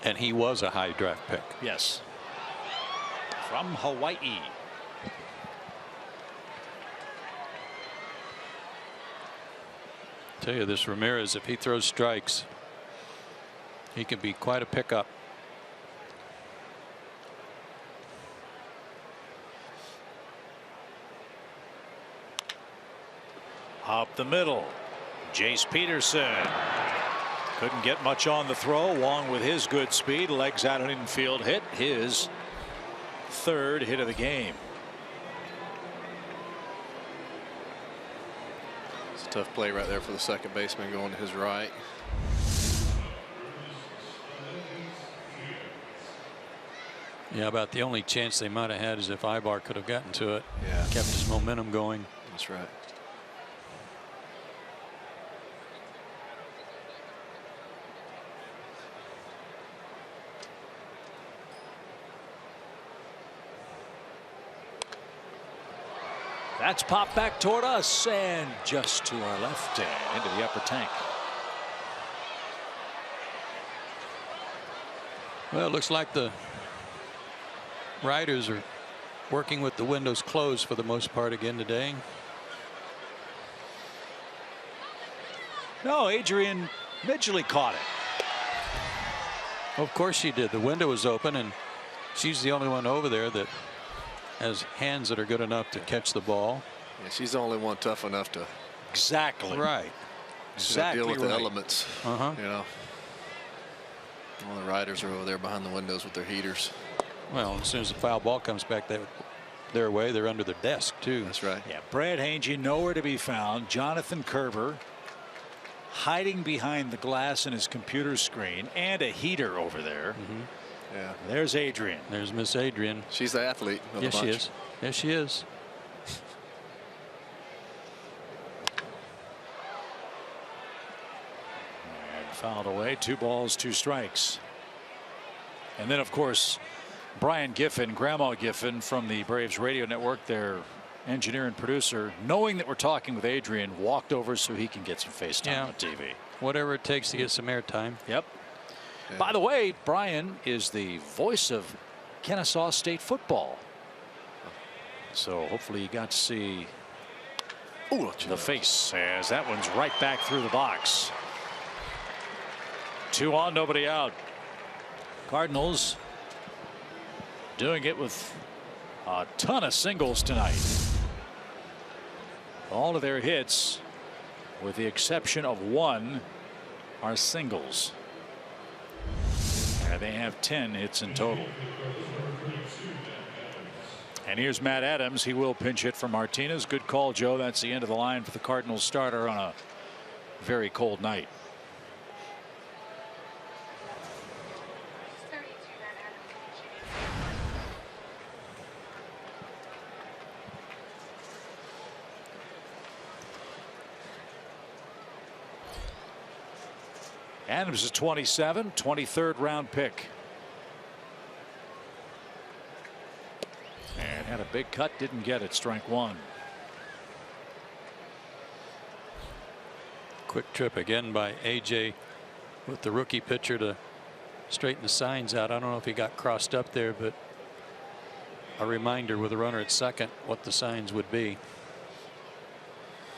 And he was a high draft pick. Yes. from Hawaii. Tell you, this Ramirez, if he throws strikes, he can be quite a pickup. Up the middle, Jace Peterson. Couldn't get much on the throw. Wong with his good speed, legs out an infield hit, his third hit of the game. It's a tough play right there for the second baseman going to his right. Yeah, about the only chance they might have had is if Ibar could have gotten to it. Yeah. Kept his momentum going. That's right. That's popped back toward us and just to our left and into the upper tank. Well, it looks like the Riders are working with the windows closed for the most part again today. No, Adrian Midgley caught it. Of course she did. The window was open, and she's the only one over there that has hands that are good enough to catch the ball. Yeah, she's the only one tough enough to Exactly. Right. Exactly deal with right. the elements. You know, all the Riders are over there behind the windows with their heaters. Well, as soon as the foul ball comes back their way, they're under their desk too. That's right. Yeah, Brad Hange nowhere to be found. Jonathan Kerber hiding behind the glass in his computer screen and a heater over there. Yeah. There's Adrian. There's Miss Adrian. She's the athlete of the Yes, she bunch. is. Yes, she is. And fouled away. 2 balls, 2 strikes. And then, of course, Brian Giffen, Grandma Giffen from the Braves radio network, their engineer and producer, knowing that we're talking with Adrian, walked over so he can get some face time on TV. Whatever it takes to get some airtime. Yep. Yeah. By the way, Brian is the voice of Kennesaw State football. So hopefully you got to see the face as that one's right back through the box. 2 on, nobody out. Cardinals doing it with a ton of singles tonight. All of their hits, with the exception of 1, are singles. And they have 10 hits in total. And here's Matt Adams. He will pinch hit for Martinez. Good call, Joe. That's the end of the line for the Cardinals starter on a very cold night. Adams is 27, 23rd round pick. And had a big cut, didn't get it. Strike 1. Quick trip again by AJ with the rookie pitcher to straighten the signs out. I don't know if he got crossed up there, but a reminder with a runner at second what the signs would be.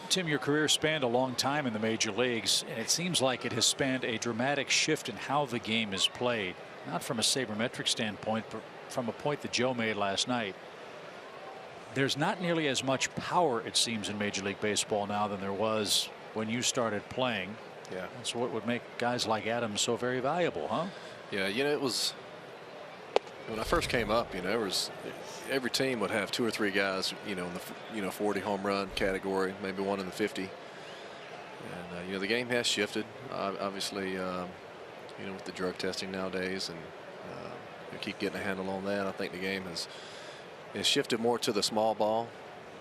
Tim, your career spanned a long time in the major leagues, and it seems like it has spanned a dramatic shift in how the game is played. Not from a sabermetric standpoint, but from a point that Joe made last night. There's not nearly as much power, it seems, in Major League Baseball now than there was when you started playing. Yeah. That's what would make guys like Adams so very valuable, huh? Yeah, you know, it was when I first came up, you know, every team would have 2 or 3 guys, you know, in the 40 home run category, maybe 1 in the 50. And you know, the game has shifted, obviously, you know, with the drug testing nowadays, and we keep getting a handle on that. I think the game has shifted more to the small ball,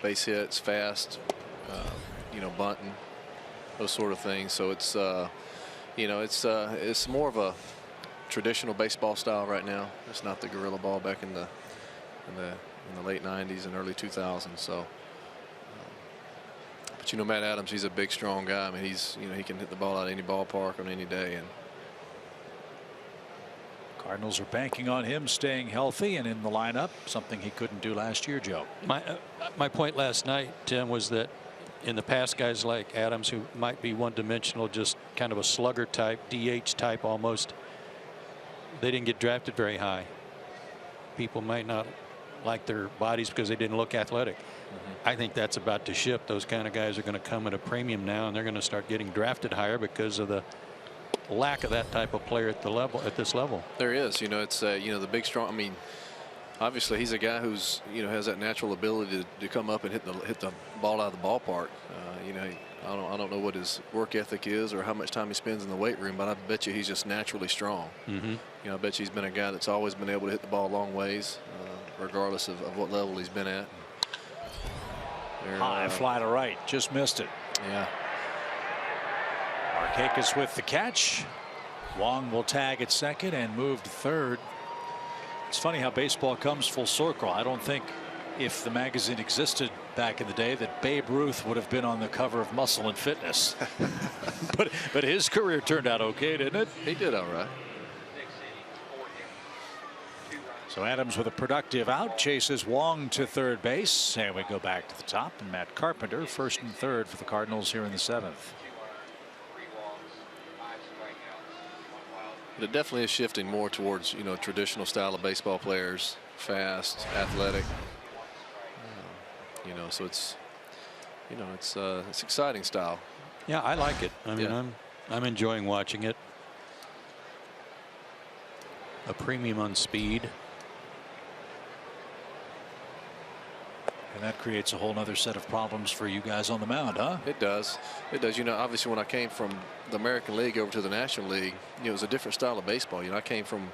base hits, fast, you know, bunting, those sort of things. So it's you know, it's more of a traditional baseball style right now. It's not the gorilla ball back in the late 90s and early 2000s. So but you know, Matt Adams, he's a big strong guy. I mean, he can hit the ball out of any ballpark on any day. And Cardinals are banking on him staying healthy and in the lineup, something he couldn't do last year, Joe. My point last night, Tim, was that in the past, guys like Adams, who might be one-dimensional, just kind of a slugger type, DH type almost, they didn't get drafted very high. People might not like their bodies because they didn't look athletic. I think that's about to shift. Those kind of guys are going to come at a premium now, and they're going to start getting drafted higher because of the lack of that type of player at this level. There is, it's the big strong. I mean, obviously he's a guy who's has that natural ability to come up and hit the ball out of the ballpark. I don't know what his work ethic is or how much time he spends in the weight room, but I bet you he's just naturally strong. I bet you he's been a guy that's always been able to hit the ball long ways, regardless of what level he's been at. High fly to right, just missed it. Yeah. Markakis with the catch. Wong will tag at second and move to third. It's funny how baseball comes full circle. I don't think if the magazine existed back in the day that Babe Ruth would have been on the cover of Muscle and Fitness. but his career turned out okay, didn't it? He did all right. So Adams with a productive out, chases Wong to third base, and we go back to the top, and Matt Carpenter first and third for the Cardinals here in the 7th. It definitely is shifting more towards traditional style of baseball players, fast, athletic. So it's it's exciting style. Yeah, I like it. I mean, I'm enjoying watching it. A premium on speed. And that creates a whole other set of problems for you guys on the mound, huh? It does. It does. Obviously when I came from the American League over to the National League, it was a different style of baseball. I came from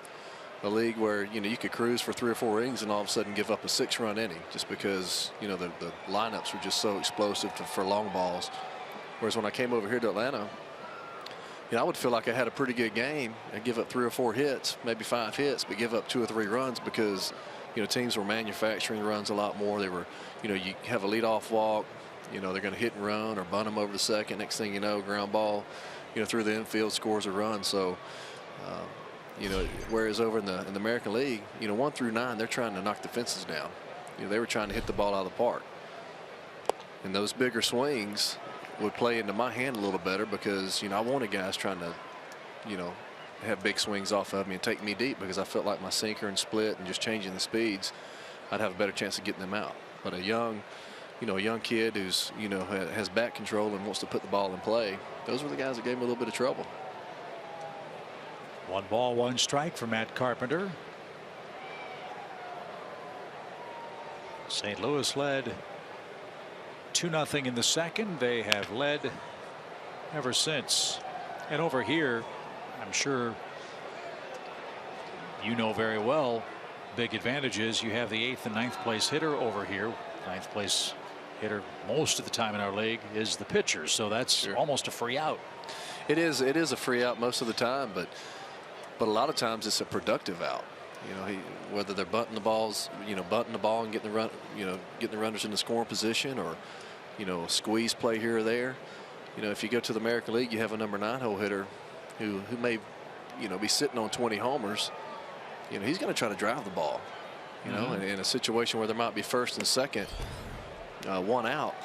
a league where you could cruise for 3 or 4 innings and all of a sudden give up a 6-run inning just because the lineups were just so explosive for long balls. Whereas when I came over here to Atlanta, I would feel like I had a pretty good game and give up 3 or 4 hits, maybe 5 hits, but give up 2 or 3 runs because teams were manufacturing runs a lot more. They were, you have a leadoff walk, they're going to hit and run or bunt them over the second. Next thing you know, ground ball, through the infield, scores a run. So, whereas over in the American League, 1 through 9, they're trying to knock the fences down. They were trying to hit the ball out of the park. And those bigger swings would play into my hand a little better because, I wanted guys trying to, have big swings off of me and take me deep because I felt like my sinker and split and just changing the speeds, I'd have a better chance of getting them out. But a young kid who's, has bat control and wants to put the ball in play, those were the guys that gave me a little bit of trouble. 1 ball, 1 strike for Matt Carpenter. St. Louis led 2-0 in the second. They have led ever since. And over here, I'm sure very well, big advantage is you have the 8th and 9th place hitter over here. 9th place hitter most of the time in our league is the pitcher, so that's almost a free out. It is a free out most of the time, but a lot of times it's a productive out. Whether they're bunting the balls, bunting the ball and getting the run, getting the runners in the scoring position, or a squeeze play here or there. If you go to the American League, you have a number 9 hole hitter who may be sitting on 20 homers. He's going to try to drive the ball. In a situation where there might be first and second, 1 out,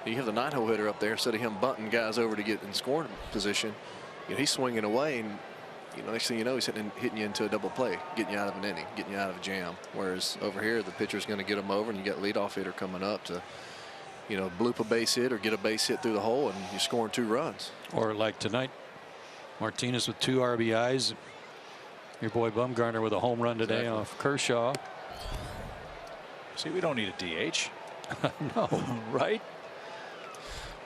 you have the 9 hole hitter up there. Instead of him bunting guys over to get in scoring position, he's swinging away, and next thing you know, he's hitting you into a double play, getting you out of an inning, getting you out of a jam. Whereas over here, the pitcher's going to get him over, and you got leadoff hitter coming up to bloop a base hit or get a base hit through the hole, and you're scoring 2 runs. Or like tonight, Martinez with 2 RBIs. Your boy Bumgarner with a home run today off Kershaw. See, we don't need a DH. No, right?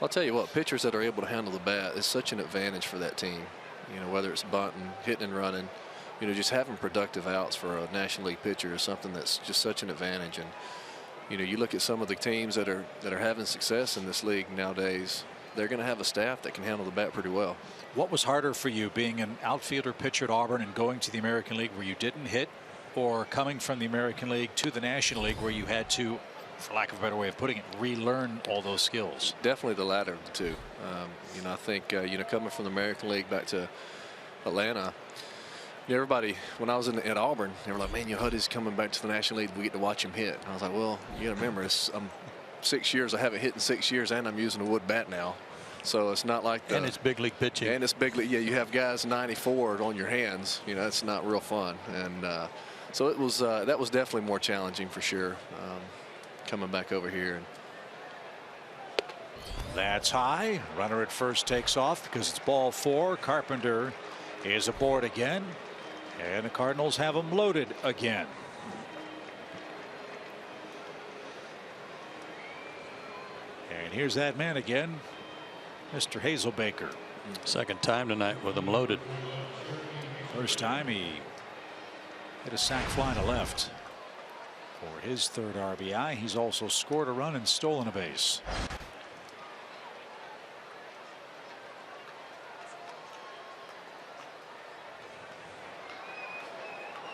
I'll tell you what, pitchers that are able to handle the bat is such an advantage for that team. Whether it's bunting, hitting and running, just having productive outs for a National League pitcher is something that's just such an advantage. And you look at some of the teams that are having success in this league nowadays, they're going to have a staff that can handle the bat pretty well. What was harder for you, being an outfielder pitcher at Auburn and going to the American League where you didn't hit, or coming from the American League to the National League where you had to, for lack of a better way of putting it, relearn all those skills? Definitely the latter of the two. I think coming from the American League back to Atlanta, Everybody, when I was at Auburn, they were like, man, Huddy's coming back to the National League. We get to watch him hit. And I was like, well, you got to remember, I'm 6 years. I haven't hit in 6 years, and I'm using a wood bat now. So it's not like and it's big league pitching. And it's big league. Yeah, you have guys 94 on your hands. It's not real fun. And so it was. That was definitely more challenging for sure. Coming back over here. That's high. Runner at first takes off because it's ball 4. Carpenter is aboard again, and the Cardinals have him loaded again. And here's that man again, Mr. Hazelbaker. Second time tonight with him loaded. First time he hit a sac fly to left for his 3rd RBI. He's also scored a run and stolen a base.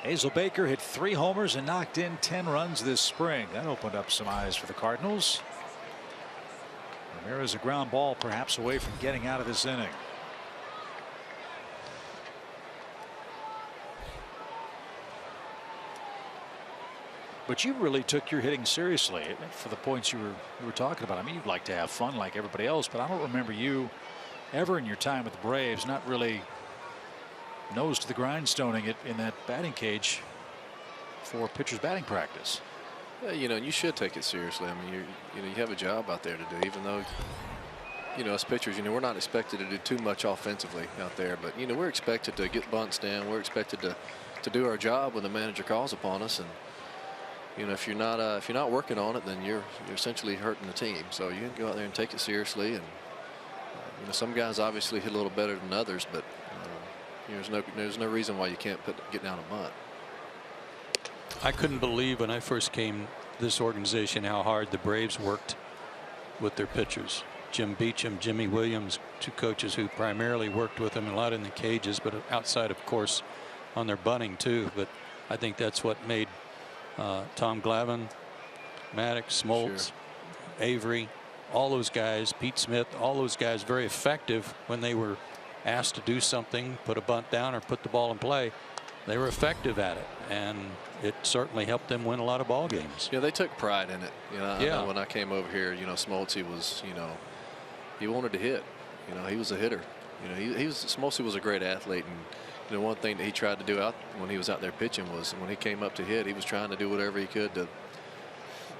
Hazelbaker hit 3 homers and knocked in 10 runs this spring. That opened up some eyes for the Cardinals. Ramirez, a ground ball perhaps away from getting out of this inning. But you really took your hitting seriously for the points you were talking about. I mean, you'd like to have fun like everybody else, but I don't remember you ever in your time with the Braves not really nose to the grindstoning it in that batting cage for pitchers batting practice. Yeah, you should take it seriously. I mean, you have a job out there to do, even though, as pitchers, we're not expected to do too much offensively out there, but, we're expected to get bunts down. We're expected to do our job when the manager calls upon us. And, if you're not working on it, then you're essentially hurting the team. So you can go out there and take it seriously. And, some guys obviously hit a little better than others, but there's no reason why you can't get down a bunt. I couldn't believe when I first came this organization how hard the Braves worked with their pitchers. Jim Beecham, Jimmy Williams, 2 coaches who primarily worked with them a lot in the cages, but outside, of course, on their bunting too. But I think that's what made Tom Glavine, Maddox, Smoltz, Avery, all those guys, Pete Smith, all those guys very effective when they were asked to do something, put a bunt down or put the ball in play. They were effective at it, and it certainly helped them win a lot of ball games. Yeah, they took pride in it. I know when I came over here, Smoltz, was, he wanted to hit. He was a hitter. Smoltz was a great athlete, and one thing that he tried to do when he was out there pitching was when he came up to hit, he was trying to do whatever he could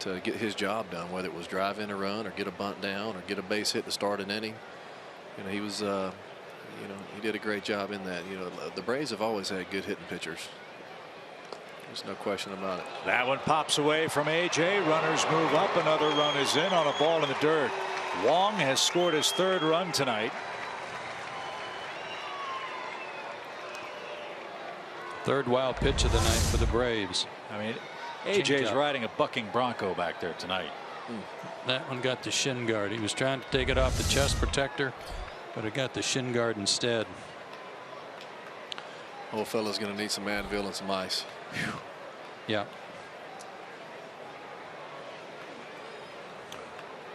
to get his job done, whether it was drive in a run or get a bunt down or get a base hit to start an inning. He was. He did a great job in that. The Braves have always had good hitting pitchers. There's no question about it. That one pops away from A.J. Runners move up. Another run is in on a ball in the dirt. Wong has scored his 3rd run tonight. 3rd wild pitch of the night for the Braves. I mean, A.J.'s riding a bucking bronco back there tonight. That one got the shin guard. He was trying to take it off the chest protector, but it got the shin guard instead. Old fella's going to need some Advil and some ice. Whew. Yeah.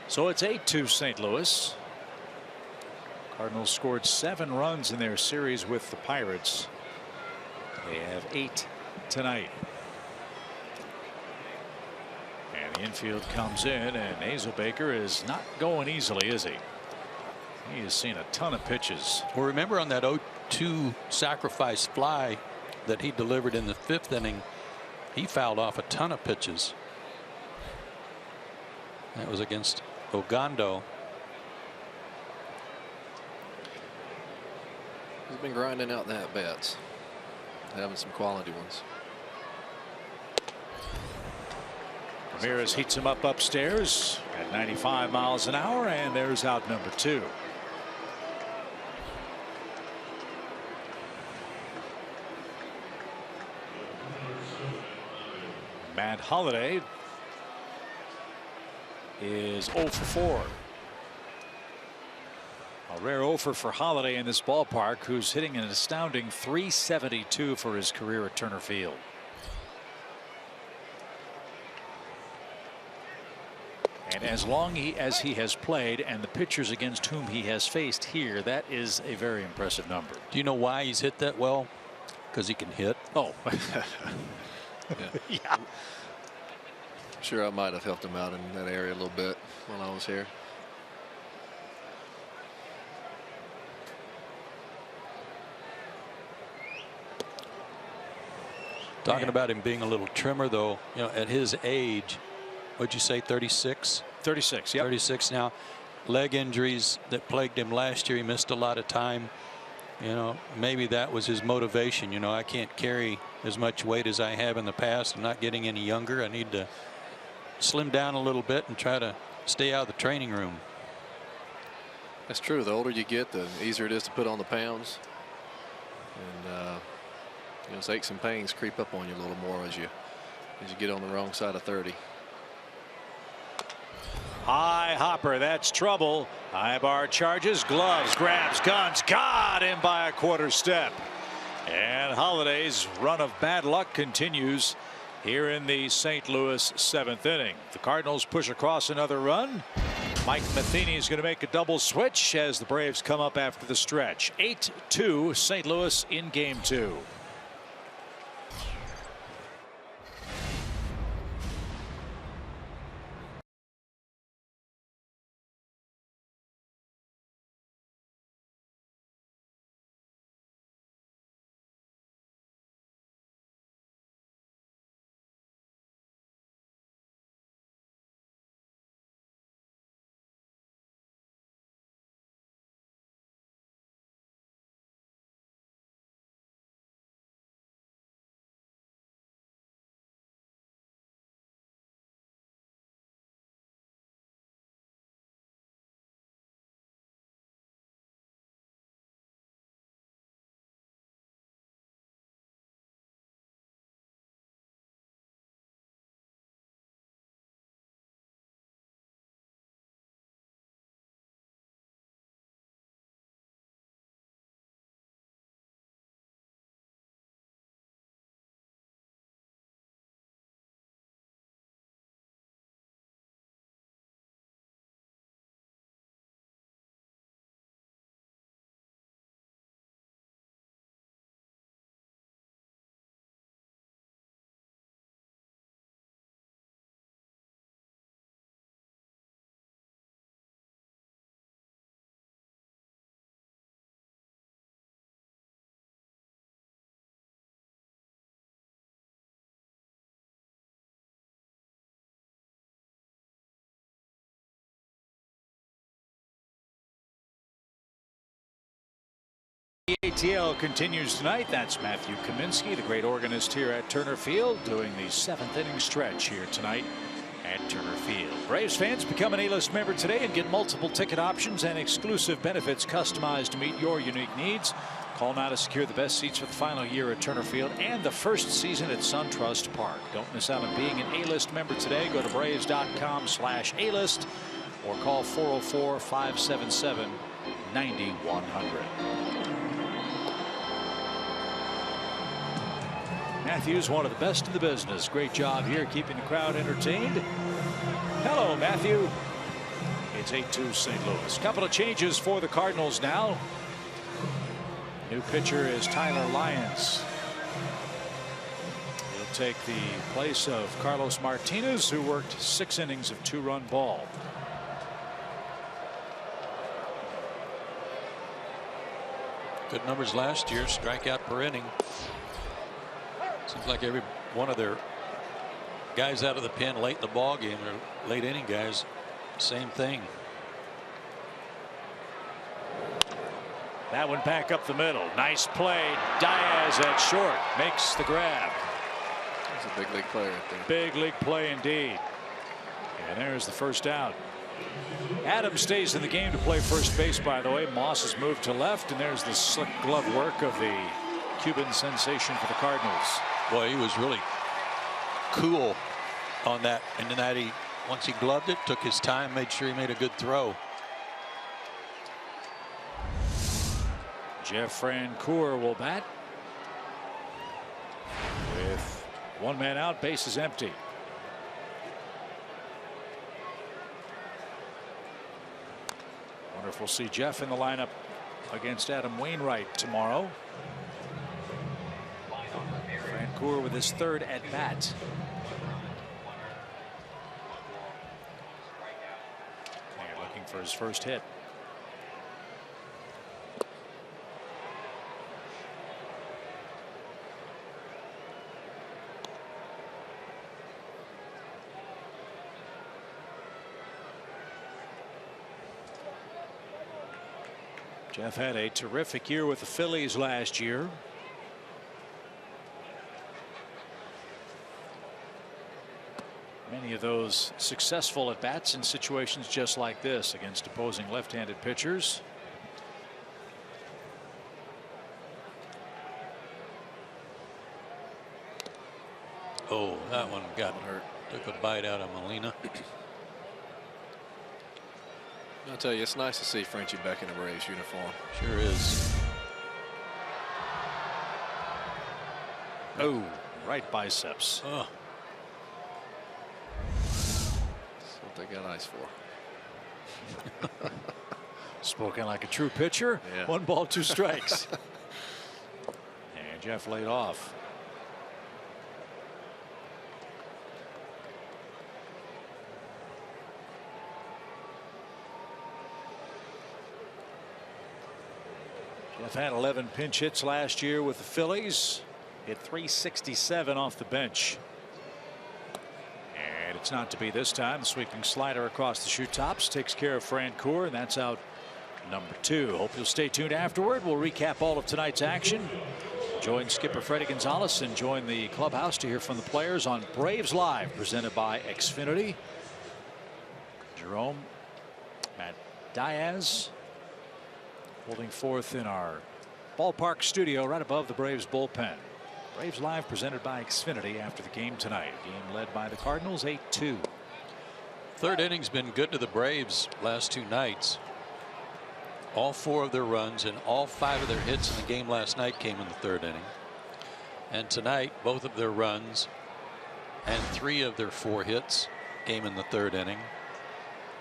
So it's 8-2 St. Louis. Cardinals scored 7 runs in their series with the Pirates. They have 8 tonight. And the infield comes in, and Hazelbaker is not going easily, is he? He has seen a ton of pitches. Well, remember on that 0-2 sacrifice fly that he delivered in the 5th inning, he fouled off a ton of pitches. That was against Ogando. He's been grinding out the at-bats, having some quality ones. Ramirez heats him up upstairs at 95 miles an hour, and there's out number 2. Matt Holliday is 0 for 4. A rare 0 for Holliday in this ballpark, who's hitting an astounding .372 for his career at Turner Field. And as long as he has played and the pitchers against whom he has faced here, that is a very impressive number. Do you know why he's hit that well? because he can hit. Oh. Yeah. Sure, I might have helped him out in that area a little bit while I was here. Talking about him being a little trimmer, though, you know, at his age, what'd you say, 36? 36, yep. 36 now. Leg injuries that plagued him last year. He missed a lot of time. You know, maybe that was his motivation. You know, I can't carry as much weight as I have in the past. I'm not getting any younger. I need to slim down a little bit and try to stay out of the training room. That's true. The older you get, the easier it is to put on the pounds. And you know, those aches and pains creep up on you a little more as you get on the wrong side of 30. High hopper, that's trouble. High bar charges, gloves, grabs, guns, got him by a quarter step. And Holiday's run of bad luck continues here in the St. Louis 7th inning. The Cardinals push across another run. Mike Matheny is going to make a double switch as the Braves come up after the stretch. 8-2 St. Louis in game 2. ATL continues tonight. That's Matthew Kaminsky, the great organist here at Turner Field, doing the 7th inning stretch here tonight at Turner Field. Braves fans, become an A-list member today and get multiple ticket options and exclusive benefits customized to meet your unique needs. Call now to secure the best seats for the final year at Turner Field and the first season at SunTrust Park. Don't miss out on being an A-list member today. Go to Braves.com/A-list or call 404-577-9100. Matthew's one of the best in the business. Great job here keeping the crowd entertained. Hello, Matthew. It's 8-2 St. Louis. Couple of changes for the Cardinals now. New pitcher is Tyler Lyons. He'll take the place of Carlos Martinez, who worked 6 innings of 2-run ball. Good numbers last year, strikeout per inning. Seems like every one of their guys out of the pen late in the ball game, or late inning guys, same thing. That one back up the middle. Nice play. Diaz at short makes the grab. He's a big league player right there. Big league play indeed. And there's the first out. Adams stays in the game to play first base, by the way. Moss has moved to left, and there's the slick glove work of the Cuban sensation for the Cardinals. Boy, he was really cool on that, and then once he gloved it, took his time, made sure he made a good throw. Jeff Francoeur will bat with 1 man out, base is empty. Wonder if we'll see Jeff in the lineup against Adam Wainwright tomorrow. Francoeur with his 3rd at bat. And looking for his first hit. Jeff had a terrific year with the Phillies last year. Many of those successful at bats in situations just like this against opposing left-handed pitchers. Oh, that one got hurt. Took a bite out of Molina. I'll tell you, it's nice to see Frenchie back in a Braves uniform. Sure is. Oh, right biceps. Oh. That's what they got ice for. Spoken like a true pitcher. Yeah. 1 ball, 2 strikes. And Jeff laid off. Jeff had 11 pinch hits last year with the Phillies. Hit .367 off the bench. And it's not to be this time. The sweeping slider across the shoe tops takes care of Francoeur, and that's out number 2. Hope you'll stay tuned afterward. We'll recap all of tonight's action. Join skipper Freddie Gonzalez and join the clubhouse to hear from the players on Braves Live, presented by Xfinity. Jerome, Matt Diaz, holding forth in our ballpark studio right above the Braves bullpen. Braves Live presented by Xfinity after the game tonight. Game led by the Cardinals 8-2. 3rd inning's been good to the Braves last 2 nights. All 4 of their runs and all 5 of their hits in the game last night came in the 3rd inning. And tonight, both of their runs and 3 of their 4 hits came in the 3rd inning.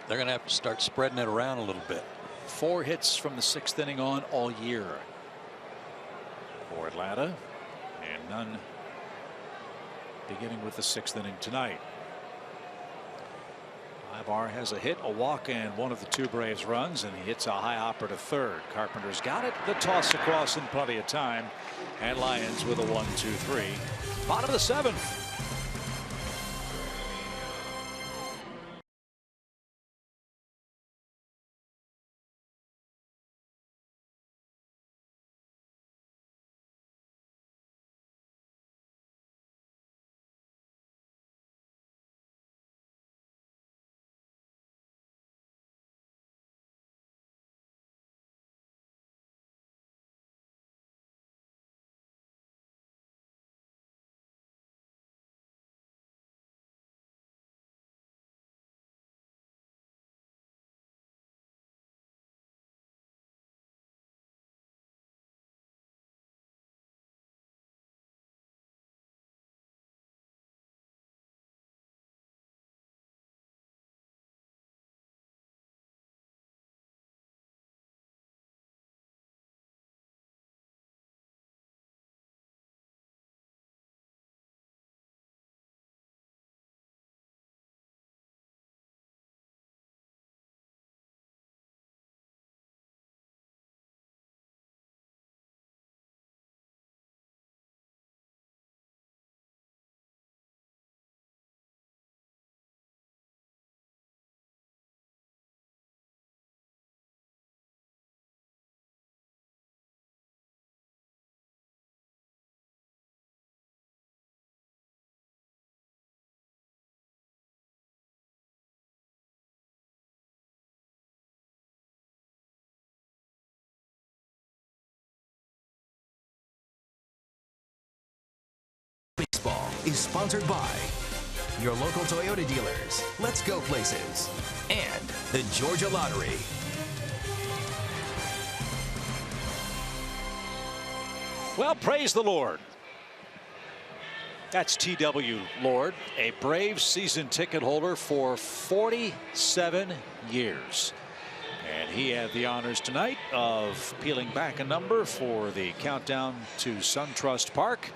They're going to have to start spreading it around a little bit. 4 hits from the 6th inning on all year for Atlanta, and none beginning with the 6th inning tonight. Ibar has a hit, a walk, and one of the 2 Braves runs, and he hits a high hopper to 3rd. Carpenter's got it. The toss across in plenty of time, and Lyons with a 1-2-3. Bottom of the 7th. Baseball is sponsored by your local Toyota dealers, Let's Go Places, and the Georgia Lottery. Well, praise the Lord. That's T.W. Lord, a Braves season ticket holder for 47 years. And he had the honors tonight of peeling back a number for the countdown to SunTrust Park.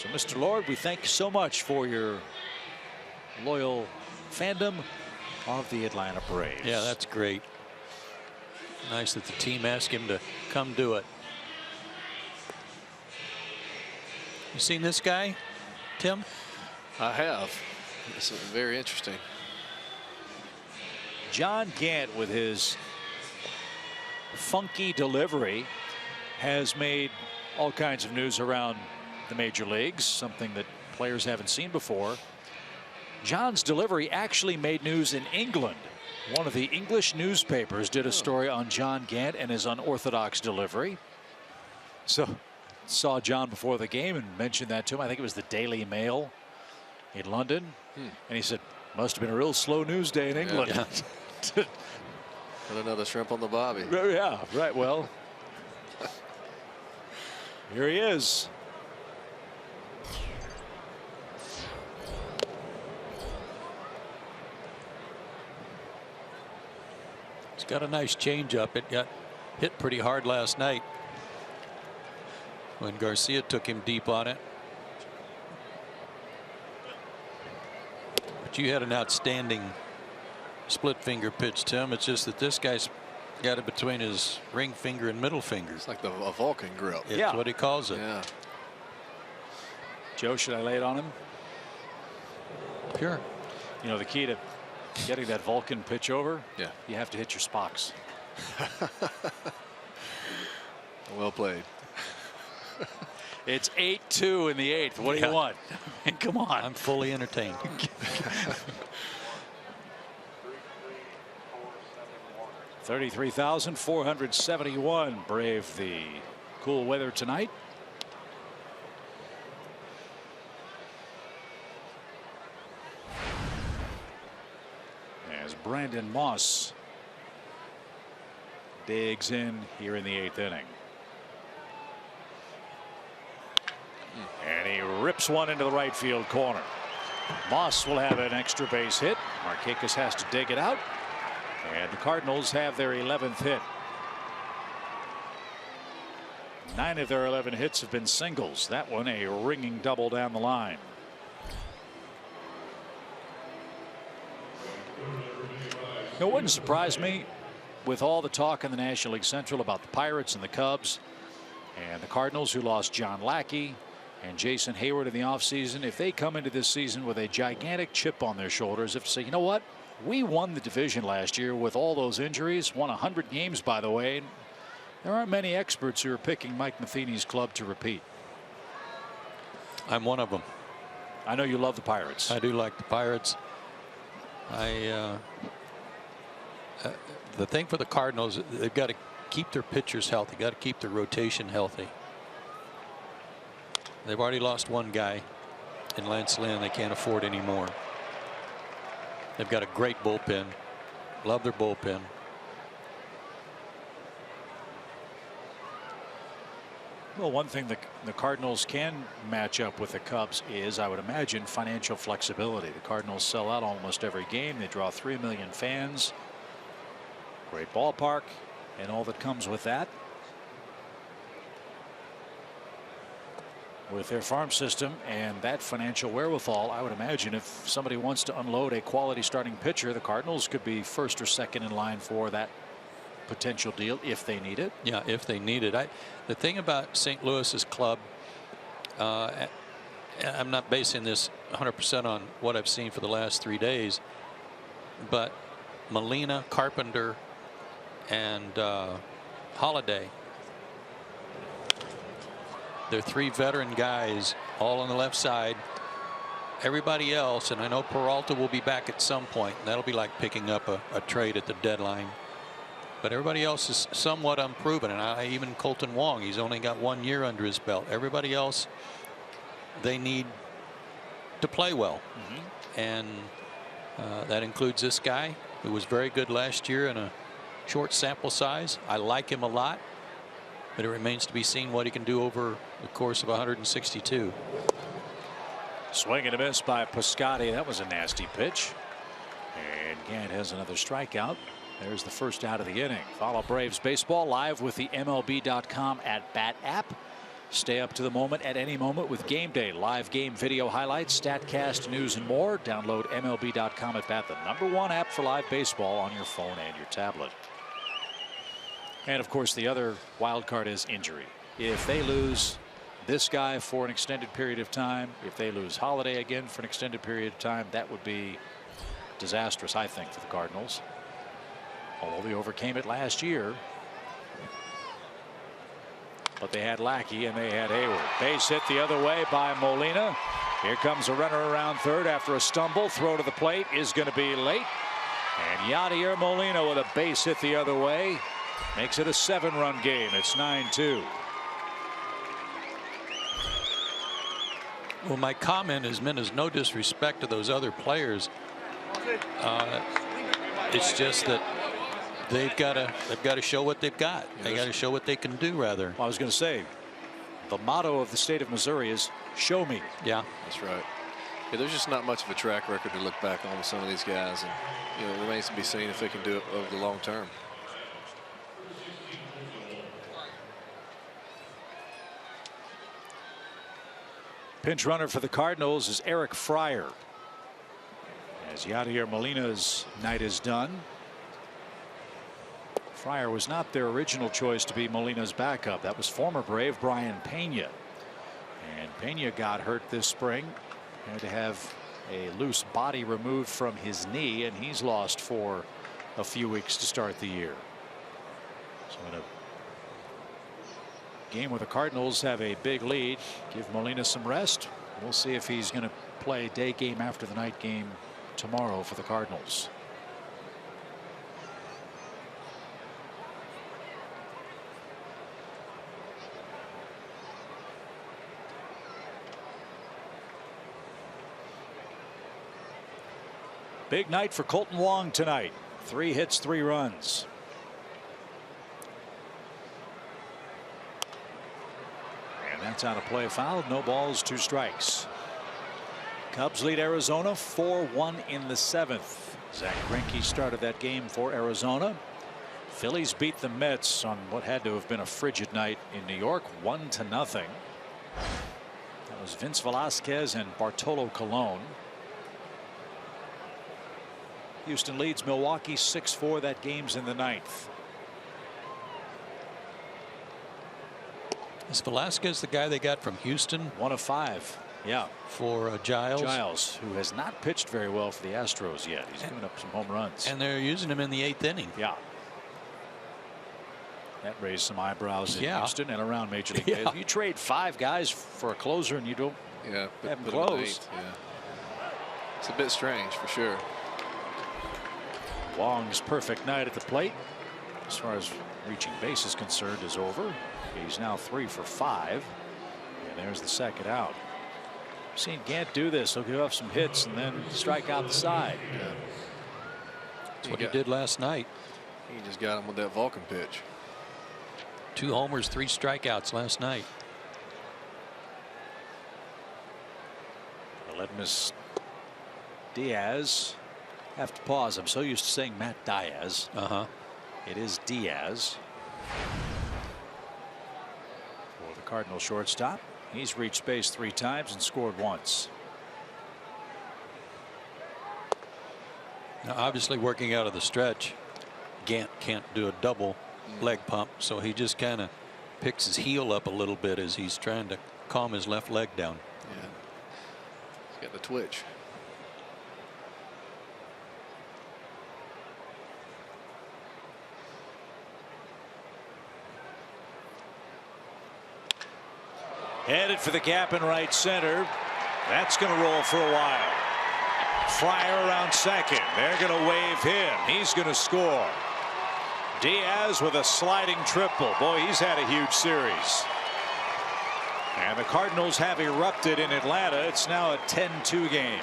So, Mr. Lord, we thank you so much for your loyal fandom of the Atlanta Braves. Yeah, that's great. Nice that the team asked him to come do it. You seen this guy, Tim? I have. This is very interesting. John Gant, with his funky delivery, has made all kinds of news around the major leagues, something that players haven't seen before. John's delivery actually made news in England. One of the English newspapers did a story on John Gant and his unorthodox delivery. So saw John before the game and mentioned that to him. I think it was the Daily Mail in London. And he said, must have been a real slow news day in England. Yeah. Put another shrimp on the bobby. Yeah, right. Well, here he is. He's got a nice changeup. It got hit pretty hard last night when Garcia took him deep on it. But you had an outstanding split finger pitch, Tim. It's just that this guy's got it between his ring finger and middle finger. It's like a Vulcan grip. It's what he calls it. Yeah. Joe, should I lay it on him? Sure. You know, the key to getting that Vulcan pitch over, you have to hit your Spocks. Well played. It's 8-2 in the 8th. What do you want? Come on. I'm fully entertained. $33,471 brave the cool weather tonight. As Brandon Moss digs in here in the 8th inning. And he rips one into the right field corner. Moss will have an extra base hit. Markakis has to dig it out. And the Cardinals have their 11th hit. 9 of their 11 hits have been singles. That one a ringing double down the line. It wouldn't surprise me, with all the talk in the National League Central about the Pirates and the Cubs and the Cardinals, who lost John Lackey and Jason Hayward in the offseason, if they come into this season with a gigantic chip on their shoulders, if to say, you know what, we won the division last year with all those injuries, won 100 games, by the way. There aren't many experts who are picking Mike Matheny's club to repeat. I'm one of them. I know you love the Pirates. I do like the Pirates. The thing for the Cardinals, they've got to keep their pitchers healthy, got to keep their rotation healthy. They've already lost one guy in Lance Lynn. They can't afford any more. They've got a great bullpen. Love their bullpen. Well, one thing the Cardinals can match up with the Cubs is, I would imagine, financial flexibility. The Cardinals sell out almost every game. They draw 3 million fans. Great ballpark and all that comes with that. With their farm system and that financial wherewithal, I would imagine if somebody wants to unload a quality starting pitcher, the Cardinals could be first or second in line for that potential deal if they need it. Yeah, if they need it. The thing about St. Louis's club, I'm not basing this 100% on what I've seen for the last 3 days, but Molina, Carpenter, and Holiday, they're 3 veteran guys, all on the left side. Everybody else, and I know Peralta will be back at some point, and that'll be like picking up a trade at the deadline. But everybody else is somewhat unproven, and even Colton Wong, he's only got 1 year under his belt. Everybody else, they need to play well. And that includes this guy, who was very good last year in a short sample size. I like him a lot, but it remains to be seen what he can do over the course of 162. Swing and a miss by Piscotty. That was a nasty pitch. And Gant has another strikeout. There's the first out of the inning. Follow Braves baseball live with the MLB.com at Bat app. Stay up to the moment at any moment with Game Day. Live game video highlights, StatCast, news, and more. Download MLB.com at bat, the #1 app for live baseball on your phone and your tablet. And, of course, the other wild card is injury. If they lose this guy for an extended period of time, if they lose Holiday again for an extended period of time, that would be disastrous, I think, for the Cardinals. Although they overcame it last year. But they had Lackey and they had Hayward. Base hit the other way by Molina. Here comes a runner around third after a stumble. Throw to the plate is going to be late. And Yadier Molina with a base hit the other way makes it a 7-run game. It's 9-2. Well, my comment is meant as no disrespect to those other players. It's just that they've got to show what they've got. They got to show what they can do, rather. Well, I was going to say, the motto of the state of Missouri is show me. Yeah, that's right. Yeah, there's just not much of a track record to look back on with some of these guys, and it remains to be seen if they can do it over the long term. Pinch runner for the Cardinals is Eric Fryer. As Yadier Molina's night is done. Fryer was not their original choice to be Molina's backup. That was former Brave Brian Pena. And Pena got hurt this spring. Had to have a loose body removed from his knee, and he's lost for a few weeks to start the year. So in a game where the Cardinals have a big lead, give Molina some rest. We'll see if he's going to play day game after the night game tomorrow for the Cardinals. Big night for Colton Wong tonight. 3 hits, 3 runs. And that's out of play, foul. No balls, 2 strikes. Cubs lead Arizona 4-1 in the 7th. Zach Greinke started that game for Arizona. Phillies beat the Mets on what had to have been a frigid night in New York, 1-0. That was Vince Velasquez and Bartolo Colon. Houston leads Milwaukee 6-4. That game's in the 9th. Is Velasquez the guy they got from Houston? 1 of 5. Yeah. For Giles. Giles, who has not pitched very well for the Astros yet. He's given up some home runs. And they're using him in the 8th inning. Yeah. That raised some eyebrows in Houston and around Major League Baseball. You trade 5 guys for a closer and you don't have him close. It's a bit strange for sure. Wong's perfect night at the plate, as far as reaching base is concerned, is over. He's now 3 for 5. And there's the second out. Seen Gant do this. He'll give up some hits and then strike out the side. That's what he did last night. He just got him with that Vulcan pitch. 2 homers, 3 strikeouts last night. Aledmus Diaz. Have to pause. I'm so used to saying Matt Diaz. It is Diaz. For the Cardinal shortstop. He's reached base 3 times and scored once. Now, obviously, working out of the stretch, Gant can't do a double leg pump, so he just kind of picks his heel up a little bit as he's trying to calm his left leg down. Yeah. He's got the twitch. Headed for the gap in right center. That's going to roll for a while. Fryer around second. They're going to wave him. He's going to score. Diaz with a sliding triple. Boy, he's had a huge series. And the Cardinals have erupted in Atlanta. It's now a 10-2 game.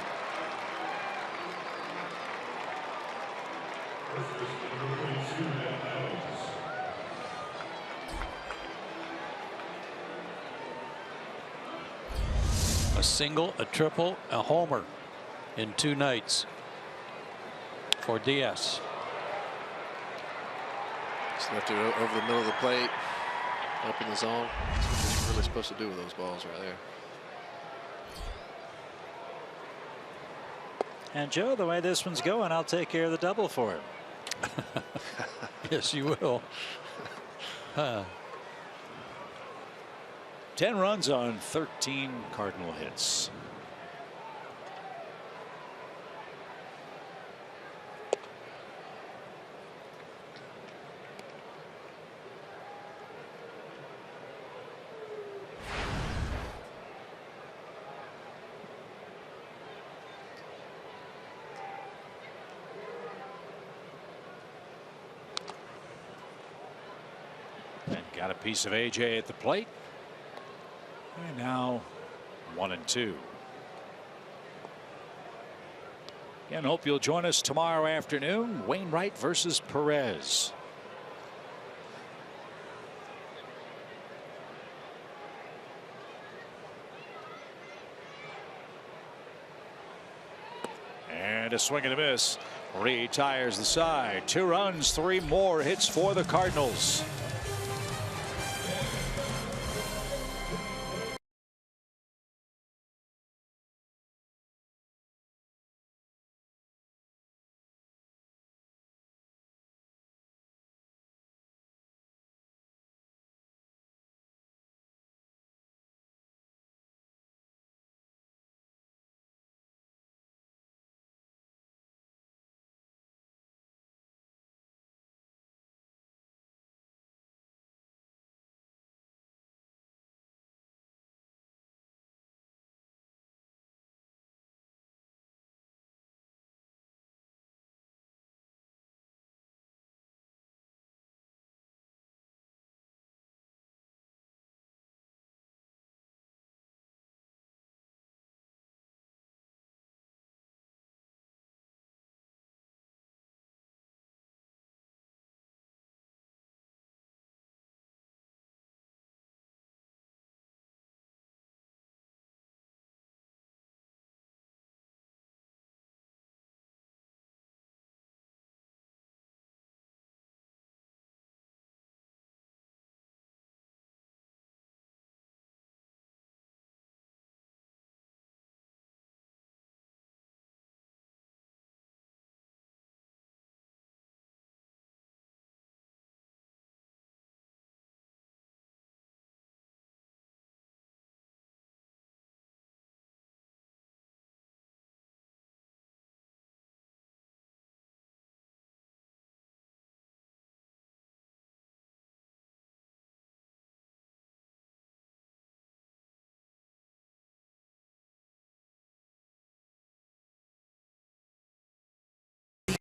A single, a triple, a homer in 2 nights for Diaz. Just left it over the middle of the plate. Up in the zone. That's what you're really supposed to do with those balls right there. And Joe, the way this one's going, I'll take care of the double for him. Yes, you will. 10 runs on 13 Cardinal hits. And got a piece of AJ at the plate. And now 1-2. And hope you'll join us tomorrow afternoon. Wainwright versus Perez. And a swing and a miss. Retires the side. 2 runs, 3 more hits for the Cardinals.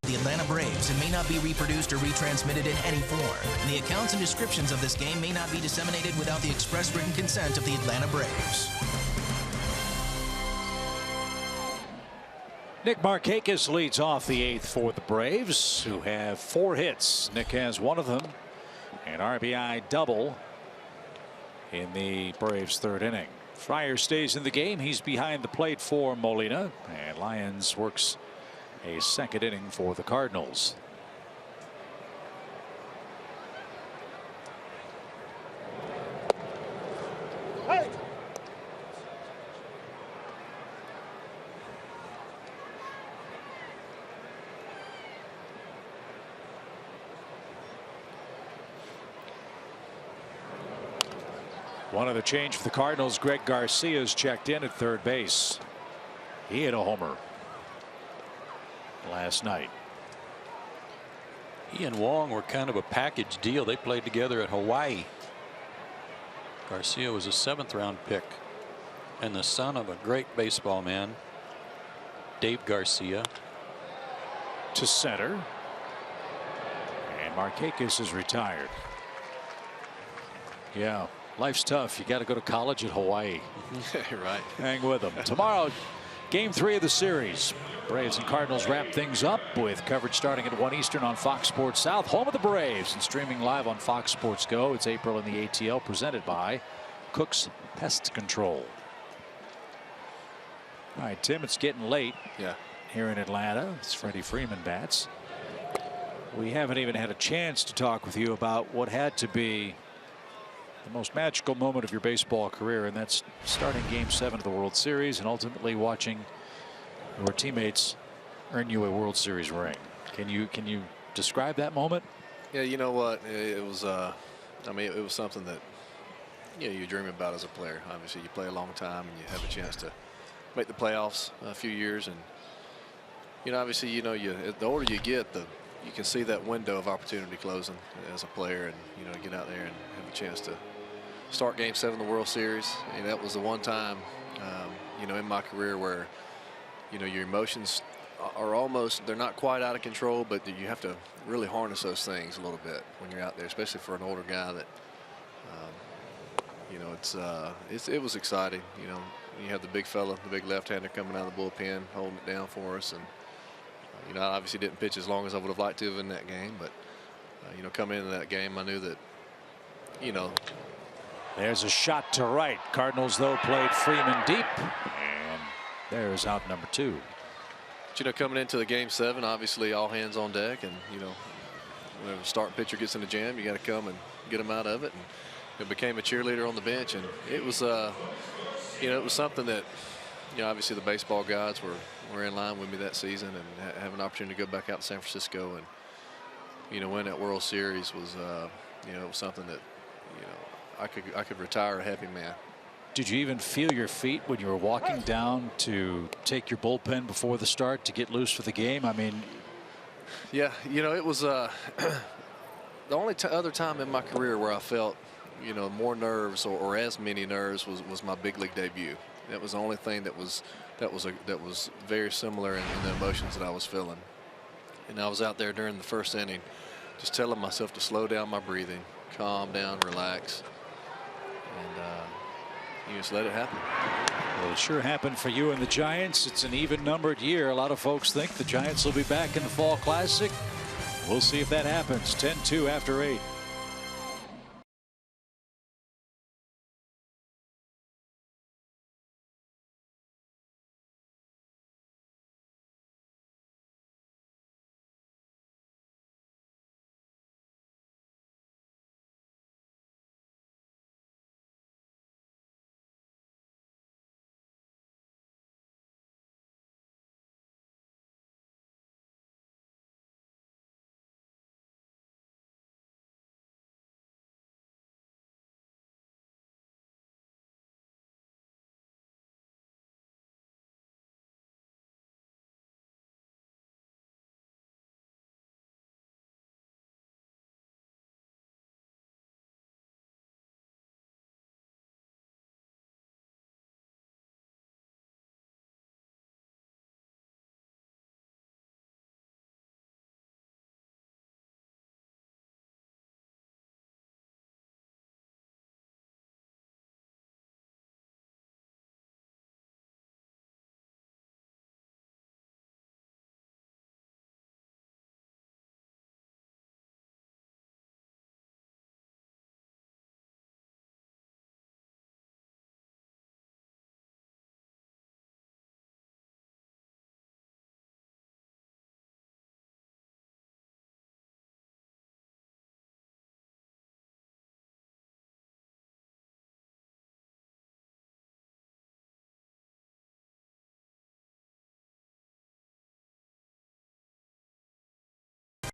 The Atlanta Braves and may not be reproduced or retransmitted in any form. And the accounts and descriptions of this game may not be disseminated without the express written consent of the Atlanta Braves. Nick Markakis leads off the 8th for the Braves, who have 4 hits. Nick has 1 of them. An RBI double in the Braves' 3rd inning. Fryer stays in the game. He's behind the plate for Molina. And Lyons works a 2nd inning for the Cardinals. Hey. One of the change for the Cardinals, Greg Garcia's checked in at 3rd base. He hit a homer last night. He and Wong were kind of a package deal. They played together at Hawaii. Garcia was a 7th round pick and the son of a great baseball man, Dave Garcia. To center. And Markakis is retired. Yeah, life's tough. You got to go to college at Hawaii. Right. Hang with them. Tomorrow, Game 3 of the series. Braves and Cardinals wrap things up with coverage starting at 1 Eastern on Fox Sports South, home of the Braves, and streaming live on Fox Sports Go. It's April in the ATL, presented by Cook's Pest Control. All right, Tim, it's getting late. Yeah. Here in Atlanta. It's Freddie Freeman bats. We haven't even had a chance to talk with you about what had to be the most magical moment of your baseball career, and that's starting Game 7 of the World Series and ultimately watching your teammates earn you a World Series ring. Can you describe that moment? Yeah, you know what? It was. I mean, it was something that you dream about as a player. Obviously, you play a long time and you have a chance to make the playoffs a few years, and obviously, the older you get, you can see that window of opportunity closing as a player, and get out there and have a chance to start Game 7 of the World Series. And that was the one time, in my career where, your emotions are almost, they're not quite out of control, but you have to really harness those things a little bit when you're out there, especially for an older guy that, it was exciting. You have the big fella, the big left-hander coming out of the bullpen, holding it down for us. And, I obviously didn't pitch as long as I would have liked to have in that game, but, coming into that game, I knew that, There's a shot to right. Cardinals, though, played Freeman deep. And there's out number 2. But, coming into the Game 7, obviously all hands on deck. And, when a starting pitcher gets in a jam, you got to come and get them out of it. And it became a cheerleader on the bench. And it was, it was something that, obviously the baseball gods were in line with me that season, and have an opportunity to go back out to San Francisco and, win that World Series was, it was something that, I could retire a happy man. Did you even feel your feet when you were walking down to take your bullpen before the start to get loose for the game? I mean, yeah, it was the only other time in my career where I felt, more nerves or as many nerves was my big league debut. That was the only thing that was very similar in the emotions that I was feeling. And I was out there during the first inning, just telling myself to slow down my breathing, calm down, relax, and you just let it happen. Well, it sure happened for you and the Giants. It's an even-numbered year. A lot of folks think the Giants will be back in the Fall Classic. We'll see if that happens. 10-2 after 8.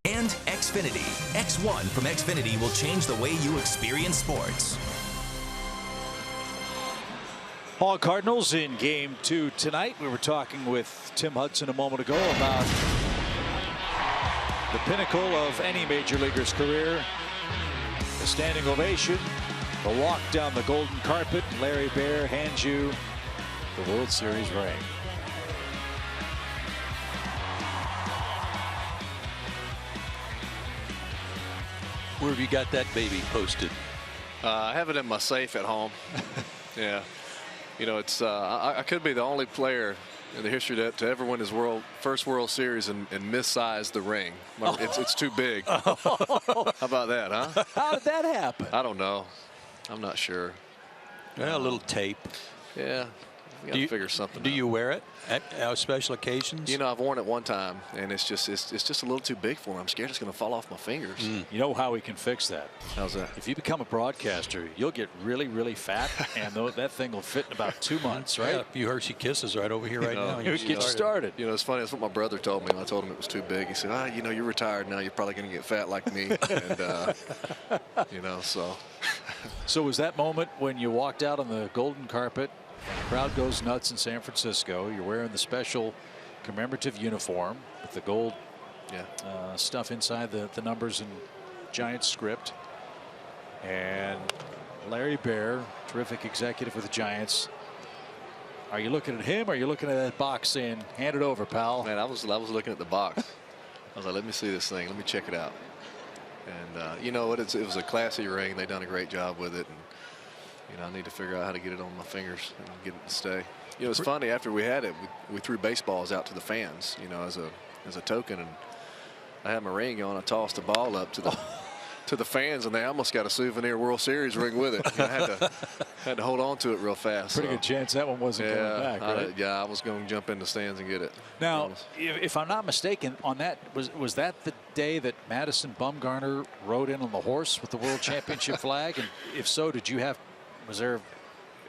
And Xfinity. X1 from Xfinity will change the way you experience sports. All Cardinals in Game 2 tonight. We were talking with Tim Hudson a moment ago about the pinnacle of any major leaguer's career. The standing ovation, the walk down the golden carpet. Larry Baer hands you the World Series ring. Where have you got that baby posted? I have it in my safe at home. Yeah. It's I could be the only player in the history to ever win his first World Series and missize the ring. It's too big. How about that, huh? How did that happen? I don't know. I'm not sure. Well, a little tape. Yeah. We got to figure something out. Do you wear it at special occasions? You know, I've worn it one time, and it's just a little too big for me. I'm scared it's going to fall off my fingers. You know how we can fix that? How's that? If you become a broadcaster, you'll get really, really fat, and that thing will fit in about 2 months, right? Yeah, a few Hershey Kisses right over here right now. Get started. You know, it's funny. That's what my brother told me when I told him it was too big. He said, you know, you're retired now. You're probably going to get fat like me. And, you know, so. So was that moment when you walked out on the golden carpet and the crowd goes nuts in San Francisco? You're wearing the special commemorative uniform with the gold stuff inside the numbers and Giants script. And Larry Baer, terrific executive with the Giants. Are you looking at him or are you looking at that box saying, hand it over, pal? Man, I was looking at the box. I was like, let me see this thing. Let me check it out. And you know what? It was a classy ring. They done a great job with it. And, you know, I need to figure out how to get it on my fingers and get it to stay. You know, it's funny. After we had it, we threw baseballs out to the fans, you know, as a token. And I had my ring on. I tossed the ball up to the fans, and they almost got a souvenir World Series ring with it. You know, I had to hold on to it real fast. Pretty good chance that one wasn't coming back, right? I was going to jump in the stands and get it. Now, if I'm not mistaken, on that was that the day that Madison Bumgarner rode in on the horse with the World Championship flag? And if so, was there?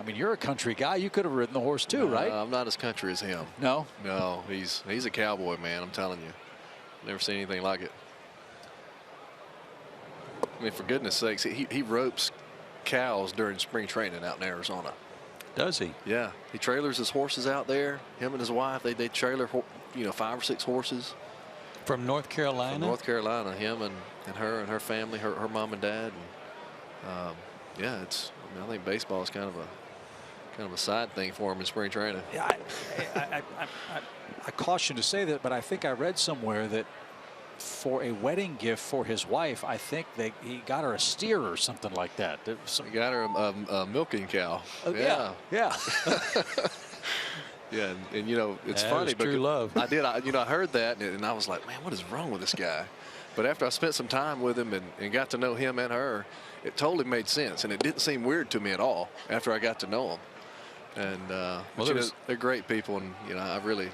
I mean, you're a country guy. You could have ridden the horse too, right? I'm not as country as him. No. No, he's a cowboy, man. I'm telling you, never seen anything like it. I mean, for goodness sakes, he ropes cows during spring training out in Arizona. Does he? Yeah, he trailers his horses out there. Him and his wife, they trailer, you know, 5 or 6 horses. From North Carolina? From North Carolina, him and her family, her mom and dad. And, yeah, I think baseball is kind of a side thing for him in spring training. Yeah, I caution to say that, but I think I read somewhere that for a wedding gift for his wife, I think he got her a steer or something like that. He got her a milking cow. Yeah. Yeah, and you know, it's funny, but true love. I heard that, and I was like, man, what is wrong with this guy? But after I spent some time with him and got to know him and her, it totally made sense, and it didn't seem weird to me at all after I got to know him. And they're great people, and you know,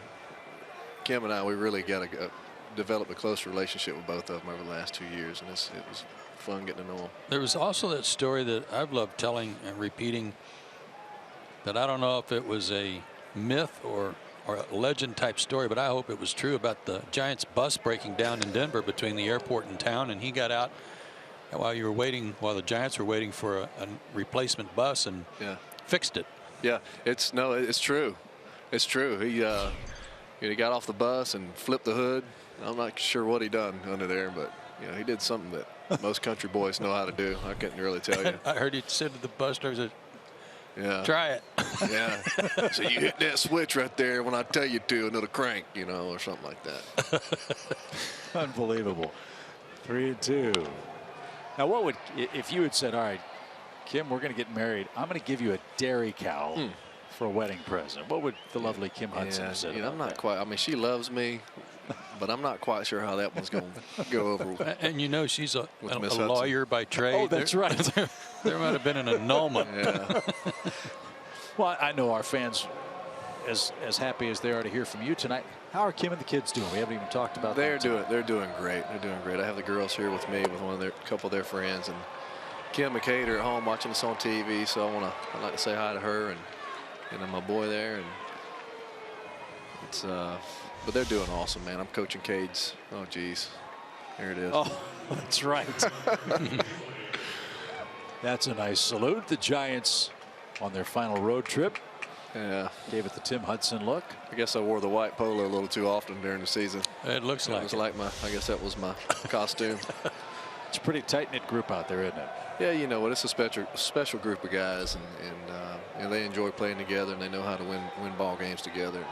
Kim and I, we really got to develop a close relationship with both of them over the last 2 years, and it was fun getting to know them. There was also that story that I've loved telling and repeating, that I don't know if it was a myth or a legend type story, but I hope it was true, about the Giants bus breaking down in Denver between the airport and town, and he got out while the Giants were waiting for a replacement bus and fixed it. Yeah, it's true. It's true. He got off the bus and flipped the hood. I'm not sure what he done under there, but you know, he did something that most country boys know how to do. I couldn't really tell you. I heard he said to the bus driver, yeah, try it. Yeah. So you hit that switch right there when I tell you to, and it'll crank, you know, or something like that. Unbelievable. 3-2. Now, what would, if you had said, all right, Kim, we're going to get married, I'm going to give you a dairy cow for a wedding present, what would the lovely Kim Hudson have said? You know, I'm not quite, I mean, she loves me, but I'm not quite sure how that one's going to go over. And you know, she's a lawyer by trade. Oh, that's right. There might have been an annulment. Yeah. Well, I know our fans, as happy as they are to hear from you tonight. How are Kim and the kids doing? We haven't even talked about They're doing great. They're doing great. I have the girls here with me with a couple of their friends, and Kim and Kate are at home watching us on TV. So I'd like to say hi to her and then my boy there, and it's but they're doing awesome, man. I'm coaching Cade's. Oh geez, there it is. Oh, that's right. That's a nice salute. The Giants on their final road trip. Yeah. Gave it the Tim Hudson look. I guess I wore the white polo a little too often during the season. It looks like it. I guess that was my costume. It's a pretty tight-knit group out there, isn't it? Yeah, you know what? It's a special group of guys, and you know, they enjoy playing together, and they know how to win ball games together.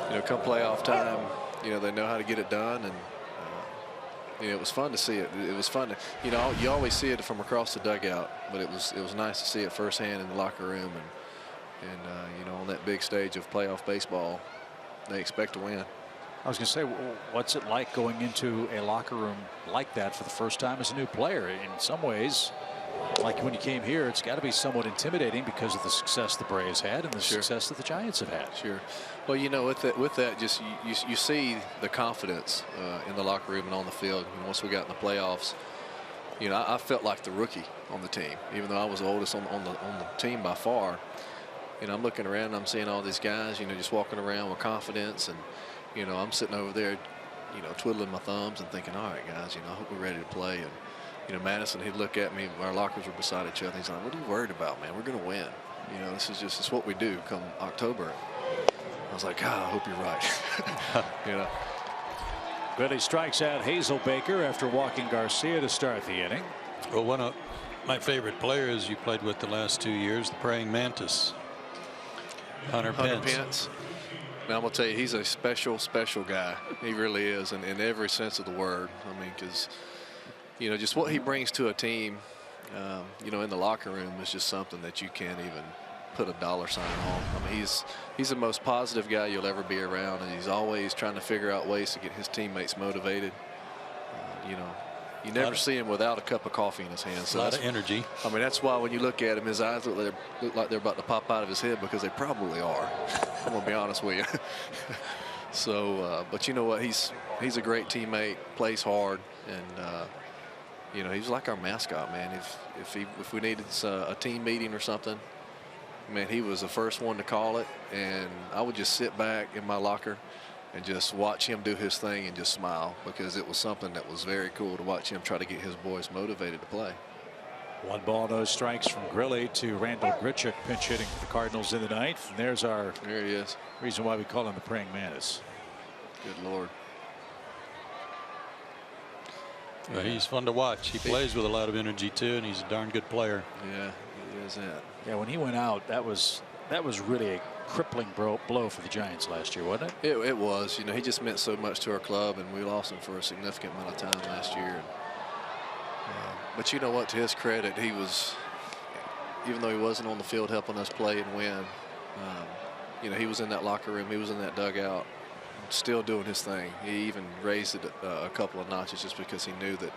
You know, come playoff time, you know, they know how to get it done, and you know, it was fun to see it. It was fun to, you know, you always see it from across the dugout, but it was nice to see it firsthand in the locker room, and you know, on that big stage of playoff baseball, they expect to win. I was going to say, what's it like going into a locker room like that for the first time as a new player? In some ways, like when you came here, it's got to be somewhat intimidating because of the success the Braves had and the success that the Giants have had. Sure. Well, you know, with that, just you see the confidence in the locker room and on the field. You know, once we got in the playoffs, you know, I felt like the rookie on the team, even though I was the oldest on the team by far. You know, I'm looking around and I'm seeing all these guys, you know, just walking around with confidence, and you know, I'm sitting over there, you know, twiddling my thumbs and thinking, all right, guys, you know, I hope we're ready to play. And you know, Madison, he'd look at me, our lockers were beside each other. He's like, what are you worried about, man? We're going to win. You know, it's what we do come October. I was like, I hope you're right. You know. Grilly strikes out Hazelbaker after walking Garcia to start the inning. Well, one of my favorite players you played with the last 2 years, the praying mantis, Hunter Pence. Man, I'm going to tell you, he's a special guy. He really is, in every sense of the word. I mean, because, you know, just what he brings to a team, you know, in the locker room is just something that you can't even put a dollar sign on. I mean, he's the most positive guy you'll ever be around, and he's always trying to figure out ways to get his teammates motivated. You know, you never see him without a cup of coffee in his hand. So a lot of energy. I mean, that's why when you look at him, his eyes look like they're about to pop out of his head, because they probably are. I'm gonna be honest with you. So, but you know what? He's a great teammate, plays hard, and you know, he's like our mascot, man. If we needed a team meeting or something, man, he was the first one to call it, and I would just sit back in my locker and just watch him do his thing and just smile, because it was something that was very cool to watch him try to get his boys motivated to play. 1 ball, no strikes from Grilly to Randall Grichuk, pinch hitting for the Cardinals in the ninth. And there he is. Reason why we call him the praying mantis. Good Lord. Well, he's fun to watch. He plays with a lot of energy too, and he's a darn good player. Yeah, he is that. Yeah, when he went out, that was really a crippling blow for the Giants last year, wasn't it? It was. You know, he just meant so much to our club, and we lost him for a significant amount of time last year. And, but you know what? To his credit, he was, even though he wasn't on the field helping us play and win, you know, he was in that locker room, he was in that dugout, still doing his thing. He even raised it a couple of notches just because he knew that,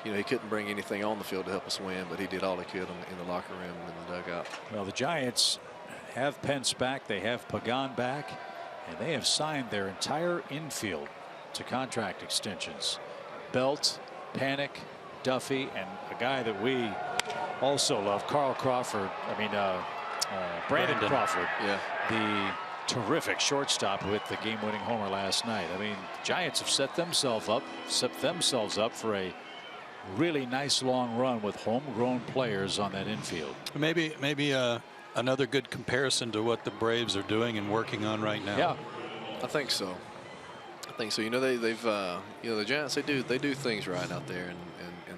you know, he couldn't bring anything on the field to help us win, but he did all he could in the locker room and in the dugout. Well, the Giants have Pence back, they have Pagan back, and they have signed their entire infield to contract extensions. Belt, Panic, Duffy, and a guy that we also love, Carl Crawford. I mean, Brandon Crawford. Yeah. The terrific shortstop with the game-winning homer last night. I mean, the Giants have set themselves up for a really nice long run with homegrown players on that infield. Maybe another good comparison to what the Braves are doing and working on right now. Yeah, I think so. You know, they've you know, the Giants, they do things right out there, and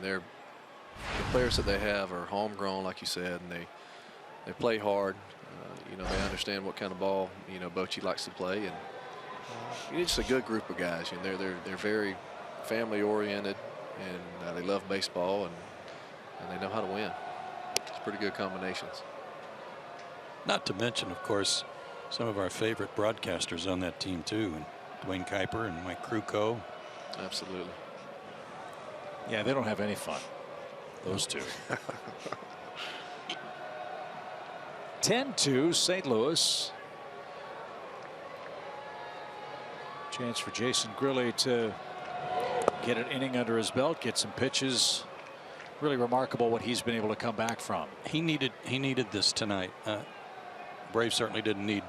the players that they have are homegrown, like you said, and they play hard. You know, they understand what kind of ball, you know, Bochy likes to play, and it's just a good group of guys. You know, they're very family oriented, and they love baseball, and they know how to win. It's pretty good combinations. Not to mention, of course, some of our favorite broadcasters on that team too, and Dwayne Kuiper and Mike Krukow. Absolutely. Yeah, they don't have any fun, those two. 10-2 St. Louis. Chance for Jason Grilly to get an inning under his belt, get some pitches. Really remarkable what he's been able to come back from. He needed this tonight. Braves certainly didn't need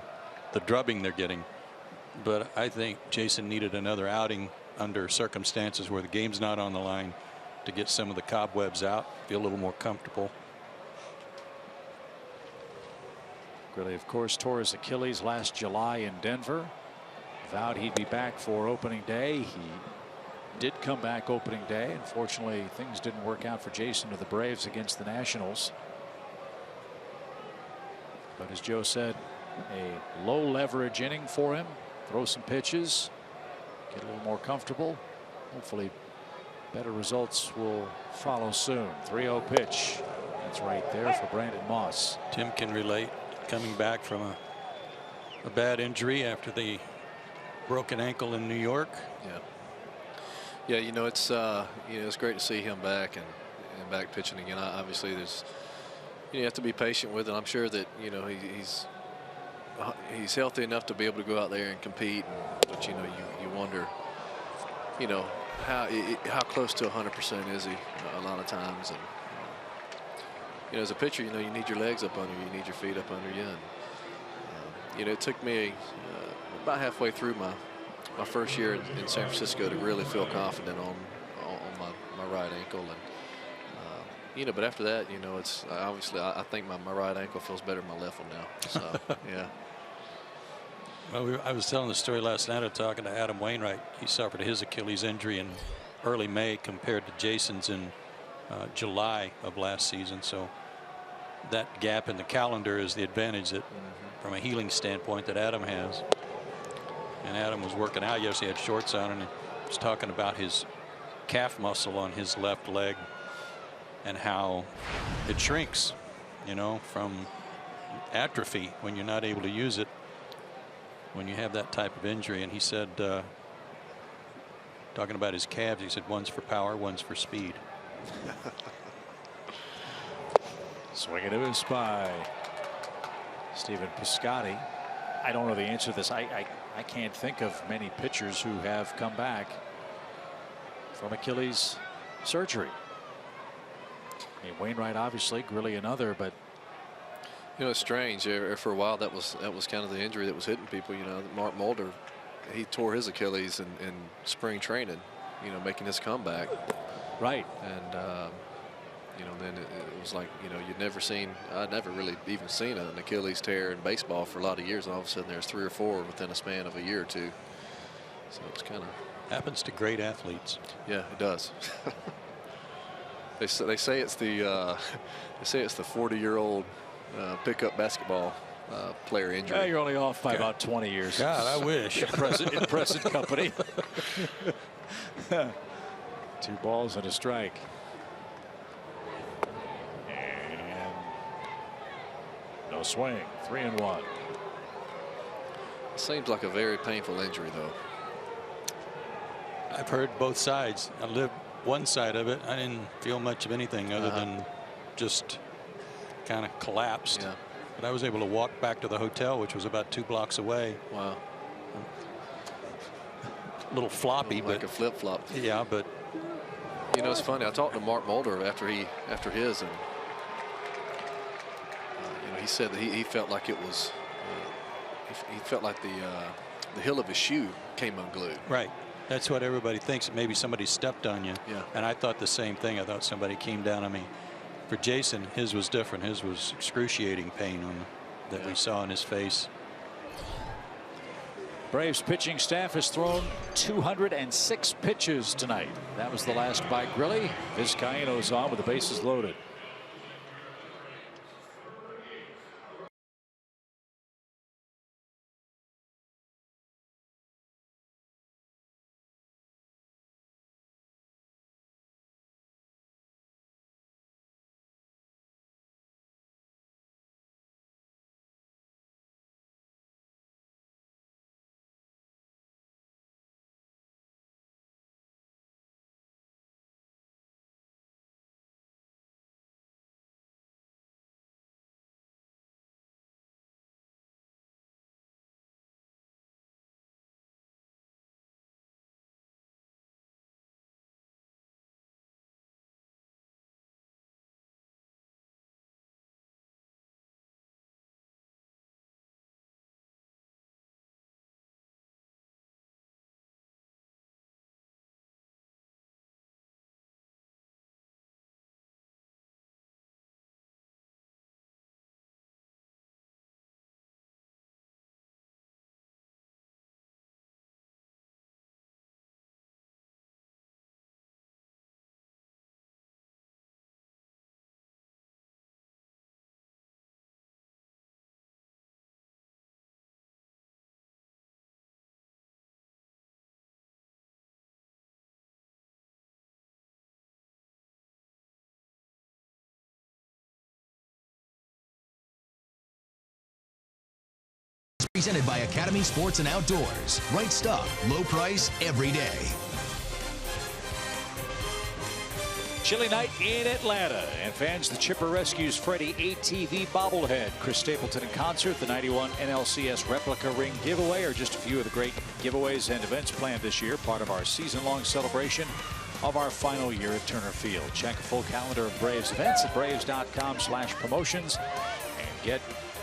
the drubbing they're getting, but I think Jason needed another outing under circumstances where the game's not on the line, to get some of the cobwebs out, feel a little more comfortable. Grilly, of course, tore his Achilles last July in Denver. Vowed he'd be back for opening day. He did come back opening day. Unfortunately, things didn't work out for Jason or the Braves against the Nationals. But as Joe said, a low leverage inning for him. Throw some pitches, get a little more comfortable. Hopefully better results will follow soon. 3-0 pitch. That's right there for Brandon Moss. Tim can relate, coming back from a bad injury after the broken ankle in New York. Yeah, you know, it's great to see him back, and and back pitching again. Obviously, you have to be patient with it. I'm sure that he's healthy enough to be able to go out there and compete. But you wonder, how close to 100% is he a lot of times. And as a pitcher, you need your legs up under you, you need your feet up under you. And it took me about halfway through my first year in San Francisco to really feel confident on my right ankle. And but after that, it's obviously I think my right ankle feels better than my left one now. So yeah. Well, I was telling the story last night of talking to Adam Wainwright. He suffered his Achilles injury in early May compared to Jason's in July of last season. So that gap in the calendar is the advantage that, from a healing standpoint, that Adam has. And Adam was working out yesterday, had shorts on, and was talking about his calf muscle on his left leg and how it shrinks, from atrophy when you're not able to use it when you have that type of injury. And he said, talking about his calves, he said one's for power, one's for speed. Swing and a miss by Stephen Piscotty. I don't know the answer to this. I can't think of many pitchers who have come back from Achilles surgery. I mean, Wainwright obviously, Grilly another, but it's strange. For a while that was kind of the injury that was hitting people. Mark Mulder, he tore his Achilles in spring training, making his comeback. Right. And then it was like, I'd never really even seen an Achilles tear in baseball for a lot of years, and all of a sudden there's 3 or 4 within a span of a year or two. So it's kind of happens to great athletes. Yeah, it does. They say it's the 40-year-old pickup basketball player injury. Yeah, you're only off by about 20 years. God, I wish. in present company. 2 balls and a strike. And no swing. 3-1. Seems like a very painful injury, though. I've heard both sides. I lived one side of it. I didn't feel much of anything other than just kind of collapsed. Yeah. But I was able to walk back to the hotel, which was about 2 blocks away. Wow. A little floppy, like but a flip-flop. Yeah, but it's funny. I talked to Mark Mulder after his, and he said that he felt like it was he felt like the heel of his shoe came unglued. Right. That's what everybody thinks. Maybe somebody stepped on you. Yeah. And I thought the same thing. I thought somebody came down on me. For Jason, his was different. His was excruciating pain that we saw in his face. Braves pitching staff has thrown 206 pitches tonight. That was the last by Grilly. Vizcaíno's on with the bases loaded. Presented by Academy Sports and Outdoors. Right stuff, low price, every day. Chilly night in Atlanta, and fans, the Chipper rescues Freddie ATV bobblehead. Chris Stapleton in concert, the 91 NLCS replica ring giveaway are just a few of the great giveaways and events planned this year, part of our season-long celebration of our final year at Turner Field. Check a full calendar of Braves events at braves.com/promotions and get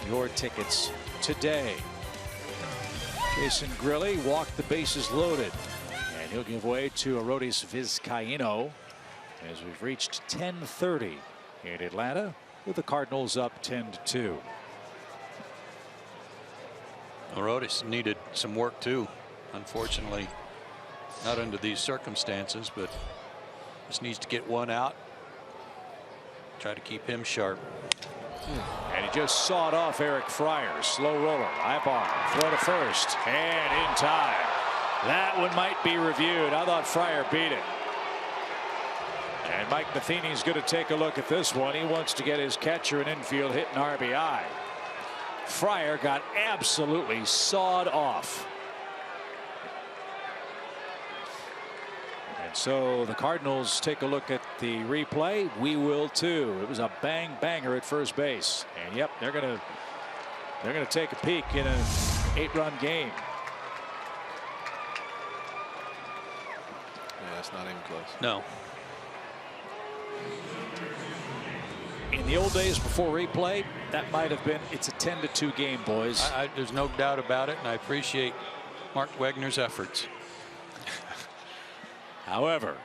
your tickets today. Jason Grilli walked the bases loaded, and he'll give way to Arodys Vizcaíno as we've reached 10:30 in Atlanta, with the Cardinals up 10-2. Arodys needed some work too, unfortunately. Not under these circumstances, but just needs to get one out. Try to keep him sharp. And he just sawed off Eric Fryer. Slow roller, high bar, throw to first, and in time. That one might be reviewed. I thought Fryer beat it. And Mike Matheny's going to take a look at this one. He wants to get his catcher and infield hit an RBI. Fryer got absolutely sawed off. And so the Cardinals take a look at the replay. We will too. It was a bang banger at first base. And yep, they're going to take a peek in an 8-run game. Yeah, that's not even close. No. In the old days before replay, that might have been, it's a 10-2 game, boys. There's no doubt about it, and I appreciate Mark Wegner's efforts. However,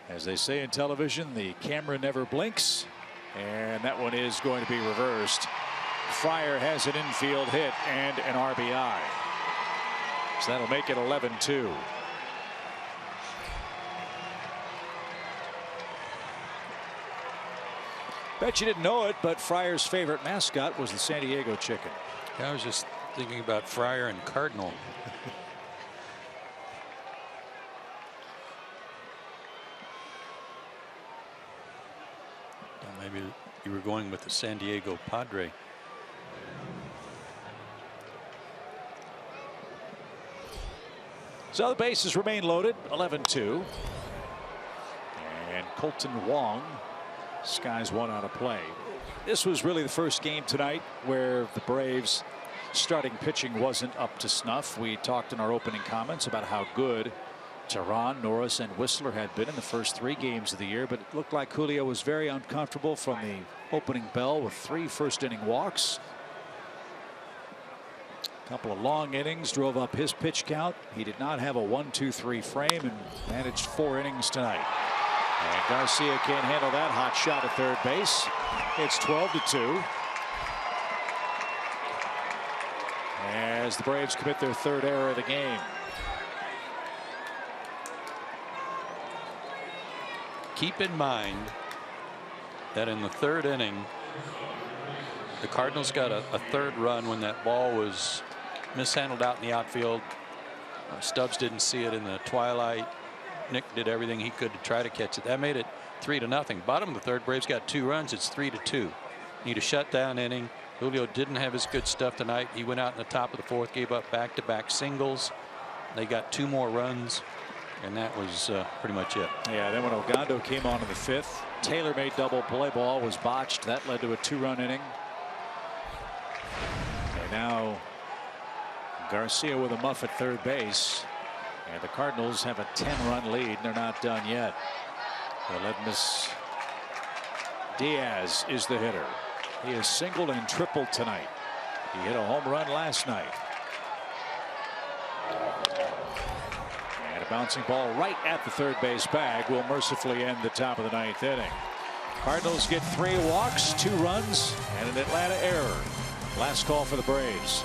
as they say in television, the camera never blinks, and that one is going to be reversed. Fryer has an infield hit and an RBI. So that'll make it 11-2. Bet you didn't know it, but Fryer's favorite mascot was the San Diego Chicken. I was just thinking about Fryer and Cardinal. Maybe you were going with the San Diego Padre. So the bases remain loaded, 11-2. And Colton Wong skies one out of play. This was really the first game tonight where the Braves starting pitching wasn't up to snuff. We talked in our opening comments about how good Teheran, Norris, and Whistler had been in the first 3 games of the year, but it looked like Julio was very uncomfortable from the opening bell with 3 first-inning walks. A couple of long innings drove up his pitch count. He did not have a 1-2-3 frame and managed 4 innings tonight. And Garcia can't handle that hot shot at third base. It's 12-2. As the Braves commit their 3rd error of the game. Keep in mind that in the 3rd inning, the Cardinals got a 3rd run when that ball was mishandled out in the outfield. Stubbs didn't see it in the twilight. Nick did everything he could to try to catch it. That made it 3-0. Bottom of the 3rd, Braves got 2 runs. It's 3-2. Need a shutdown inning. Julio didn't have his good stuff tonight. He went out in the top of the 4th, gave up back-to-back singles. They got 2 more runs, and that was pretty much it. Yeah, then when Ogando came on in the 5th, Taylor made double play ball, was botched. That led to a 2-run inning. And now Garcia with a muff at third base. And the Cardinals have a 10-run lead. They're not done yet. Aledmus Diaz is the hitter. He has singled and tripled tonight. He hit a home run last night. And a bouncing ball right at the third base bag will mercifully end the top of the 9th inning. Cardinals get 3 walks, 2 runs, and an Atlanta error. Last call for the Braves.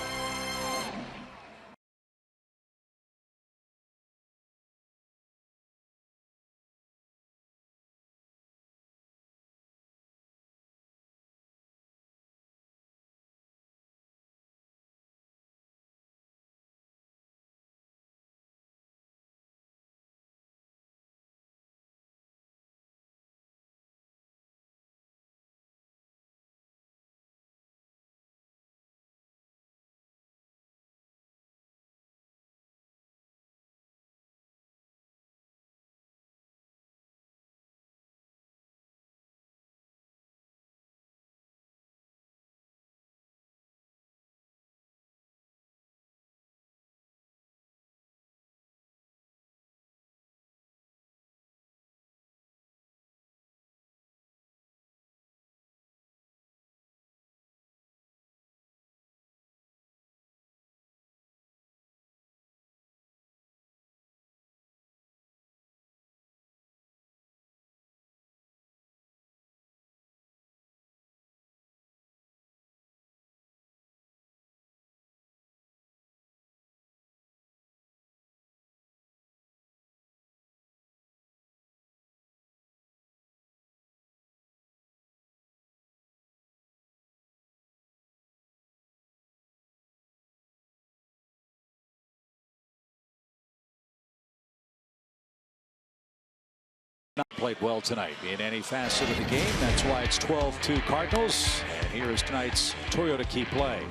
not played well tonight in any facet of the game. That's why it's 12-2 Cardinals. And here is tonight's Toyota key play.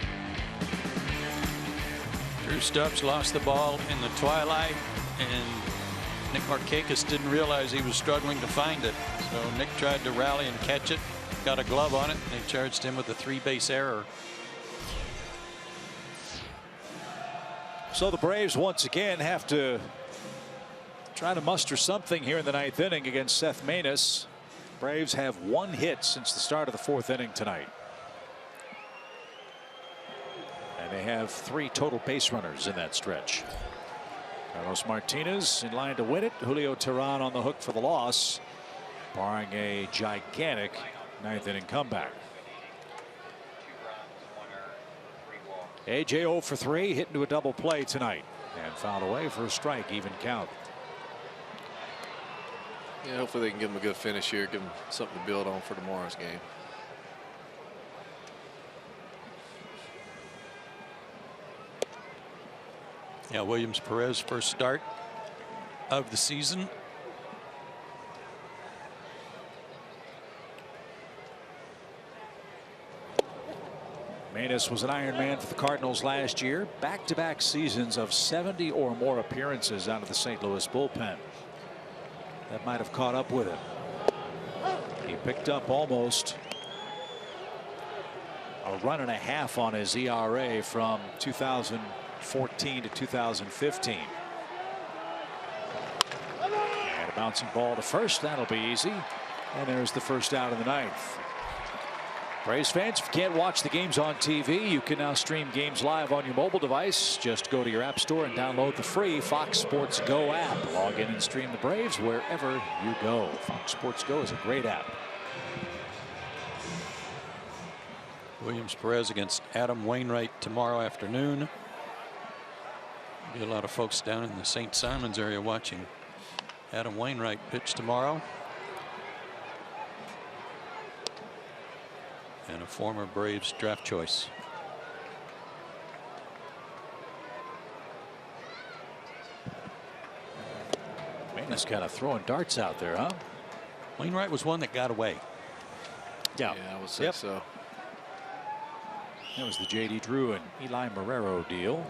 Drew Stubbs lost the ball in the twilight, and Nick Markakis didn't realize he was struggling to find it. So Nick tried to rally and catch it, got a glove on it, and they charged him with a 3-base error. So the Braves once again have to try to muster something here in the 9th inning against Seth Maness. Braves have 1 hit since the start of the 4th inning tonight. And they have 3 total base runners in that stretch. Carlos Martinez in line to win it. Julio Teheran on the hook for the loss, barring a gigantic 9th inning comeback. AJ 0 for 3, hit into a double play tonight and fouled away for a strike, even count. Yeah, hopefully they can give him a good finish here, give him something to build on for tomorrow's game. Yeah, Williams Perez first start of the season. Maness was an Iron Man for the Cardinals last year. Back-to-back seasons of 70 or more appearances out of the St. Louis bullpen. That might have caught up with him. He picked up almost a run and a half on his ERA from 2014 to 2015. And a bouncing ball to first. That'll be easy. And there's the first out of the 9th. Braves fans, if you can't watch the games on TV, you can now stream games live on your mobile device. Just go to your app store and download the free Fox Sports Go app. Log in and stream the Braves wherever you go. Fox Sports Go is a great app. Williams Perez against Adam Wainwright tomorrow afternoon. Be a lot of folks down in the St. Simons area watching Adam Wainwright pitch tomorrow. And a former Braves draft choice. Maness kind of throwing darts out there, huh? Wainwright was one that got away. Yeah, I would say so. That was the J.D. Drew and Eli Marrero deal.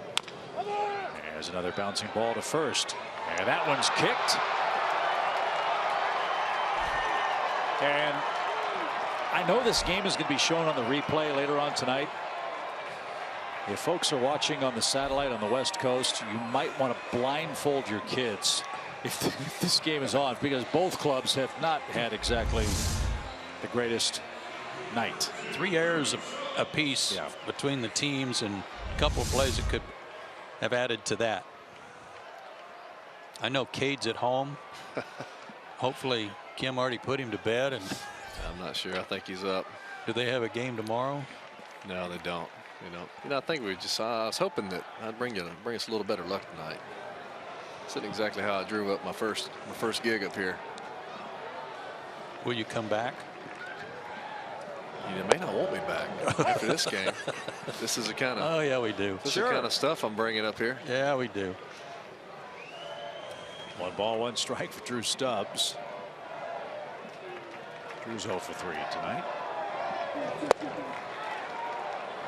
There's another bouncing ball to first. And that one's kicked. And I know this game is going to be shown on the replay later on tonight. If folks are watching on the satellite on the West Coast, you might want to blindfold your kids if this game is on, because both clubs have not had exactly the greatest night. 3 errors apiece between the teams, and a couple of plays that could have added to that. I know Cade's at home. Hopefully Kim already put him to bed, and I'm not sure. I think he's up. Do they have a game tomorrow? No, they don't. You know, I think we just. I was hoping that I'd bring us a little better luck tonight. This isn't exactly how I drew up my first gig up here. Will you come back? You may not want me back after this game. This is the kind of. Oh yeah, we do. This is the kind of stuff I'm bringing up here. Yeah, we do. 1 ball, 1 strike for Drew Stubbs. Drew's 0 for 3 tonight.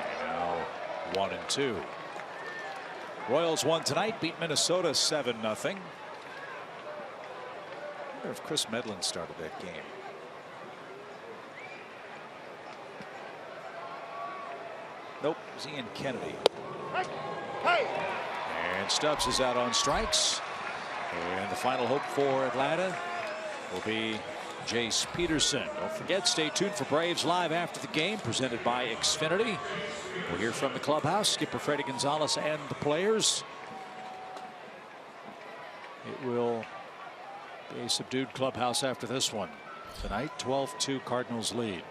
And now 1 and 2. Royals won tonight, beat Minnesota 7-0. I wonder if Chris Medlin started that game. Nope, it was Ian Kennedy. And Stubbs is out on strikes. And the final hope for Atlanta will be Jace Peterson. Don't forget, stay tuned for Braves Live after the game, presented by Xfinity. We'll hear from the clubhouse, skipper Freddie Gonzalez and the players. It will be a subdued clubhouse after this one. Tonight, 12-2 Cardinals lead.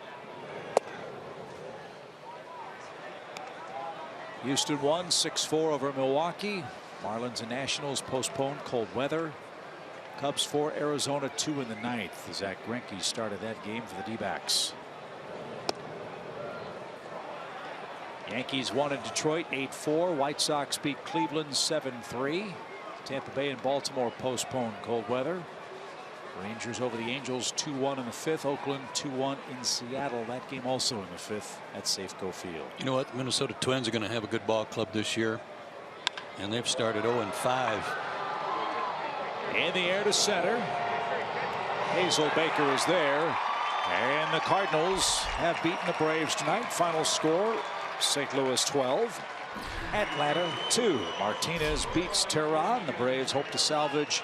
Houston won 6-4 over Milwaukee. Marlins and Nationals postponed cold weather. Cubs 4, Arizona 2 in the 9th. Zach Greinke started that game for the D-backs. Yankees won in Detroit 8-4. White Sox beat Cleveland 7-3. Tampa Bay and Baltimore postponed cold weather. Rangers over the Angels 2-1 in the 5th. Oakland 2-1 in Seattle. That game also in the 5th at Safeco Field. You know what? The Minnesota Twins are going to have a good ball club this year. And they've started 0-5. In the air to center. Hazel Baker is there. And the Cardinals have beaten the Braves tonight. Final score, St. Louis 12, Atlanta 2. Martinez beats Tehran. The Braves hope to salvage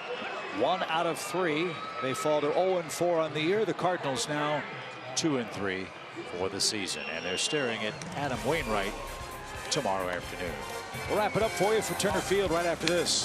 1 out of 3. They fall to 0-4 on the year. The Cardinals now 2-3 for the season. And they're staring at Adam Wainwright tomorrow afternoon. We'll wrap it up for you for Turner Field right after this.